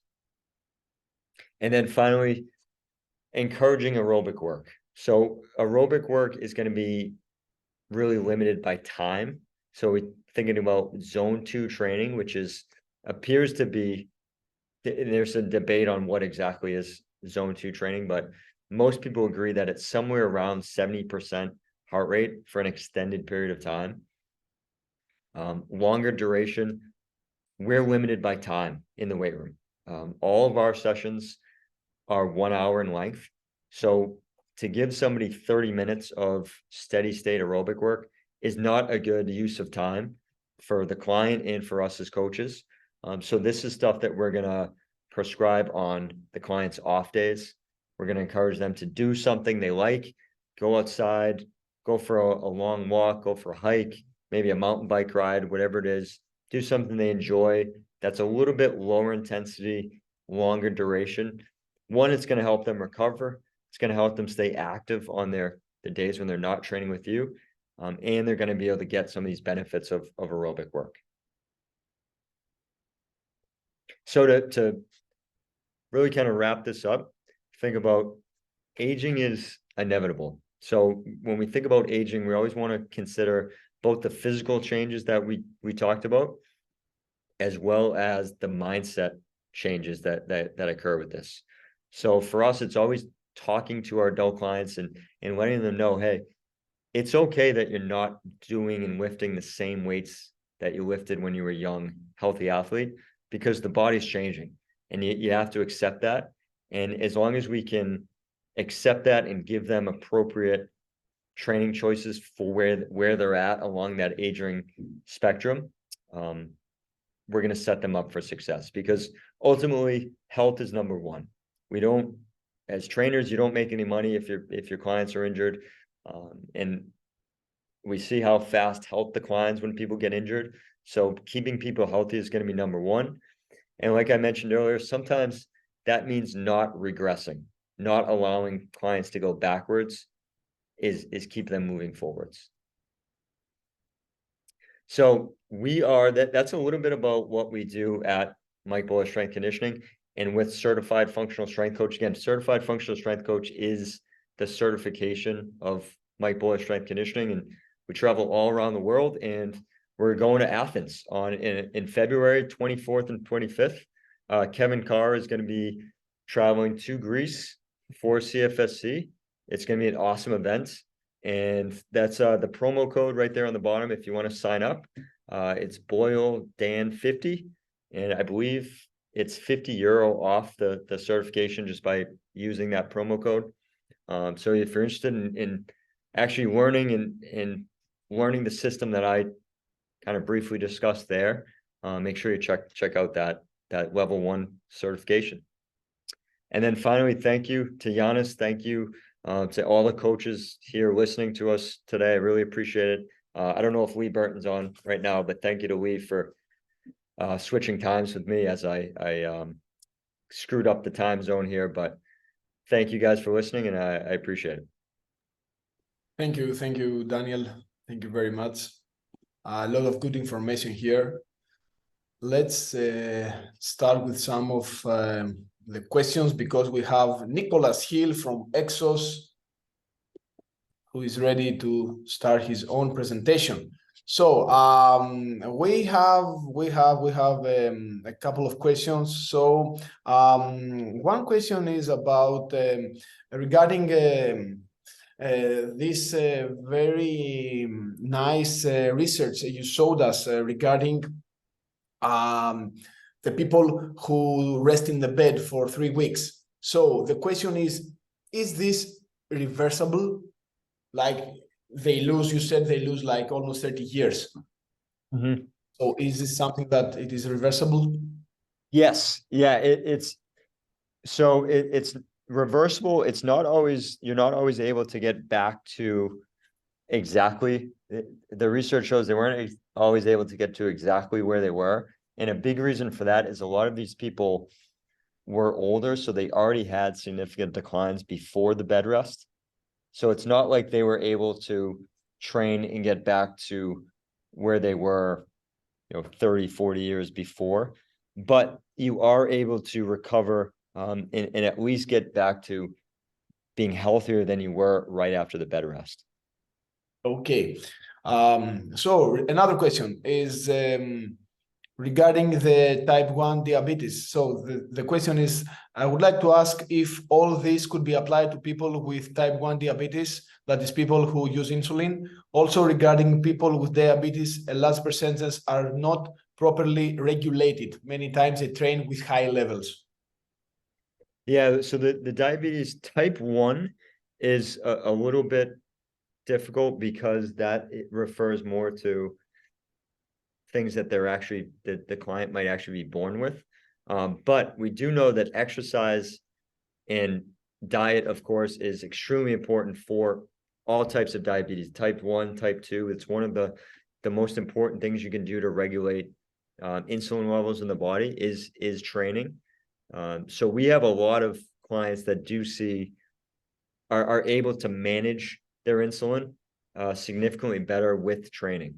And then finally, encouraging aerobic work. So aerobic work is going to be really limited by time. So we're thinking about zone 2 training, which appears to be, there's a debate on what exactly is zone 2 training, but most people agree that it's somewhere around 70% heart rate for an extended period of time. Longer duration, we're limited by time in the weight room. All of our sessions are 1 hour in length. So to give somebody 30 minutes of steady state aerobic work is not a good use of time for the client and for us as coaches. So this is stuff that we're going to prescribe on the client's off days. We're going to encourage them to do something they like, go outside, go for a long walk, go for a hike, maybe a mountain bike ride, whatever it is, do something they enjoy. That's a little bit lower intensity, longer duration. One, it's going to help them recover. It's going to help them stay active on the days when they're not training with you. And they're going to be able to get some of these benefits of aerobic work. So to really kind of wrap this up, think about aging is inevitable. So when we think about aging, we always want to consider both the physical changes that we talked about, as well as the mindset changes that occur with this. So for us, it's always talking to our adult clients and letting them know, hey, it's okay that you're not doing and lifting the same weights that you lifted when you were a young, healthy athlete, because the body's changing and you have to accept that. And as long as we can accept that and give them appropriate training choices for where they're at along that aging spectrum, we're going to set them up for success, because ultimately health is number one. We don't, as trainers, you don't make any money if your clients are injured. And we see how fast health declines when people get injured. So keeping people healthy is going to be number one. And like I mentioned earlier, sometimes that means not regressing, not allowing clients to go backwards is keep them moving forwards. So that's a little bit about what we do at Mike Boyle Strength Conditioning. And with Certified Functional Strength Coach, again, Certified Functional Strength Coach is the certification of Mike Boyle Strength Conditioning. And we travel all around the world, and we're going to Athens in February 24th and 25th. Kevin Carr is going to be traveling to Greece for CFSC. It's going to be an awesome event. And that's the promo code right there on the bottom if you want to sign up. It's Boyle Dan 50. And I believe it's €50 off the certification just by using that promo code. So if you're interested in actually learning and learning the system that I kind of briefly discussed there, make sure you check out that level 1 certification. And then finally, thank you to Giannis. Thank you to all the coaches here listening to us today. I really appreciate it. I don't know if Lee Burton's on right now, but thank you to Lee for switching times with me as I screwed up the time zone here. But thank you guys for listening, and I appreciate it. Thank you, Daniel. Thank you very much. A lot of good information here. Let's start with some of the questions, because we have Nicholas Hill from EXOS, who is ready to start his own presentation. So we have a couple of questions. So one question is about regarding this very nice research you showed us regarding the people who rest in the bed for 3 weeks. So the question is this reversible? Like you said they lose like almost 30 years. Mm-hmm. So is this something that it is reversible? Yes. Yeah, it's reversible. It's not always, you're not always able to get back to exactly, the research shows they weren't always able to get to exactly where they were. And a big reason for that is a lot of these people were older, so they already had significant declines before the bed rest. So it's not like they were able to train and get back to where they were, 30, 40 years before, but you are able to recover and at least get back to being healthier than you were right after the bed rest. Okay. So another question is regarding the type 1 diabetes. So the question is, I would like to ask if all this could be applied to people with type 1 diabetes, that is people who use insulin. Also regarding people with diabetes, a large percentage are not properly regulated. Many times they train with high levels. Yeah, so the diabetes type 1 is a little bit difficult because it refers more to things that the client might actually be born with. But we do know that exercise and diet, of course, is extremely important for all types of diabetes, type 1, type 2. It's one of the most important things you can do to regulate insulin levels in the body is training. So we have a lot of clients that are able to manage their insulin significantly better with training.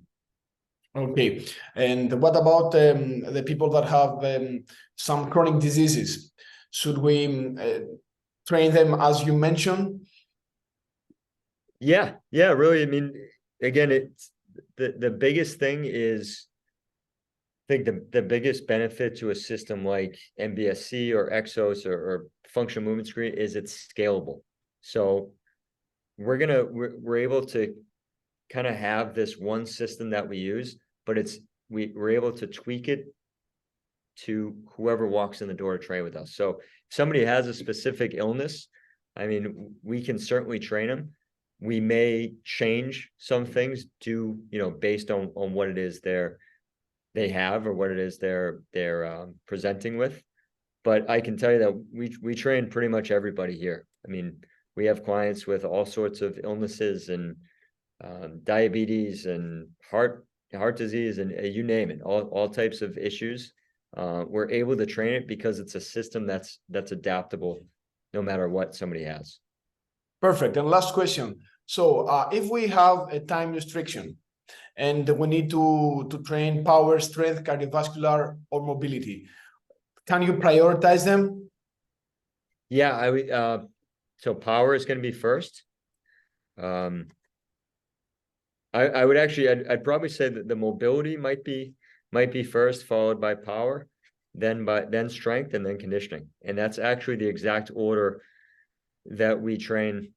Okay, and what about the people that have some chronic diseases? Should we train them as you mentioned? Yeah, really. I mean, again, it's the biggest thing is, I think the biggest benefit to a system like MBSC or EXOS or functional movement screen is it's scalable. So we're able to kind of have this one system that we use, but we're able to tweak it to whoever walks in the door to train with us. So if somebody has a specific illness, I mean, we can certainly train them. We may change some things based on what it is they have or what it is they're presenting with. But I can tell you that we train pretty much everybody here. I mean, we have clients with all sorts of illnesses and diabetes and heart disease and you name it, all types of issues. We're able to train it because it's a system that's adaptable no matter what somebody has. Perfect. And last question. So if we have a time restriction and we need to train power, strength, cardiovascular, or mobility, can you prioritize them? Yeah, I would. So power is going to be first. I would actually, I'd probably say that the mobility might be first, followed by power, then strength, and then conditioning. And that's actually the exact order that we train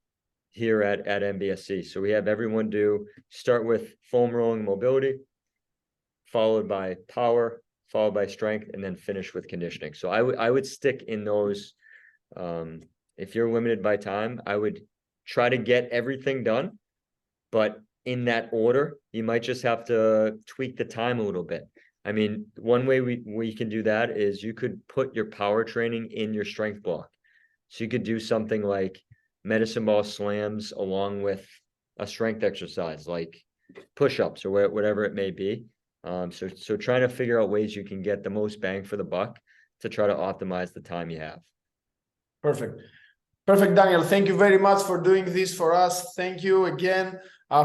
here at MBSC. So we have everyone start with foam rolling mobility, followed by power, followed by strength, and then finish with conditioning. So I would stick in those. If you're limited by time, I would try to get everything done, but in that order. You might just have to tweak the time a little bit. I mean, one way we can do that is you could put your power training in your strength block. So you could do something like medicine ball slams along with a strength exercise like push-ups or whatever it may be. So trying to figure out ways you can get the most bang for the buck to try to optimize the time you have. Perfect. Perfect, Daniel. Thank you very much for doing this for us. Thank you again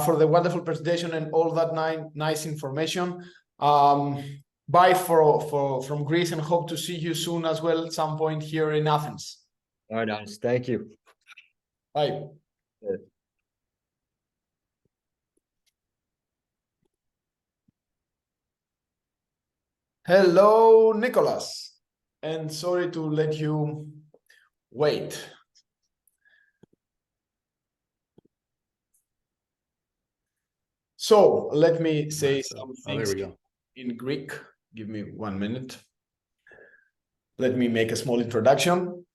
for the wonderful presentation and all that nice information. Bye from Greece, and hope to see you soon as well at some point here in Athens. All right, Anis, thank you. Bye. Hello, Nicholas. And sorry to let you wait. So let me say some things in Greek. Give me 1 minute. Let me make a small introduction.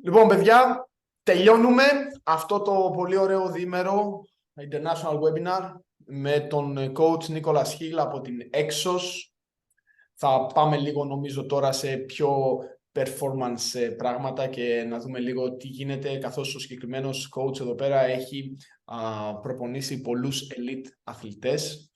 Λοιπόν, παιδιά, τελειώνουμε αυτό το πολύ ωραίο διήμερο International Webinar με τον coach Nicholas Hill από την EXOS. Θα πάμε λίγο νομίζω τώρα σε πιο performance πράγματα και να δούμε λίγο τι γίνεται, καθώς ο συγκεκριμένος coach εδώ πέρα έχει προπονήσει πολλούς elite αθλητές.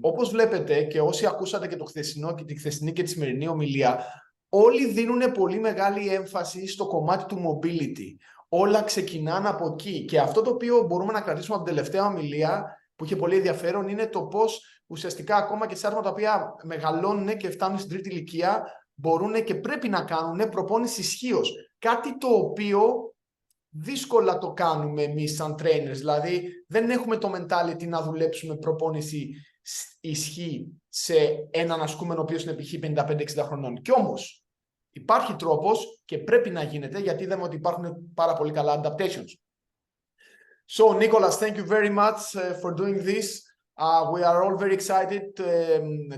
Όπως βλέπετε και όσοι ακούσατε και το χθεσινό και τη χθεσινή και τη σημερινή ομιλία, όλοι δίνουν πολύ μεγάλη έμφαση στο κομμάτι του mobility. Όλα ξεκινάνε από εκεί. Και αυτό το οποίο μπορούμε να κρατήσουμε από την τελευταία ομιλία, που είχε πολύ ενδιαφέρον, είναι το πώς ουσιαστικά ακόμα και σε άτομα τα οποία μεγαλώνουν και φτάνουν στην τρίτη ηλικία, μπορούν και πρέπει να κάνουν προπόνηση ισχύως. Κάτι το οποίο δύσκολα το κάνουμε εμείς σαν trainers. Δηλαδή δεν έχουμε το mentality να δουλέψουμε προπόνηση ισχύ σε έναν ασκούμενο ο οποίος είναι π.χ. 55-60 χρονών. Κι όμως υπάρχει τρόπος και πρέπει να γίνεται, γιατί είδαμε ότι υπάρχουν πάρα πολύ καλά adaptations. So, Nicholas, thank you very much for doing this. We are all very excited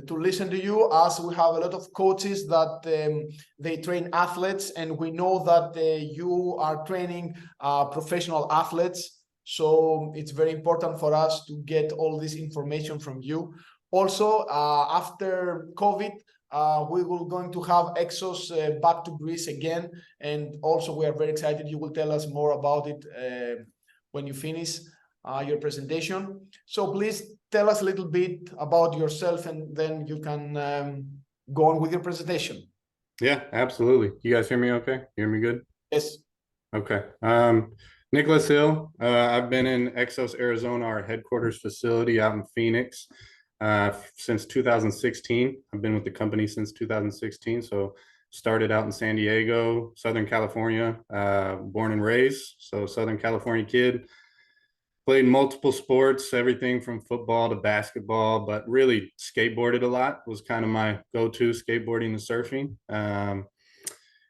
to listen to you, as we have a lot of coaches that they train athletes, and we know that you are training professional athletes. So it's very important for us to get all this information from you. Also, after COVID, we will going to have EXOS back to Greece again, and also we are very excited. You will tell us more about it when you finish your presentation. So please tell us a little bit about yourself, and then you can go on with your presentation. Yeah, absolutely. You guys hear me okay? Hear me good? Yes. Okay. Nicholas Hill. I've been in EXOS Arizona, our headquarters facility out in Phoenix, since 2016. I've been with the company since 2016. So started out in San Diego, Southern California, born and raised. So Southern California kid. Played multiple sports, everything from football to basketball, but really skateboarded a lot, was kind of my go-to, skateboarding and surfing.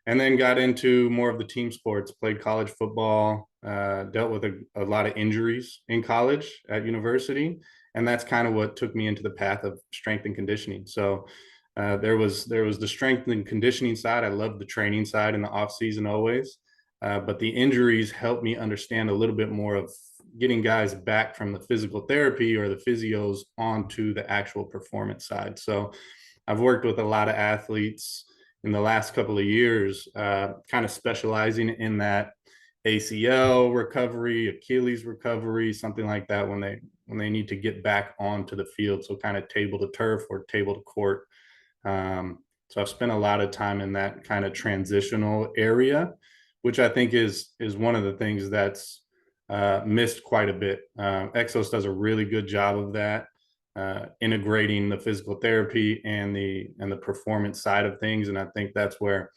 And then got into more of the team sports, played college football, dealt with a lot of injuries in college at university. And that's kind of what took me into the path of strength and conditioning. So there was the strength and conditioning side. I loved the training side in the off season always. But the injuries helped me understand a little bit more of getting guys back from the physical therapy or the physios onto the actual performance side. So I've worked with a lot of athletes in the last couple of years, kind of specializing in that ACL recovery, Achilles recovery, something like that when they need to get back onto the field. So kind of table to turf or table to court. So I've spent a lot of time in that kind of transitional area, which I think is one of the things that's missed quite a bit. EXOS does a really good job of that, integrating the physical therapy and the performance side of things. And I think that's where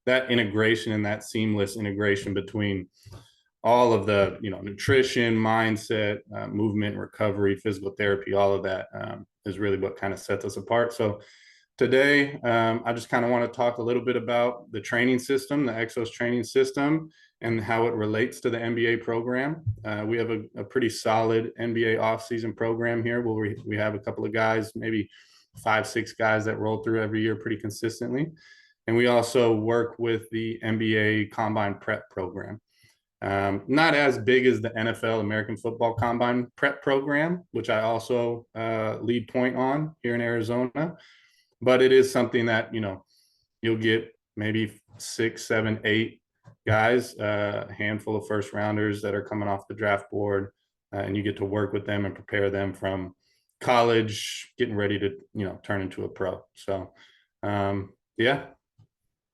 that integration and that seamless integration between all of the, nutrition, mindset, movement, recovery, physical therapy, all of that is really what kind of sets us apart. So today, I just kind of want to talk a little bit about the training system, the EXOS training system, and how it relates to the NBA program. We have a pretty solid NBA off-season program here where we have a couple of guys, maybe 5-6 guys that roll through every year pretty consistently. And we also work with the NBA Combine Prep program. Not as big as the NFL American Football Combine Prep program, which I also lead point on here in Arizona. But it is something that, you'll get maybe 6, 7, 8 guys, a handful of first rounders that are coming off the draft board, and you get to work with them and prepare them from college, getting ready to, turn into a pro. So, yeah,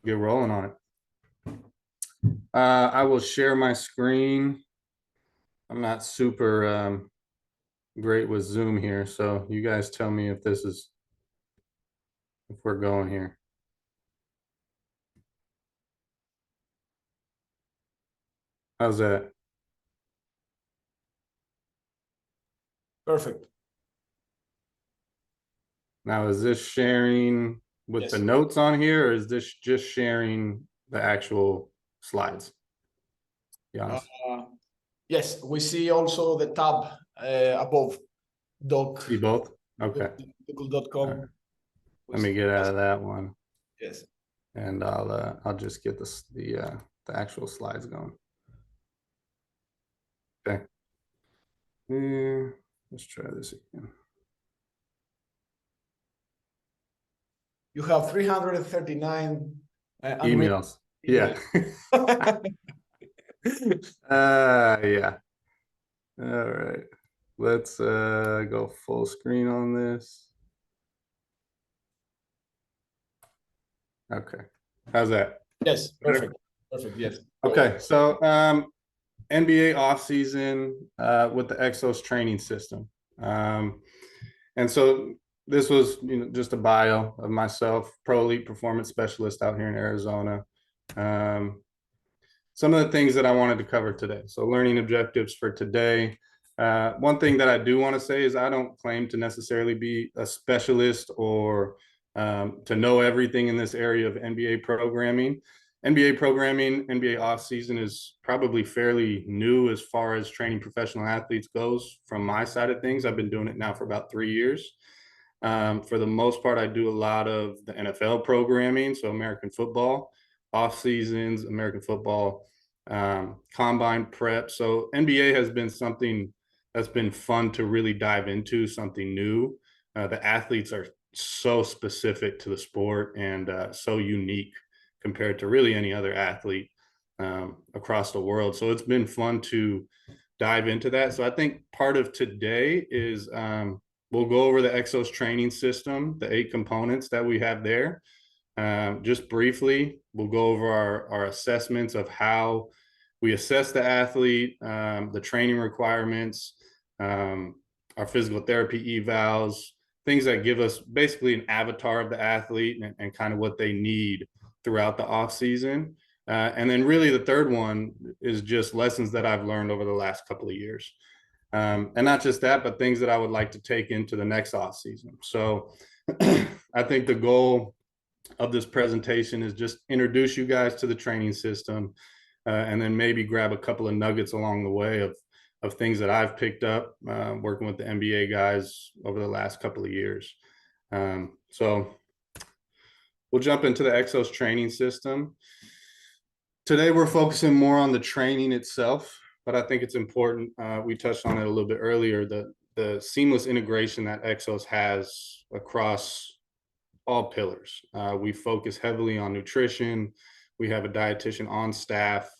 get rolling on it. I will share my screen. I'm not super great with Zoom here, so you guys tell me if we're going here. How's that? Perfect. Now, is this sharing with Yes. the notes on here, or is this just sharing the actual slides? Be honest. Yes, we see also the tab above doc. See both? Okay. Google.com. Right. Let me get out of that one. Yes. And I'll just get the actual slides going. Okay. Let's try this again. You have 339 Emails. Yeah. Yeah. All right. Let's go full screen on this. Okay. How's that? Yes, perfect. Perfect. Yes. Okay. So NBA offseason with the EXOS training system. And so this was just a bio of myself, pro elite performance specialist out here in Arizona. some of the things that I wanted to cover today. So learning objectives for today. One thing that I do want to say is I don't claim to necessarily be a specialist or to know everything in this area of NBA programming. NBA programming, NBA offseason is probably fairly new as far as training professional athletes goes from my side of things. I've been doing it now for about 3 years. For the most part, I do a lot of the NFL programming, so American football, off seasons, American football, combine prep. So NBA has been something that's been fun to really dive into, something new. The athletes are so specific to the sport and so unique compared to really any other athlete across the world. So it's been fun to dive into that. So I think part of today is we'll go over the EXOS training system, the 8 components that we have there. Just briefly, we'll go over our assessments of how we assess the athlete, the training requirements, our physical therapy evals, things that give us basically an avatar of the athlete and kind of what they need throughout the off season. And then really the third one is just lessons that I've learned over the last couple of years. And not just that, but things that I would like to take into the next off season. So I think the goal of this presentation is just introduce you guys to the training system and then maybe grab a couple of nuggets along the way of things that I've picked up working with the NBA guys over the last couple of years. So we'll jump into the EXOS training system. Today, we're focusing more on the training itself, but I think it's important. We touched on it a little bit earlier, the seamless integration that EXOS has across all pillars. We focus heavily on nutrition. We have a dietitian on staff,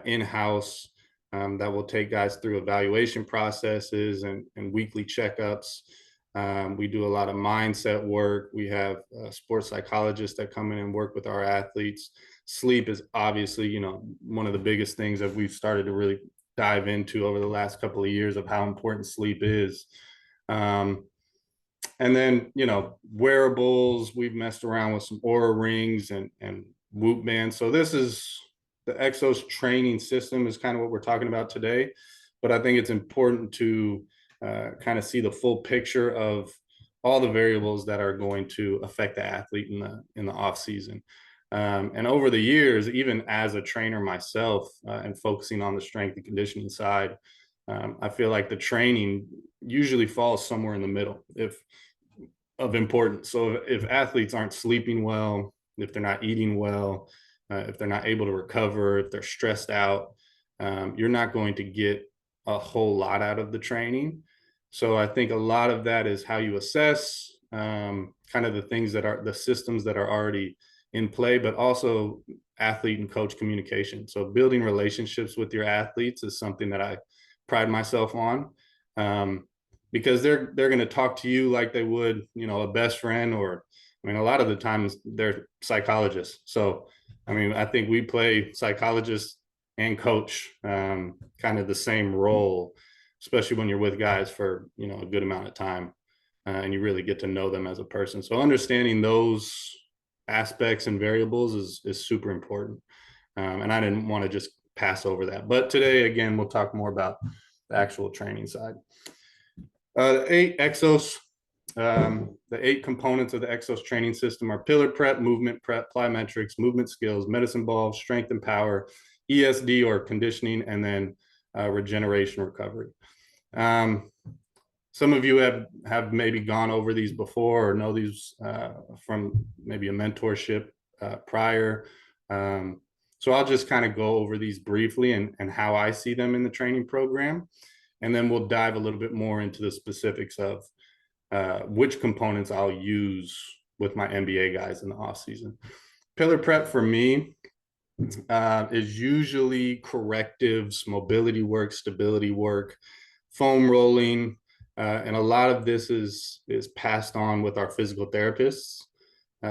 in-house, that will take guys through evaluation processes and weekly checkups. We do a lot of mindset work. We have sports psychologists that come in and work with our athletes. Sleep is obviously, one of the biggest things that we've started to really dive into over the last couple of years of how important sleep is. And then, wearables, we've messed around with some Aura rings and Whoop bands. So this is the EXOS training system is kind of what we're talking about today. But I think it's important to kind of see the full picture of all the variables that are going to affect the athlete in the off season. And over the years, even as a trainer myself and focusing on the strength and conditioning side, I feel like the training usually falls somewhere in the middle of importance. So if athletes aren't sleeping well, if they're not eating well, if they're not able to recover, if they're stressed out, you're not going to get a whole lot out of the training. So I think a lot of that is how you assess kind of the things that are the systems that are already in play, but also athlete and coach communication. So building relationships with your athletes is something that I pride myself on, because they're going to talk to you like they would, a best friend, or, a lot of the times they're psychologists. So, I think we play psychologist and coach kind of the same role, especially when you're with guys for, a good amount of time and you really get to know them as a person. So understanding those aspects and variables is super important. And I didn't want to just pass over that. But today, again, we'll talk more about the actual training side. The 8 EXOS, the 8 components of the EXOS training system are pillar prep, movement prep, plyometrics, movement skills, medicine ball, strength and power, ESD or conditioning, and then regeneration recovery. Some of you have maybe gone over these before or know these from maybe a mentorship prior. So I'll just kind of go over these briefly and how I see them in the training program. And then we'll dive a little bit more into the specifics of which components I'll use with my NBA guys in the off season. Pillar prep for me is usually correctives, mobility work, stability work, foam rolling, and a lot of this is passed on with our physical therapists.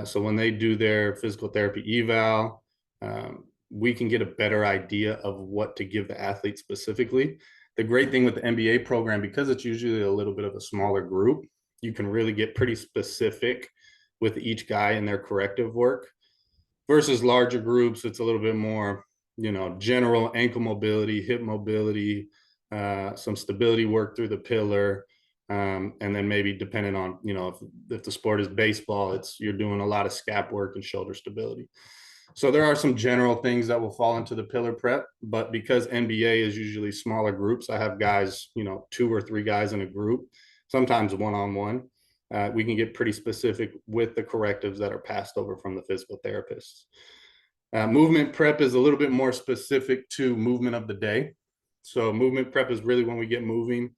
So when they do their physical therapy eval, we can get a better idea of what to give the athlete specifically. The great thing with the NBA program, because it's usually a little bit of a smaller group, you can really get pretty specific with each guy and their corrective work. Versus larger groups, it's a little bit more, general ankle mobility, hip mobility, some stability work through the pillar. And then maybe depending on, if the sport is baseball, you're doing a lot of scap work and shoulder stability. So there are some general things that will fall into the pillar prep, but because NBA is usually smaller groups, I have guys, 2 or 3 guys in a group, sometimes one-on-one. We can get pretty specific with the correctives that are passed over from the physical therapists. Movement prep is a little bit more specific to movement of the day. So movement prep is really when we get moving,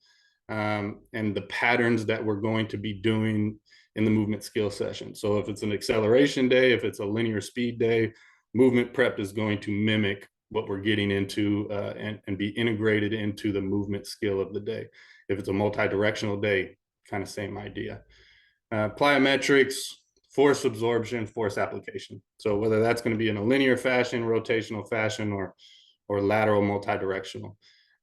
and the patterns that we're going to be doing in the movement skill session. So if it's an acceleration day, if it's a linear speed day, movement prep is going to mimic what we're getting into and be integrated into the movement skill of the day. If it's a multi-directional day, kind of same idea. Plyometrics, force absorption, force application. So whether that's going to be in a linear fashion, rotational fashion, or lateral multi-directional.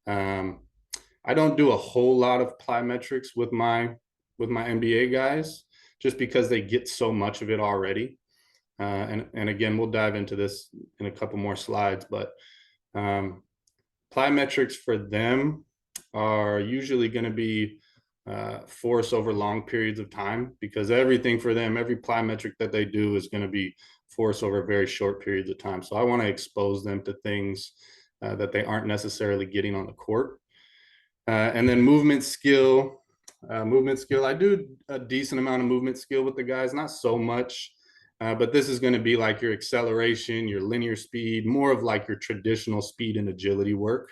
I don't do a whole lot of plyometrics with my NBA guys, just because they get so much of it already. And again, we'll dive into this in a couple more slides, but plyometrics for them are usually going to be force over long periods of time, because everything for them, every plyometric that they do is going to be force over very short periods of time. So I want to expose them to things that they aren't necessarily getting on the court. And then movement skill, I do a decent amount of movement skill with the guys, not so much, but this is going to be like your acceleration, your linear speed, more of like your traditional speed and agility work.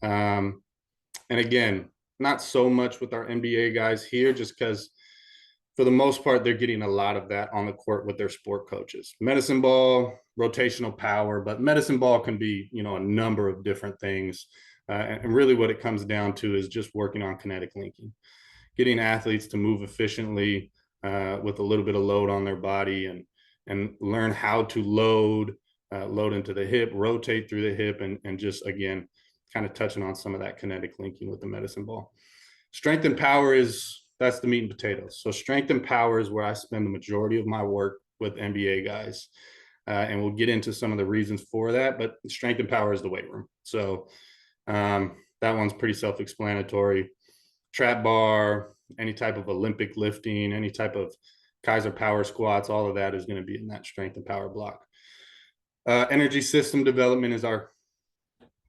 And again, not so much with our NBA guys here, just because for the most part, they're getting a lot of that on the court with their sport coaches. Medicine ball, rotational power, but medicine ball can be, a number of different things. And really what it comes down to is just working on kinetic linking, getting athletes to move efficiently with a little bit of load on their body, and learn how to load into the hip, rotate through the hip, and just, again, kind of touching on some of that kinetic linking with the medicine ball. Strength and power that's the meat and potatoes. So strength and power is where I spend the majority of my work with NBA guys. And we'll get into some of the reasons for that, but strength and power is the weight room. So that one's pretty self-explanatory. Trap bar, any type of Olympic lifting, any type of Kaiser power squats, all of that is going to be in that strength and power block. Energy system development is our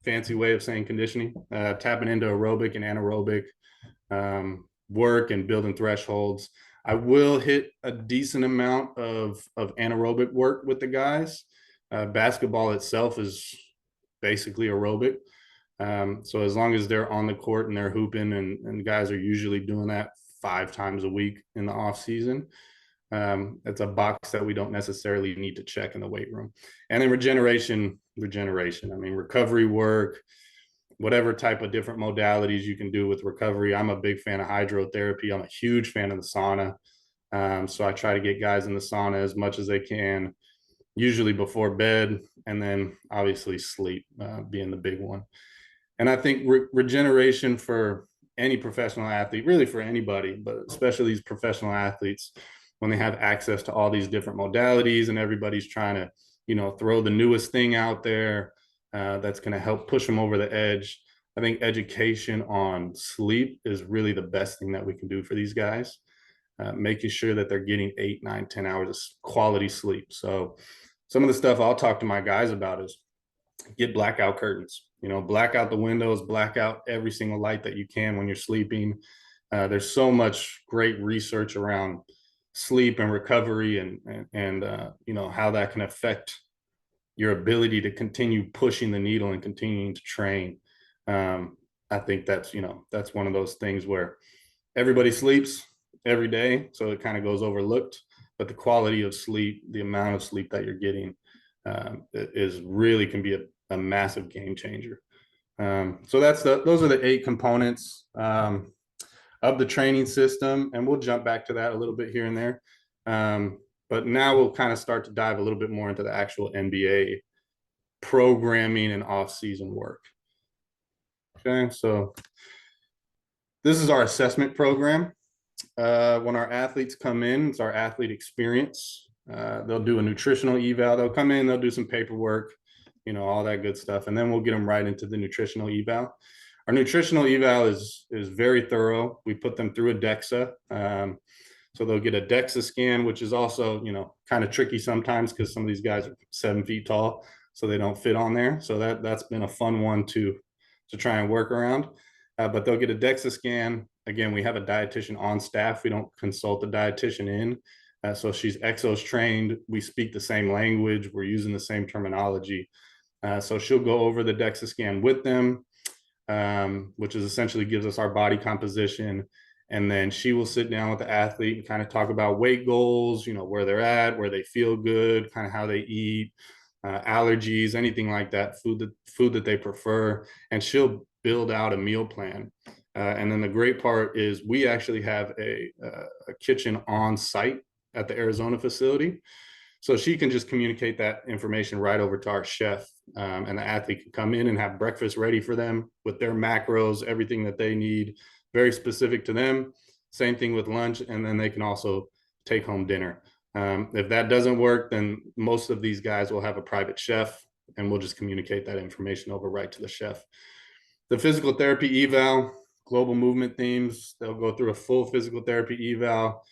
fancy way of saying conditioning, tapping into aerobic and anaerobic work and building thresholds. I will hit a decent amount of anaerobic work with the guys. Basketball itself is basically aerobic. So as long as they're on the court and they're hooping, and guys are usually doing that 5 times a week in the off season, it's a box that we don't necessarily need to check in the weight room. And then regeneration. I mean, recovery work, whatever type of different modalities you can do with recovery. I'm a big fan of hydrotherapy. I'm a huge fan of the sauna. So I try to get guys in the sauna as much as they can, usually before bed, and then obviously sleep being the big one. And I think regeneration for any professional athlete, really for anybody, but especially these professional athletes, when they have access to all these different modalities and everybody's trying to, throw the newest thing out there that's going to help push them over the edge. I think education on sleep is really the best thing that we can do for these guys, making sure that they're getting 8, 9, 10 hours of quality sleep. So some of the stuff I'll talk to my guys about is get blackout curtains, black out the windows, black out every single light that you can when you're sleeping. There's so much great research around sleep and recovery and how that can affect your ability to continue pushing the needle and continuing to train. I think that's one of those things where everybody sleeps every day, so it kind of goes overlooked, but the quality of sleep, the amount of sleep that you're getting can be a massive game changer. So those are the 8 components of the training system, and we'll jump back to that a little bit here and there. But now we'll kind of start to dive a little bit more into the actual NBA programming and off-season work. Okay, so this is our assessment program. When our athletes come in, it's our athlete experience. They'll do a nutritional eval. They'll come in, they'll do some paperwork, you know, all that good stuff. And then we'll get them right into the nutritional eval. Our nutritional eval is very thorough. We put them through a DEXA. So they'll get a DEXA scan, which is also, you know, kind of tricky sometimes because some of these guys are 7 feet tall, so they don't fit on there. So that's been a fun one to try and work around. But they'll get a DEXA scan. Again, we have a dietitian on staff. We don't consult the dietitian in. So she's EXOS trained. We speak the same language. We're using the same terminology. So she'll go over the DEXA scan with them, which is essentially gives us our body composition. And then she will sit down with the athlete and kind of talk about weight goals, you know, where they're at, where they feel good, kind of how they eat, allergies, anything like that, food that they prefer. And she'll build out a meal plan. And then the great part is we actually have a kitchen on site at the Arizona facility. So she can just communicate that information right over to our chef, and the athlete can come in and have breakfast ready for them with their macros, everything that they need, very specific to them. Same thing with lunch. And then they can also take home dinner. If that doesn't work, then most of these guys will have a private chef, and we'll just communicate that information over right to the chef. The physical therapy eval, global movement themes, they'll go through a full physical therapy eval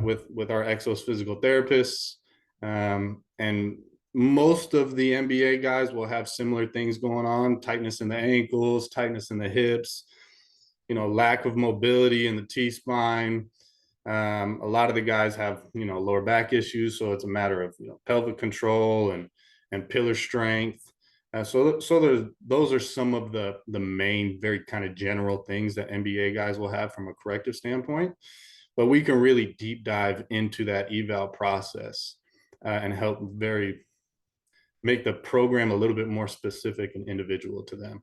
with our EXOS physical therapists. And most of the NBA guys will have similar things going on: tightness in the ankles, tightness in the hips, you know, lack of mobility in the T-spine. A lot of the guys have, you know, lower back issues. So it's a matter of, you know, pelvic control and pillar strength. So those are some of the main, very kind of general things that NBA guys will have from a corrective standpoint. But we can really deep dive into that eval process and help make the program a little bit more specific and individual to them.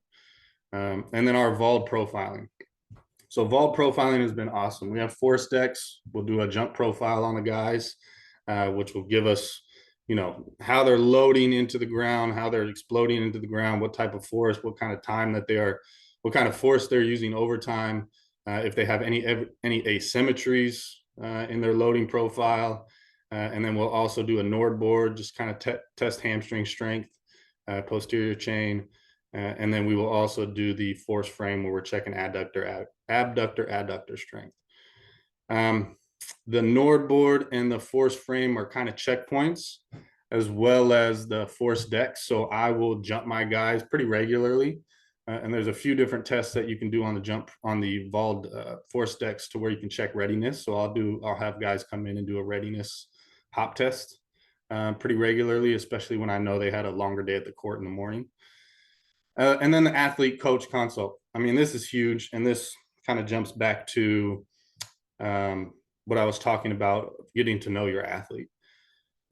And then our VALD profiling. So VALD profiling has been awesome. We have force decks. We'll do a jump profile on the guys, which will give us, you know, how they're loading into the ground, how they're exploding into the ground, what type of force, what kind of time that they are, what kind of force they're using over time, if they have any asymmetries in their loading profile. And then we'll also do a NORD board, just kind of test hamstring strength, posterior chain. And then we will also do the force frame where we're checking abductor adductor strength. The NORD board and the force frame are kind of checkpoints, as well as the force decks. So I will jump my guys pretty regularly. And there's a few different tests that you can do on the VALD force decks to where you can check readiness. So I'll have guys come in and do a readiness hop test pretty regularly, especially when I know they had a longer day at the court in the morning. And then the athlete coach consult. I mean, this is huge. And this kind of jumps back to what I was talking about, getting to know your athlete.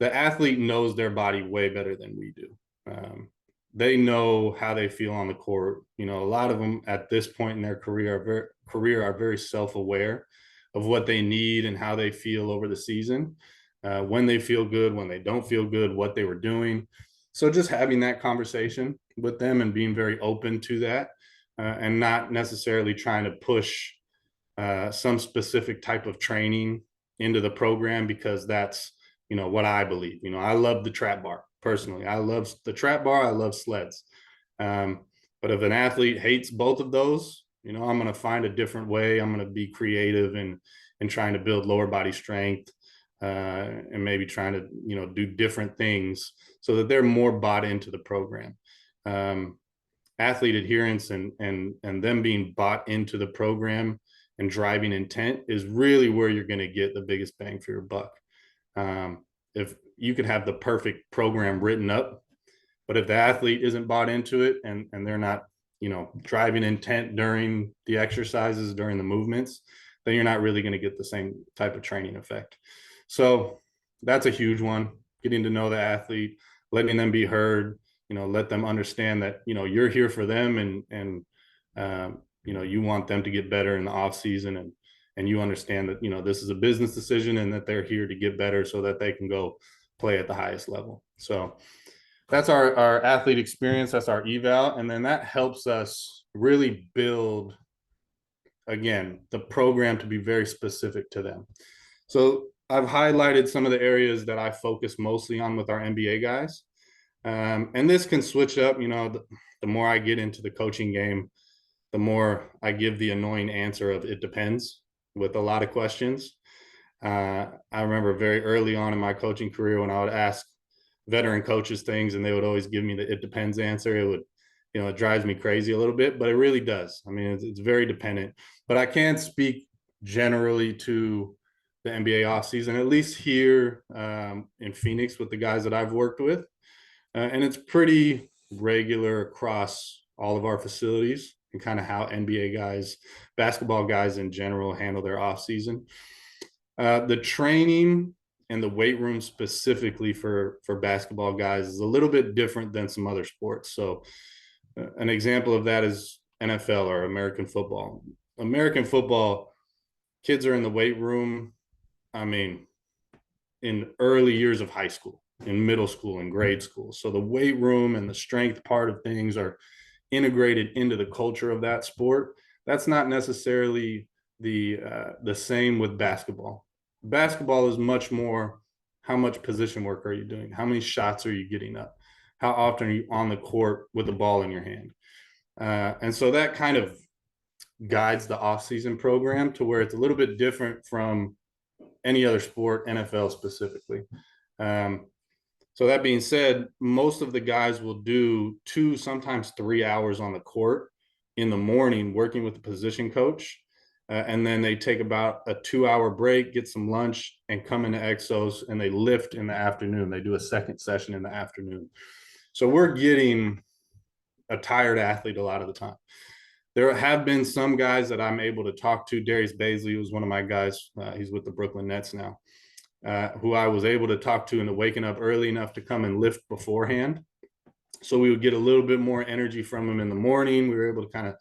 The athlete knows their body way better than we do. They know how they feel on the court. You know, a lot of them at this point in their career are very self-aware of what they need and how they feel over the season, when they feel good, when they don't feel good, what they were doing. So just having that conversation with them and being very open to that, and not necessarily trying to push some specific type of training into the program because that's, you know, what I believe. You know, I love the trap bar personally. I love the trap bar. I love sleds. But if an athlete hates both of those, you know, I'm going to find a different way. I'm going to be creative and trying to build lower body strength, and maybe trying to, you know, do different things so that they're more bought into the program. Athlete adherence and them being bought into the program and driving intent is really where you're going to get the biggest bang for your buck. If you could have the perfect program written up, but if the athlete isn't bought into it and they're not, you know, driving intent during the exercises, during the movements, then you're not really going to get the same type of training effect. So that's a huge one, getting to know the athlete, letting them be heard, you know, let them understand that, you know, you're here for them and you know, you want them to get better in the off season, and you understand that, you know, this is a business decision and that they're here to get better so that they can go play at the highest level. So that's our athlete experience. That's our eval. And then that helps us really build, again, the program to be very specific to them. So I've highlighted some of the areas that I focus mostly on with our NBA guys. And this can switch up, the more I get into the coaching game, the more I give the annoying answer of it depends with a lot of questions. I remember very early on in my coaching career when I would ask veteran coaches things and they would always give me the it depends answer. It would, it drives me crazy a little bit, but it really does. I mean, it's very dependent, but I can speak generally to the NBA offseason, at least here in Phoenix with the guys that I've worked with. And it's pretty regular across all of our facilities and kind of how NBA guys, basketball guys in general handle their offseason. The training and the weight room specifically for basketball guys is a little bit different than some other sports. So an example of that is NFL or American football. American football, kids are in the weight room, I mean, in early years of high school, in middle school and grade school. So the weight room and the strength part of things are integrated into the culture of that sport. That's not necessarily the same with basketball. Basketball is much more, how much position work are you doing? How many shots are you getting up? How often are you on the court with the ball in your hand? And so that kind of guides the off-season program to where it's a little bit different from any other sport, NFL specifically. So that being said, most of the guys will do 2, sometimes 3 hours on the court in the morning working with the position coach. And then they take about a 2-hour break, get some lunch, and come into EXOS, and they lift in the afternoon. They do a second session in the afternoon. So we're getting a tired athlete a lot of the time. There have been some guys that I'm able to talk to. Darius Baisley was one of my guys. He's with the Brooklyn Nets now, who I was able to talk to into waking up early enough to come and lift beforehand. So we would get a little bit more energy from him in the morning. We were able to kind of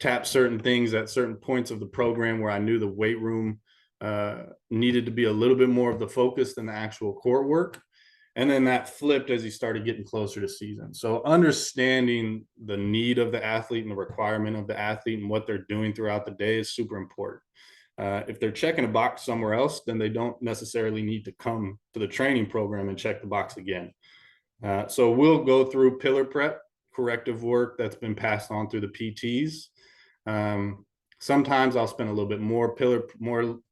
tap certain things at certain points of the program where I knew the weight room needed to be a little bit more of the focus than the actual court work. And then that flipped as he started getting closer to season. So understanding the need of the athlete and the requirement of the athlete and what they're doing throughout the day is super important. If they're checking a box somewhere else, then they don't necessarily need to come to the training program and check the box again. So we'll go through pillar prep, corrective work that's been passed on through the PTs. Sometimes I'll spend a little bit more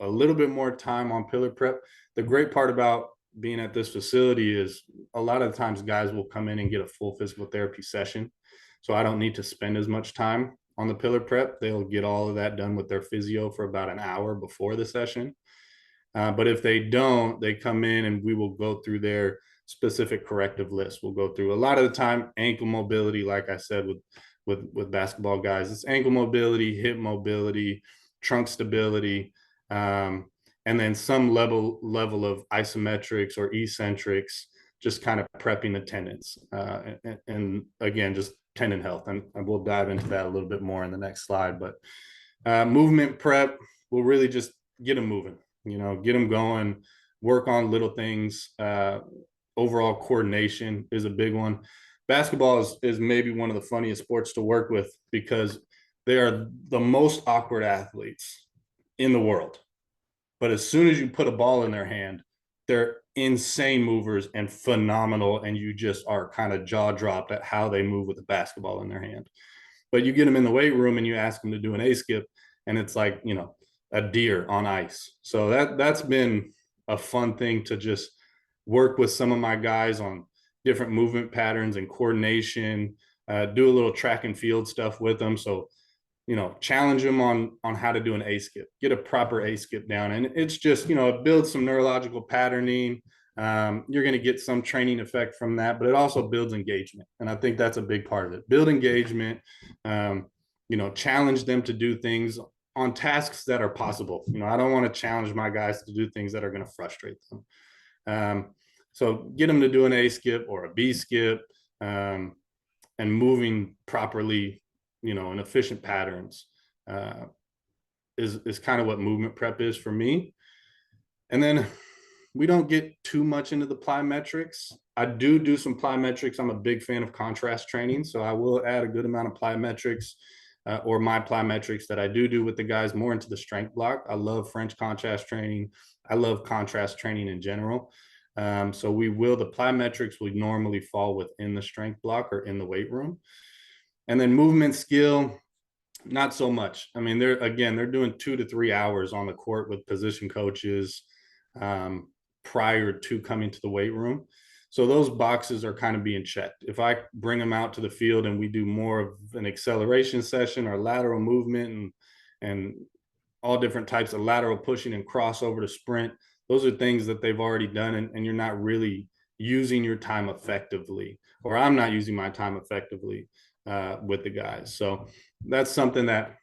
a little bit more time on pillar prep. The great part about being at this facility is a lot of the times guys will come in and get a full physical therapy session. So I don't need to spend as much time on the pillar prep. They'll get all of that done with their physio for about an hour before the session. But if they don't, they come in and we will go through their specific corrective list. We'll go through a lot of the time ankle mobility, like I said, with basketball guys, it's ankle mobility, hip mobility, trunk stability, and then some level of isometrics or eccentrics, just kind of prepping the tendons. And again, just tendon health. And we'll dive into that a little bit more in the next slide. But movement prep will really just get them moving, get them going, work on little things. Overall coordination is a big one. Basketball is maybe one of the funniest sports to work with because they are the most awkward athletes in the world. But as soon as you put a ball in their hand, they're insane movers and phenomenal. And you just are kind of jaw dropped at how they move with the basketball in their hand. But you get them in the weight room and you ask them to do an A-skip and it's like, a deer on ice. So that's been a fun thing to just work with some of my guys on different movement patterns and coordination, do a little track and field stuff with them. So, challenge them on how to do an A-skip, get a proper A-skip down. And it's just, it builds some neurological patterning. You're going to get some training effect from that, but it also builds engagement. And I think that's a big part of it. Build engagement, challenge them to do things on tasks that are possible. I don't want to challenge my guys to do things that are going to frustrate them. So get them to do an A-skip or a B-skip, and moving properly, in efficient patterns is kind of what movement prep is for me. And then we don't get too much into the plyometrics. I do some plyometrics. I'm a big fan of contrast training, so I will add a good amount of plyometrics or my plyometrics that I do with the guys more into the strength block. I love French contrast training. I love contrast training in general. So the plyometrics will normally fall within the strength block or in the weight room. And then movement skill, not so much. I mean, they're doing 2 to 3 hours on the court with position coaches prior to coming to the weight room. So those boxes are kind of being checked. If I bring them out to the field and we do more of an acceleration session or lateral movement and all different types of lateral pushing and crossover to sprint, those are things that they've already done, and you're not really using your time effectively, or I'm not using my time effectively with the guys. So that's something that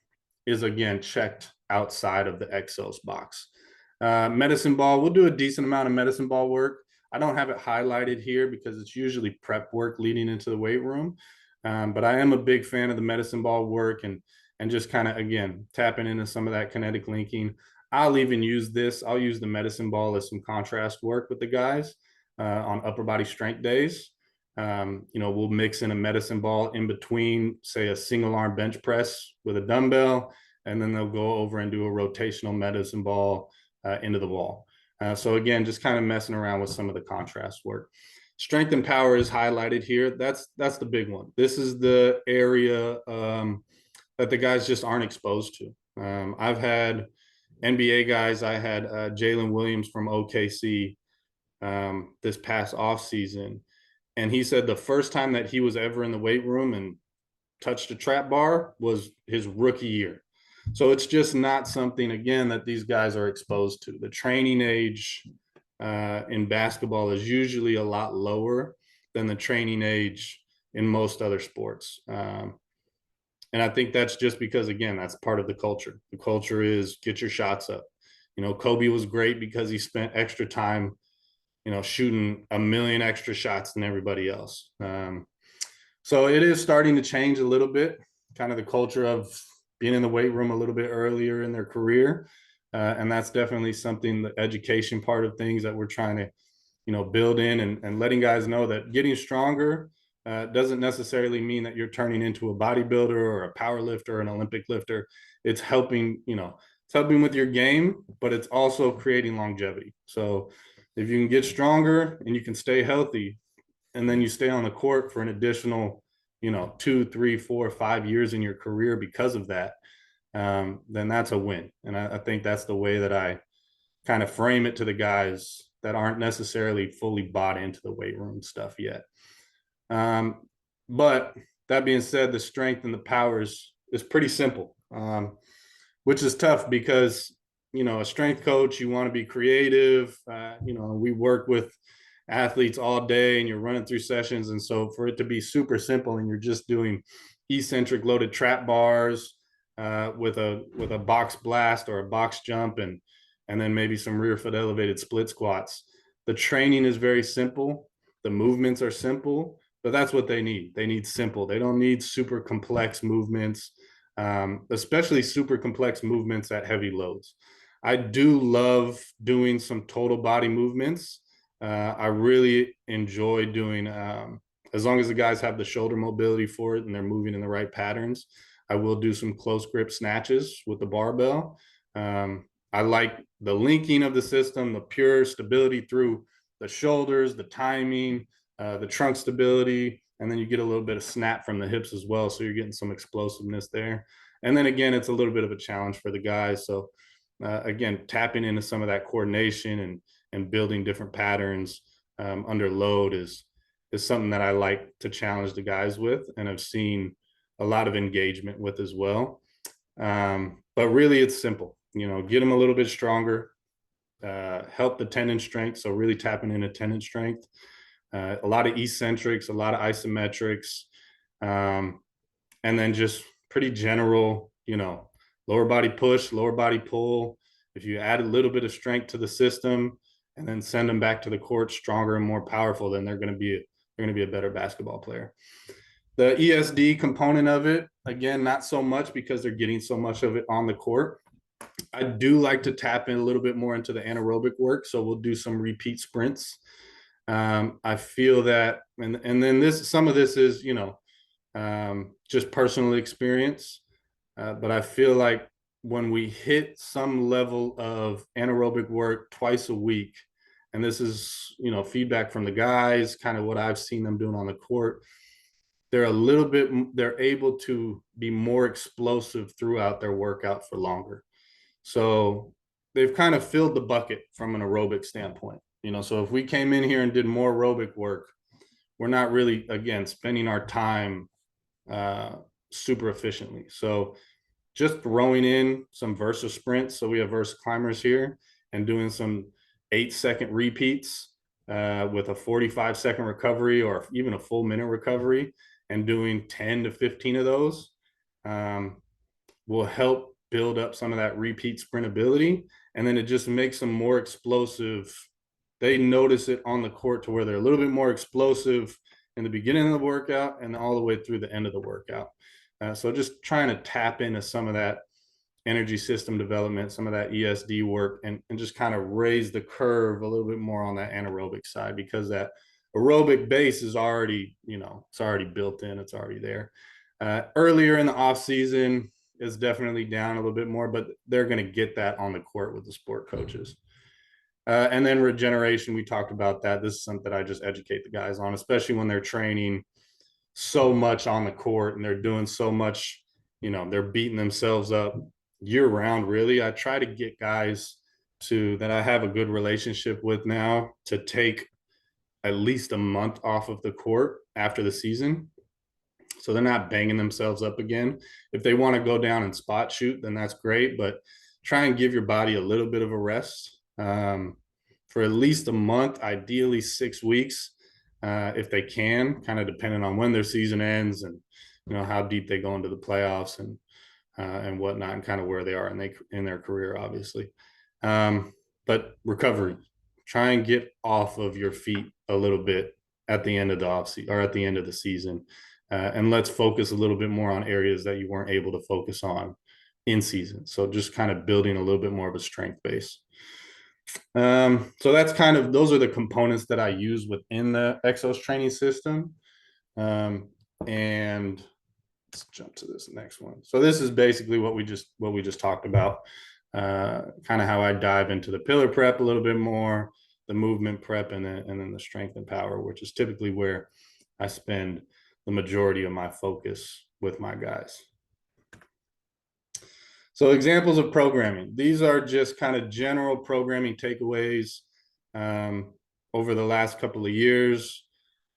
is, again, checked outside of the EXOS box. Medicine ball, we'll do a decent amount of medicine ball work. I don't have it highlighted here because it's usually prep work leading into the weight room. But I am a big fan of the medicine ball work and just kind of, again, tapping into some of that kinetic linking. I'll even use this. I'll use the medicine ball as some contrast work with the guys on upper body strength days. We'll mix in a medicine ball in between, say, a single arm bench press with a dumbbell, and then they'll go over and do a rotational medicine ball into the wall. So again, just kind of messing around with some of the contrast work. Strength and power is highlighted here. That's the big one. This is the area that the guys just aren't exposed to. I've had NBA guys. I had Jalen Williams from OKC this past offseason, and he said the first time that he was ever in the weight room and touched a trap bar was his rookie year. So it's just not something, again, that these guys are exposed to. The training age in basketball is usually a lot lower than the training age in most other sports. And I think that's just because, again, that's part of the culture. The culture is get your shots up. Kobe was great because he spent extra time, shooting a million extra shots than everybody else. So it is starting to change a little bit, kind of the culture of being in the weight room a little bit earlier in their career. And that's definitely something, the education part of things that we're trying to, build in and letting guys know that getting stronger doesn't necessarily mean that you're turning into a bodybuilder or a power lifter or an Olympic lifter. It's helping, it's helping with your game, but it's also creating longevity. So if you can get stronger and you can stay healthy, and then you stay on the court for an additional 2, 3, 4, 5 years in your career because of that, then that's a win. And I think that's the way that I kind of frame it to the guys that aren't necessarily fully bought into the weight room stuff yet. But that being said, the strength and the power is pretty simple, which is tough because, a strength coach, you want to be creative. We work with athletes all day and you're running through sessions. And so for it to be super simple and you're just doing eccentric loaded trap bars with a box blast or a box jump and then maybe some rear foot elevated split squats, the training is very simple. The movements are simple, but that's what they need. They need simple. They don't need super complex movements, especially super complex movements at heavy loads. I do love doing some total body movements. I really enjoy doing, as long as the guys have the shoulder mobility for it and they're moving in the right patterns, I will do some close grip snatches with the barbell. I like the linking of the system, the pure stability through the shoulders, the timing, the trunk stability, and then you get a little bit of snap from the hips as well. So you're getting some explosiveness there. And then again, it's a little bit of a challenge for the guys. So again, tapping into some of that coordination and building different patterns under load is something that I like to challenge the guys with, and I've seen a lot of engagement with as well. But really it's simple, get them a little bit stronger, help the tendon strength. So really tapping into tendon strength, a lot of eccentrics, a lot of isometrics, and then just pretty general, lower body push, lower body pull. If you add a little bit of strength to the system and then send them back to the court stronger and more powerful, then they're going to be a better basketball player. The ESD component of it, again, not so much because they're getting so much of it on the court. I do like to tap in a little bit more into the anaerobic work. So we'll do some repeat sprints. I feel that, and then some of this is, just personal experience. But I feel like when we hit some level of anaerobic work twice a week, and this is, you know, feedback from the guys, kind of what I've seen them doing on the court. They're able to be more explosive throughout their workout for longer. So they've kind of filled the bucket from an aerobic standpoint. You know, so if we came in here and did more aerobic work, we're not really, again, spending our time super efficiently. So just throwing in some Versa sprints. So we have Versa climbers here, and doing some 8-second repeats with a 45-second recovery, or even a full minute recovery, and doing 10 to 15 of those will help build up some of that repeat sprint ability. And then it just makes them more explosive. They notice it on the court to where they're a little bit more explosive in the beginning of the workout and all the way through the end of the workout. So just trying to tap into some of that energy system development, some of that ESD work, and just kind of raise the curve a little bit more on that anaerobic side, because that aerobic base is already, you know, it's already built in, it's already there. Earlier in the off season is definitely down a little bit more, but they're going to get that on the court with the sport coaches. And then regeneration, we talked about that. This is something that I just educate the guys on, especially when they're training so much on the court and they're doing so much, you know, they're beating themselves up year round. Really, I try to get guys that I have a good relationship with now to take at least a month off of the court after the season, so they're not banging themselves up again. If they want to go down and spot shoot, then that's great, but try and give your body a little bit of a rest for at least a month, ideally 6 weeks, if they can, kind of depending on when their season ends and, you know, how deep they go into the playoffs and whatnot, and kind of where they are in their career, obviously. But recovery, try and get off of your feet a little bit at the end of the offseason, or at the end of the season. And let's focus a little bit more on areas that you weren't able to focus on in season. So just kind of building a little bit more of a strength base. So that's kind of, those are the components that I use within the EXOS training system. And let's jump to this next one. So this is basically what we just talked about, kind of how I dive into the pillar prep a little bit more, the movement prep, and then the strength and power, which is typically where I spend the majority of my focus with my guys. So examples of programming. These are just kind of general programming takeaways over the last couple of years,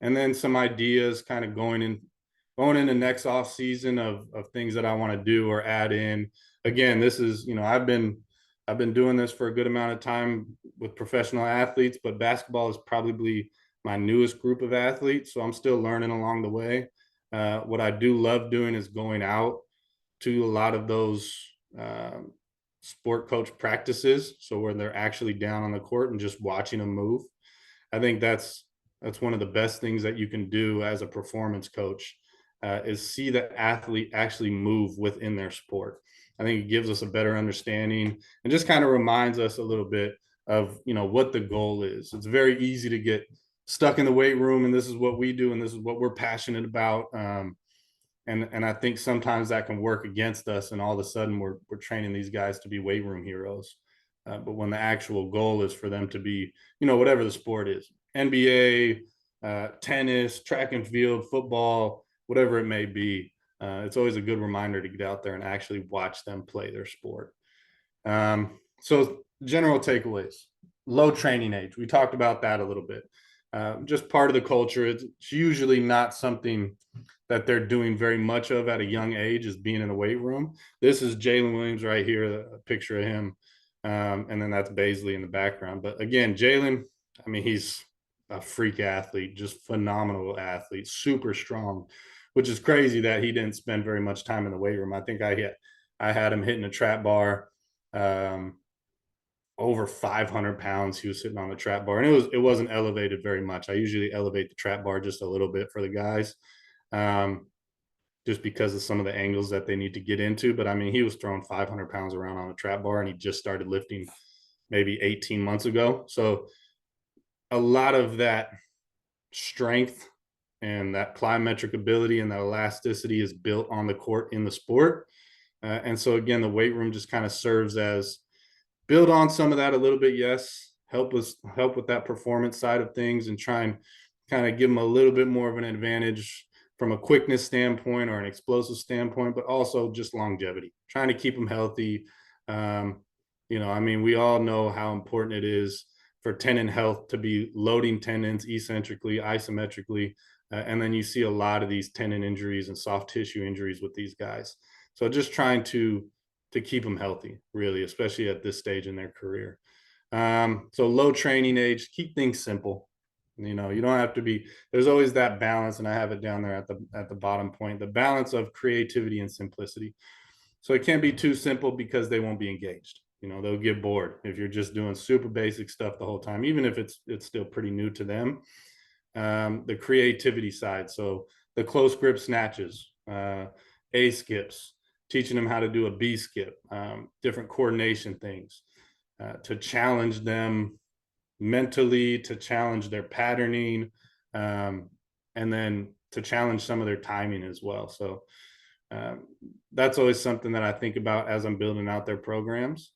and then some ideas kind of going into next off season of things that I want to do or add in. Again, this is, you know, I've been doing this for a good amount of time with professional athletes, but basketball is probably my newest group of athletes, so I'm still learning along the way. What I do love doing is going out to a lot of those sport coach practices, so where they're actually down on the court and just watching them move. I think that's one of the best things that you can do as a performance coach, is see the athlete actually move within their sport. I think it gives us a better understanding and just kind of reminds us a little bit of, you know, what the goal is. It's very easy to get stuck in the weight room, and this is what we do and this is what we're passionate about. And I think sometimes that can work against us, and all of a sudden we're training these guys to be weight room heroes. But when the actual goal is for them to be, you know, whatever the sport is, NBA, tennis, track and field, football, whatever it may be, it's always a good reminder to get out there and actually watch them play their sport. So general takeaways: low training age. We talked about that a little bit. Just part of the culture. It's usually not something that they're doing very much of at a young age, is being in a weight room. This is Jalen Williams right here, a picture of him. And then that's Baisley in the background. But again, Jalen, I mean, he's a freak athlete, just phenomenal athlete, super strong, which is crazy that he didn't spend very much time in the weight room. I think I had him hitting a trap bar, over 500 pounds. He was sitting on the trap bar, and it wasn't elevated very much. I usually elevate the trap bar just a little bit for the guys, just because of some of the angles that they need to get into. But I mean, he was throwing 500 pounds around on a trap bar, and he just started lifting maybe 18 months ago. So a lot of that strength and that plyometric ability and that elasticity is built on the court in the sport. And so again, the weight room just kind of serves as build on some of that a little bit, yes, help with that performance side of things and try and kind of give them a little bit more of an advantage from a quickness standpoint or an explosive standpoint, but also just longevity, trying to keep them healthy. You know, I mean, we all know how important it is for tendon health to be loading tendons eccentrically, isometrically, and then you see a lot of these tendon injuries and soft tissue injuries with these guys. So just trying to keep them healthy, really, especially at this stage in their career. So low training age, keep things simple. You know, you don't have to be, there's always that balance, and I have it down there at the bottom point, the balance of creativity and simplicity. So it can't be too simple because they won't be engaged. You know, they'll get bored if you're just doing super basic stuff the whole time, even if it's still pretty new to them. The creativity side, so the close grip snatches, A skips, teaching them how to do a B skip, different coordination things, to challenge them mentally, to challenge their patterning, and then to challenge some of their timing as well. So that's always something that I think about as I'm building out their programs.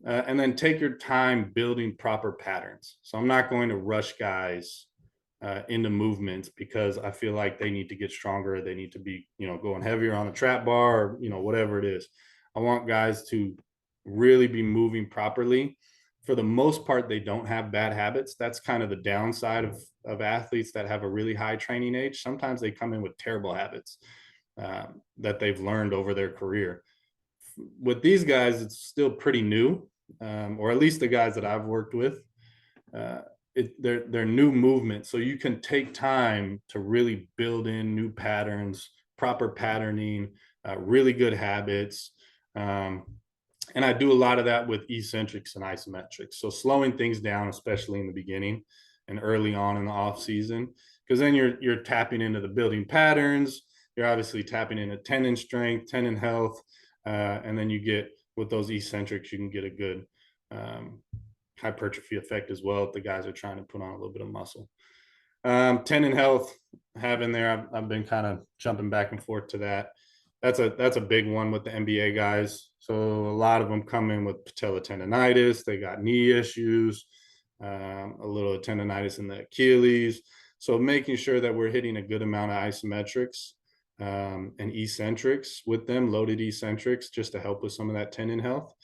And then take your time building proper patterns. So I'm not going to rush guys into movements because I feel like they need to get stronger. They need to be, you know, going heavier on the trap bar, or, you know, whatever it is. I want guys to really be moving properly. For the most part, they don't have bad habits. That's kind of the downside of athletes that have a really high training age. Sometimes they come in with terrible habits that they've learned over their career. With these guys, it's still pretty new, or at least the guys that I've worked with. They're new movements, so you can take time to really build in new patterns, proper patterning, really good habits. And I do a lot of that with eccentrics and isometrics. So slowing things down, especially in the beginning and early on in the off season, because then you're tapping into the building patterns. You're obviously tapping into tendon strength, tendon health, and then you get, with those eccentrics, you can get a good hypertrophy effect as well if the guys are trying to put on a little bit of muscle. Tendon health, having there, I've been kind of jumping back and forth to that. That's a big one with the NBA guys. So a lot of them come in with patella tendonitis. They got knee issues, a little tendonitis in the Achilles. So making sure that we're hitting a good amount of isometrics and eccentrics with them, loaded eccentrics, just to help with some of that tendon health.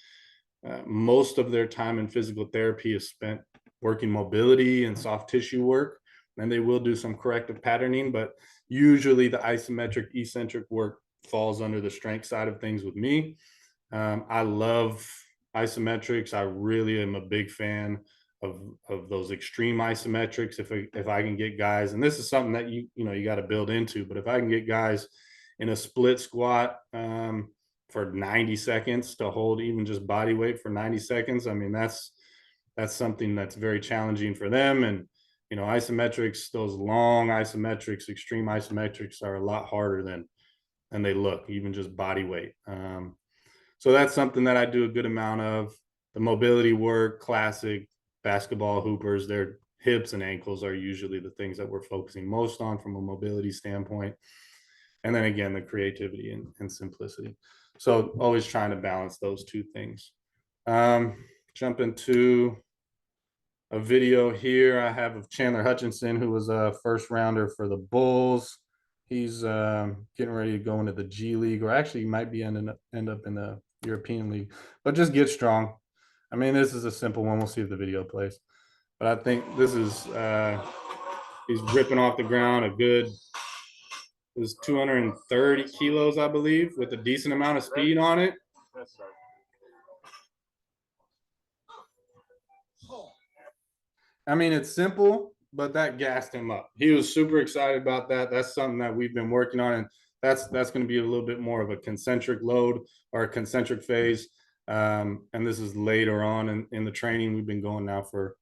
Most of their time in physical therapy is spent working mobility and soft tissue work, and they will do some corrective patterning, but usually the isometric eccentric work falls under the strength side of things with me. I love isometrics. I really am a big fan of those extreme isometrics. If I can get guys, and this is something that you got to build into, but if I can get guys in a split squat for 90 seconds to hold even just body weight for 90 seconds, I mean, that's something that's very challenging for them. And, you know, isometrics, those long isometrics, extreme isometrics are a lot harder than they look, even just body weight. So that's something that I do a good amount of. The mobility work, classic basketball hoopers, their hips and ankles are usually the things that we're focusing most on from a mobility standpoint. And then again, the creativity and simplicity. So always trying to balance those two things. Jump into a video here I have of Chandler Hutchinson, who was a first rounder for the Bulls. He's getting ready to go into the G League, or actually might be end up in the European League, but just get strong. I mean, this is a simple one. We'll see if the video plays. But I think this is, he's ripping off the ground a good, it was 230 kilos, I believe, with a decent amount of speed on it. I mean, it's simple, but that gassed him up. He was super excited about that. That's something that we've been working on, and that's going to be a little bit more of a concentric load or a concentric phase. And this is later on in the training. We've been going now for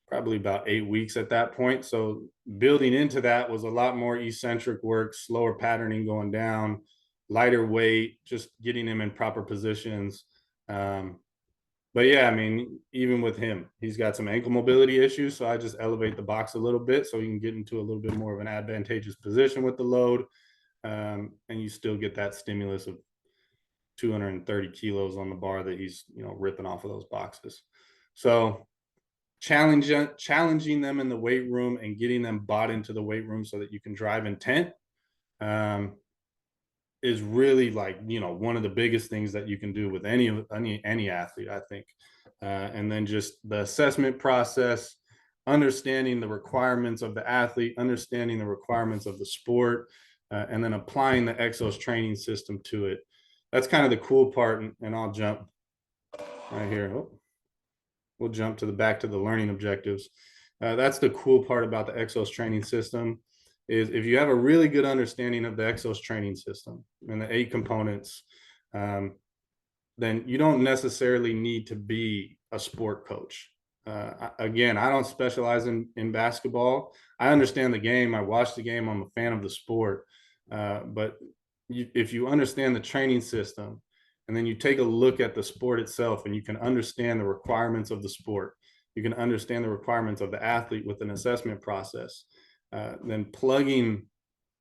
probably about 8 weeks at that point. So building into that was a lot more eccentric work, slower patterning going down, lighter weight, just getting him in proper positions. But yeah, I mean, even with him, he's got some ankle mobility issues. So I just elevate the box a little bit so he can get into a little bit more of an advantageous position with the load. And you still get that stimulus of 230 kilos on the bar that he's, ripping off of those boxes. So challenging them in the weight room and getting them bought into the weight room so that you can drive intent is really, like, you know, one of the biggest things that you can do with any athlete, I think. And then just the assessment process, understanding the requirements of the athlete, understanding the requirements of the sport, and then applying the EXOS training system to it. That's kind of the cool part. And I'll jump right here. Oh, we'll jump to the back to the learning objectives. That's the cool part about the EXOS training system, is if you have a really good understanding of the EXOS training system and the 8 components, then you don't necessarily need to be a sport coach. Again, I don't specialize in basketball. I understand the game. I watch the game. I'm a fan of the sport. But if you understand the training system, and then you take a look at the sport itself, and you can understand the requirements of the sport, you can understand the requirements of the athlete with an assessment process, then plugging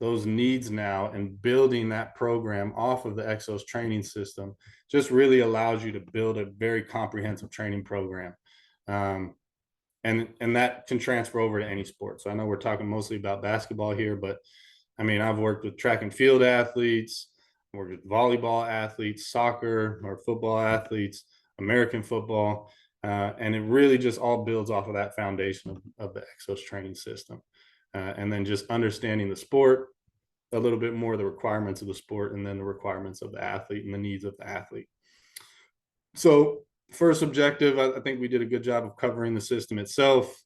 those needs now and building that program off of the EXOS training system just really allows you to build a very comprehensive training program. And that can transfer over to any sport. So I know we're talking mostly about basketball here, but I mean, I've worked with track and field athletes, worked with volleyball athletes, soccer or football athletes, American football, and it really just all builds off of that foundation of the EXOS training system. And then just understanding the sport, a little bit more the requirements of the sport, and then the requirements of the athlete and the needs of the athlete. So first objective, I think we did a good job of covering the system itself,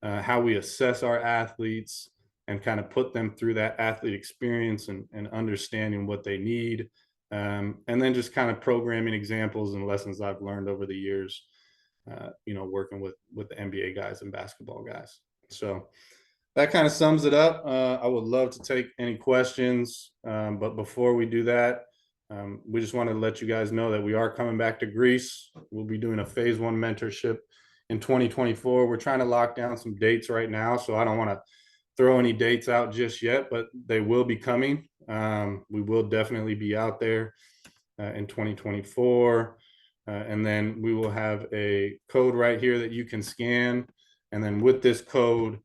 how we assess our athletes and kind of put them through that athlete experience and understanding what they need. And then just kind of programming examples and lessons I've learned over the years, you know, working with the NBA guys and basketball guys. So that kind of sums it up. I would love to take any questions, but before we do that, we just want to let you guys know that we are coming back to Greece. We'll be doing a phase 1 mentorship in 2024. We're trying to lock down some dates right now, so I don't want to throw any dates out just yet, but they will be coming. We will definitely be out there in 2024. And then we will have a code right here that you can scan. And then with this code,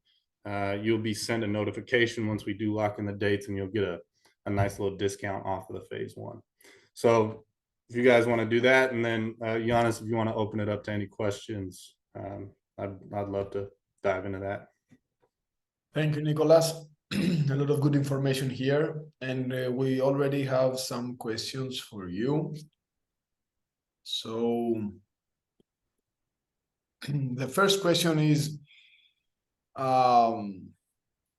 you'll be sent a notification once we do lock in the dates, and you'll get a nice little discount off of the phase 1. So if you guys want to do that, and then Giannis, if you want to open it up to any questions, I'd love to dive into that. Thank you, Nicholas. A lot of good information here, and we already have some questions for you. So the first question is,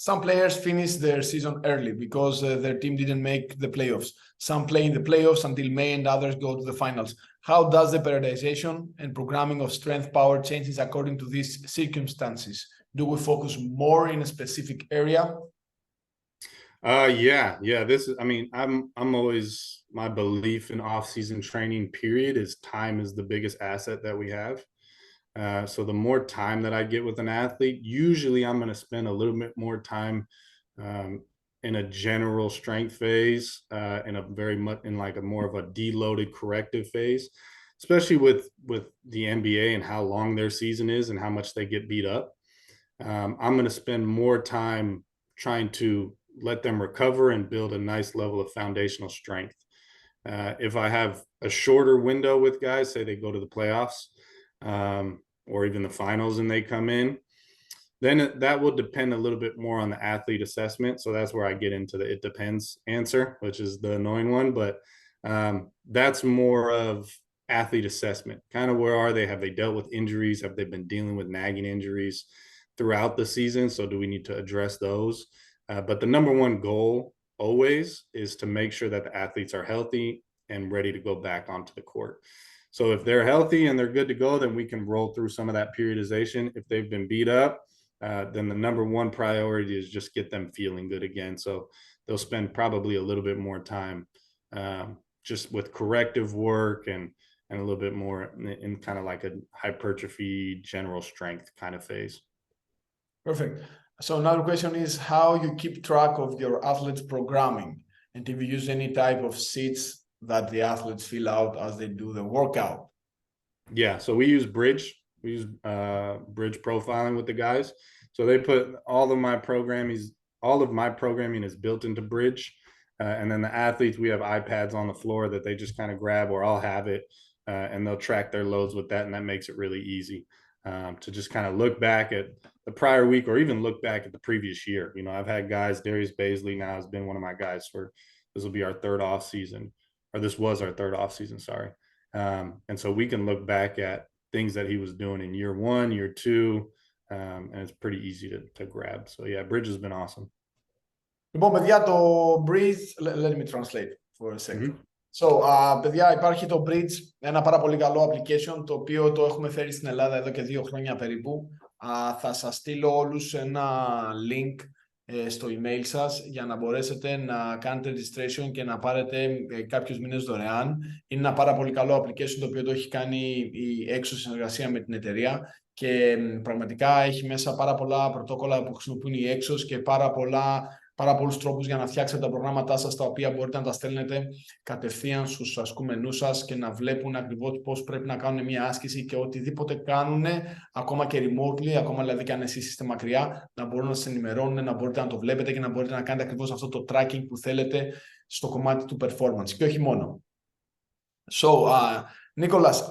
some players finish their season early because their team didn't make the playoffs. Some play in the playoffs until May and others go to the finals. How does the periodization and programming of strength power changes according to these circumstances? Do we focus more in a specific area? Yeah. This is, I mean, I'm always, my belief in off-season training period is time is the biggest asset that we have. So the more time that I get with an athlete, usually I'm going to spend a little bit more time in a general strength phase, in a very much in like a more of a deloaded corrective phase, especially with the NBA and how long their season is and how much they get beat up. I'm going to spend more time trying to let them recover and build a nice level of foundational strength. If I have a shorter window with guys, say they go to the playoffs, or even the finals and they come in, then that will depend a little bit more on the athlete assessment. So that's where I get into the it depends answer, which is the annoying one. But that's more of athlete assessment. Kind of where are they? Have they dealt with injuries? Have they been dealing with nagging injuries throughout the season? So do we need to address those? But the number one goal always is to make sure that the athletes are healthy and ready to go back onto the court. So if they're healthy and they're good to go, then we can roll through some of that periodization. If they've been beat up, then the number one priority is just get them feeling good again. So they'll spend probably a little bit more time just with corrective work and a little bit more in kind of like a hypertrophy, general strength kind of phase. Perfect. So another question is how you keep track of your athletes' programming, and if you use any type of sheets that the athletes fill out as they do the workout. Yeah, so we use Bridge. We use bridge profiling with the guys. So they put all of my programming is built into bridge. And then the athletes, we have iPads on the floor that they just kind of grab, or I'll have it, and they'll track their loads with that. And that makes it really easy to just kind of look back at the prior week, or even look back at the previous year. You know, I've had guys, Darius Baisley now has been one of my guys for, this will be our third off season, or this was our third off season, sorry. And so we can look back at things that he was doing in year 1, year 2, and it's pretty easy to grab. So yeah, Bridge has been awesome. Λοιπόν, παιδιά, το Bridge, let me translate for a second. So, παιδιά, υπάρχει το Bridge, ένα πάρα πολύ καλό application, το οποίο το έχουμε φέρει στην Ελλάδα εδώ και 2 χρόνια περίπου. Θα σας στείλω όλους ένα link στο email σας για να μπορέσετε να κάνετε registration και να πάρετε κάποιους μήνες δωρεάν. Είναι ένα πάρα πολύ καλό application το οποίο το έχει κάνει η EXOS συνεργασία με την εταιρεία και πραγματικά έχει μέσα πάρα πολλά πρωτόκολλα που χρησιμοποιούν οι EXOS και πάρα πολλούς τρόπους για να φτιάξετε τα προγράμματά σας, τα οποία μπορείτε να τα στέλνετε κατευθείαν στους ασκούμενούς σας και να βλέπουν ακριβώς πώς πρέπει να κάνουν μια άσκηση και οτιδήποτε κάνουν, ακόμα και remotely, ακόμα δηλαδή και αν εσείς είστε μακριά, να μπορούν να σας ενημερώνουν, να μπορείτε να το βλέπετε και να μπορείτε να κάνετε ακριβώς αυτό το tracking που θέλετε στο κομμάτι του performance και όχι μόνο. So, Nicholas,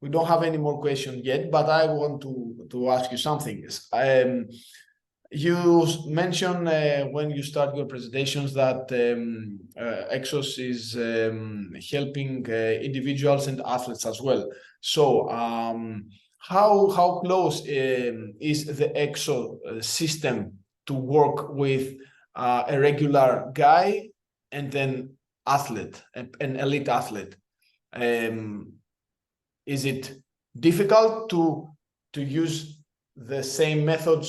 we don't have any more questions yet, but I want to ask you something. You mentioned when you start your presentations that EXOS is helping individuals and athletes as well. So how close is the EXOS system to work with a regular guy and then athlete, an elite athlete? Is it difficult to use the same methods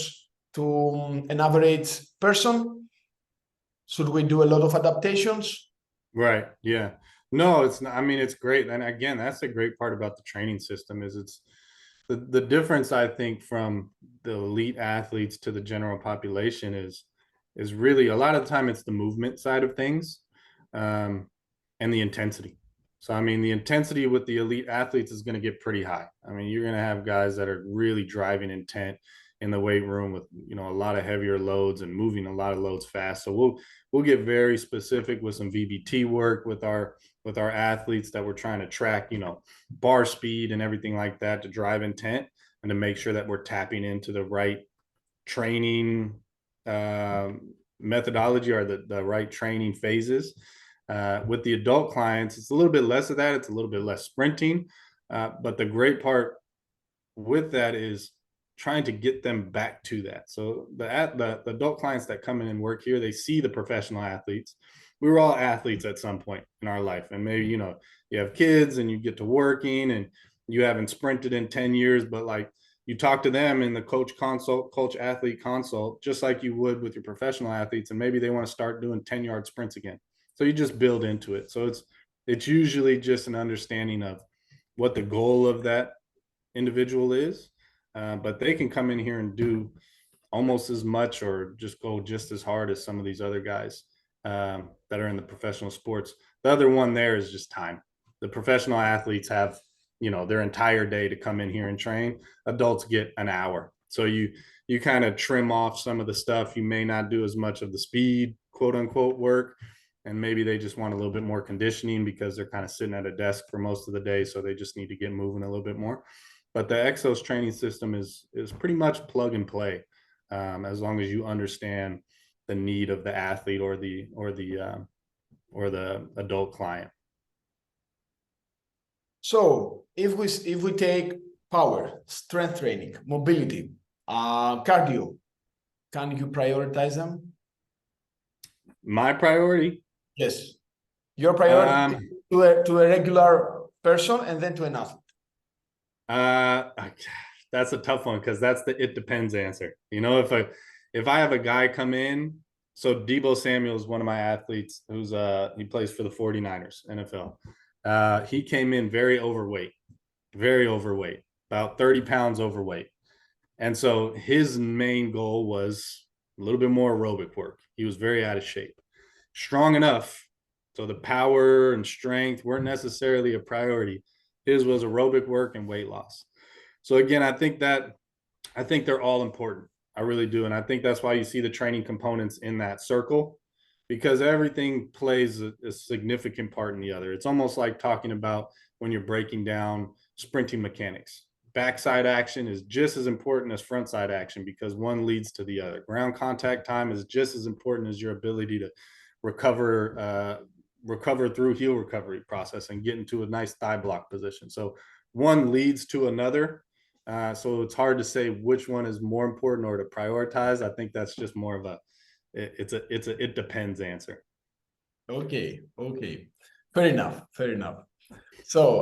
to an average person? Should we do a lot of adaptations? Right. Yeah. No, it's not. I mean, it's great. And again, that's the great part about the training system is it's the difference, I think, from the elite athletes to the general population is really a lot of the time it's the movement side of things and the intensity. So, I mean, the intensity with the elite athletes is going to get pretty high. I mean, you're going to have guys that are really driving intent in the weight room with, you know, a lot of heavier loads and moving a lot of loads fast. So we'll get very specific with some VBT work with our athletes that we're trying to track, you know, bar speed and everything like that to drive intent and to make sure that we're tapping into the right training methodology or the right training phases. With the adult clients, it's a little bit less of that. It's a little bit less sprinting. But the great part with that is trying to get them back to that. So the adult clients that come in and work here, they see the professional athletes. We were all athletes at some point in our life. And maybe, you know, you have kids and you get to working and you haven't sprinted in 10 years, but like you talk to them in the coach athlete consult, just like you would with your professional athletes. And maybe they want to start doing 10-yard sprints again. So you just build into it. So it's usually just an understanding of what the goal of that individual is. But they can come in here and do almost as much or just go just as hard as some of these other guys that are in the professional sports. The other one there is just time. The professional athletes have, you know, their entire day to come in here and train. Adults get an hour. So you kind of trim off some of the stuff. You may not do as much of the speed, quote unquote, work. And maybe they just want a little bit more conditioning because they're kind of sitting at a desk for most of the day. So they just need to get moving a little bit more. But the EXOS training system is pretty much plug and play, as long as you understand the need of the athlete or the adult client. So if we take power, strength training, mobility, cardio, can you prioritize them? My priority? Yes. Your priority to a regular person and then to an athlete. That's a tough one because that's the it depends answer. You know, if I have a guy come in, so Deebo Samuel is one of my athletes who's he plays for the 49ers NFL. He came in very overweight, about 30 pounds overweight. And so his main goal was a little bit more aerobic work. He was very out of shape, strong enough. So the power and strength weren't necessarily a priority. His was aerobic work and weight loss. So again, I think they're all important. I really do. And I think that's why you see the training components in that circle, because everything plays a significant part in the other. It's almost like talking about when you're breaking down sprinting mechanics. Backside action is just as important as frontside action because one leads to the other. Ground contact time is just as important as your ability to recover through heel recovery process and get into a nice thigh block position. So one leads to another. So it's hard to say which one is more important or to prioritize. I think that's just more of it depends answer. Okay. Fair enough. So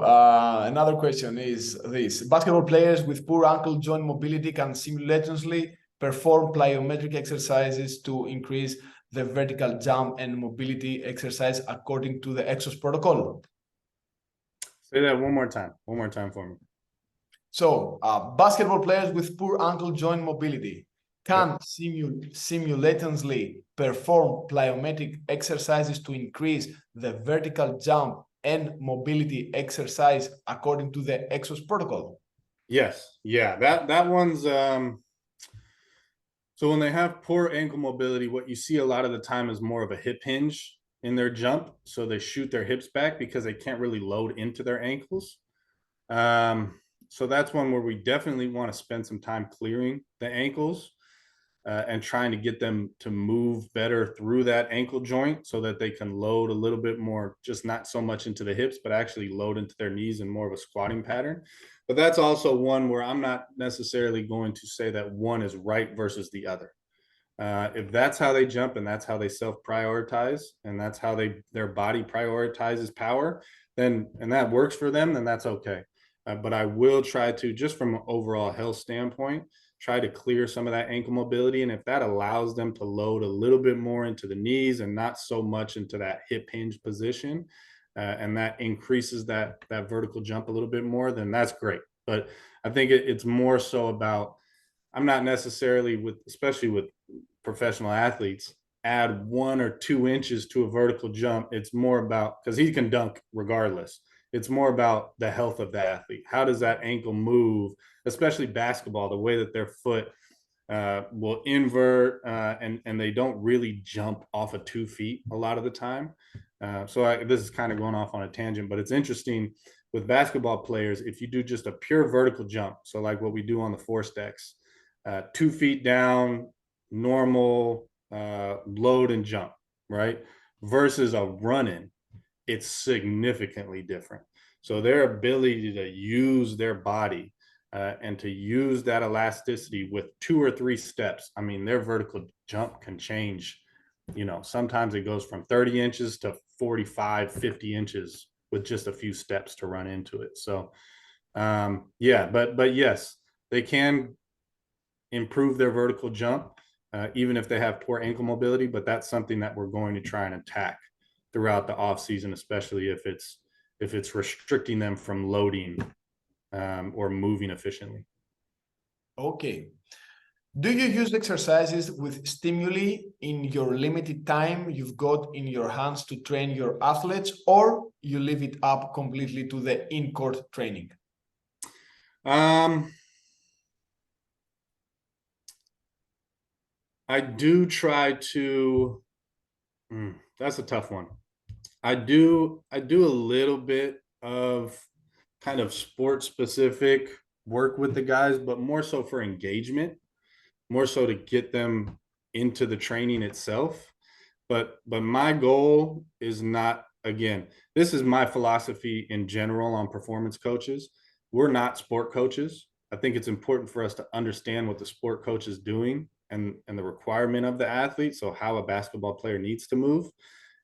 another question is this: basketball players with poor ankle joint mobility can simultaneously perform plyometric exercises to increase the vertical jump and mobility exercise according to the EXOS protocol. Say that one more time for me. So basketball players with poor ankle joint mobility can simultaneously perform plyometric exercises to increase the vertical jump and mobility exercise according to the EXOS protocol. Yes. Yeah. That one's so when they have poor ankle mobility, what you see a lot of the time is more of a hip hinge in their jump. So they shoot their hips back because they can't really load into their ankles. So that's one where we definitely want to spend some time clearing the ankles and trying to get them to move better through that ankle joint so that they can load a little bit more, just not so much into the hips, but actually load into their knees in more of a squatting pattern. But that's also one where I'm not necessarily going to say that one is right versus the other. If that's how they jump and that's how they self-prioritize and that's how their body prioritizes power, then and that works for them, then that's okay. But I will try to, just from an overall health standpoint, try to clear some of that ankle mobility. And if that allows them to load a little bit more into the knees and not so much into that hip hinge position, and that increases that vertical jump a little bit more, then that's great. But I think it's more so about, I'm not necessarily especially with professional athletes, add 1 or 2 inches to a vertical jump. It's more about, because he can dunk regardless. It's more about the health of the athlete. How does that ankle move, especially basketball, the way that their foot will invert and they don't really jump off of 2 feet a lot of the time. This is kind of going off on a tangent, but it's interesting with basketball players, if you do just a pure vertical jump, so like what we do on the force decks, 2 feet down, normal load and jump, right? Versus a run-in, it's significantly different. So their ability to use their body and to use that elasticity with 2 or 3 steps, I mean, their vertical jump can change. Sometimes it goes from 30 inches to 45, 50 inches with just a few steps to run into it. So yeah, but yes, they can improve their vertical jump even if they have poor ankle mobility, but that's something that we're going to try and attack throughout the off season, especially if it's restricting them from loading or moving efficiently. Okay. Do you use exercises with stimuli in your limited time you've got in your hands to train your athletes, or you leave it up completely to the in-court training? I do try to, that's a tough one. I do a little bit of kind of sports specific work with the guys, but more so for engagement, more so to get them into the training itself. But my goal is not, again, this is my philosophy in general on performance coaches. We're not sport coaches. I think it's important for us to understand what the sport coach is doing and the requirement of the athlete. So how a basketball player needs to move.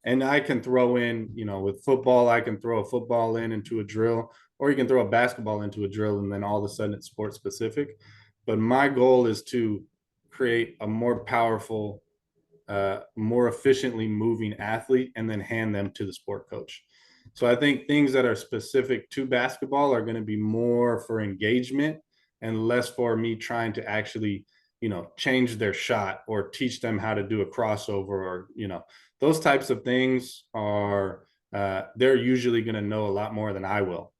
And I can throw in, with football, I can throw a football into a drill, or you can throw a basketball into a drill and then all of a sudden it's sport specific. But my goal is to create a more powerful, more efficiently moving athlete and then hand them to the sport coach. So I think things that are specific to basketball are going to be more for engagement and less for me trying to actually, change their shot or teach them how to do a crossover or, those types of things are, they're usually going to know a lot more than I will.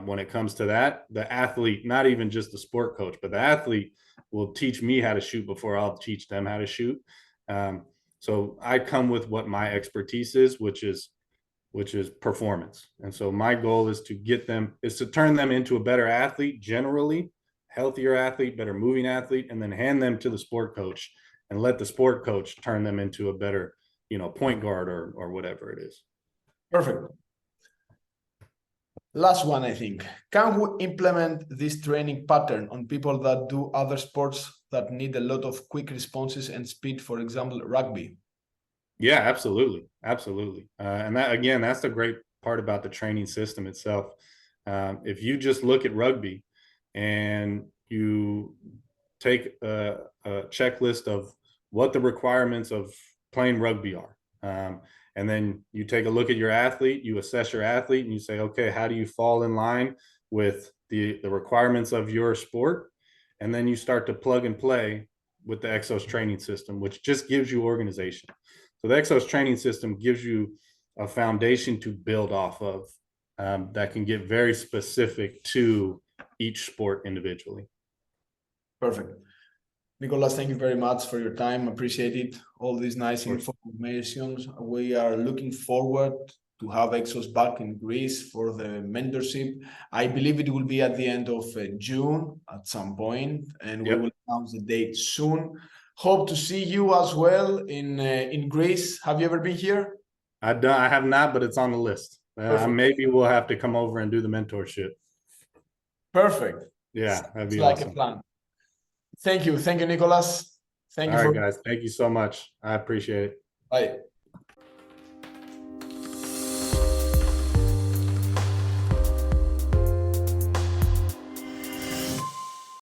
when it comes to that. The athlete, not even just the sport coach, but the athlete will teach me how to shoot before I'll teach them how to shoot. So I come with what my expertise is, which is performance. And so my goal is to turn them into a better athlete, generally healthier athlete, better moving athlete, and then hand them to the sport coach and let the sport coach turn them into a better, point guard or whatever it is. Perfect. Last one, I think. Can we implement this training pattern on people that do other sports that need a lot of quick responses and speed, for example, rugby? Yeah, absolutely. Absolutely. And that, again, that's the great part about the training system itself. If you just look at rugby and you take a checklist of what the requirements of playing rugby are, and then you take a look at your athlete, you assess your athlete, and you say, okay, how do you fall in line with the requirements of your sport? And then you start to plug and play with the EXOS training system, which just gives you organization. So the EXOS training system gives you a foundation to build off of that can get very specific to each sport individually. Perfect. Nicholas, thank you very much for your time. Appreciate it. All these nice informations. We are looking forward to have EXOS back in Greece for the mentorship. I believe it will be at the end of June at some point, and we will announce the date soon. Hope to see you as well in Greece. Have you ever been here? I have not, but it's on the list. Maybe we'll have to come over and do the mentorship. Perfect. Yeah, that'd be it's like awesome. A plan. Thank you, Nicholas. All right, guys. Thank you so much. I appreciate it. Bye.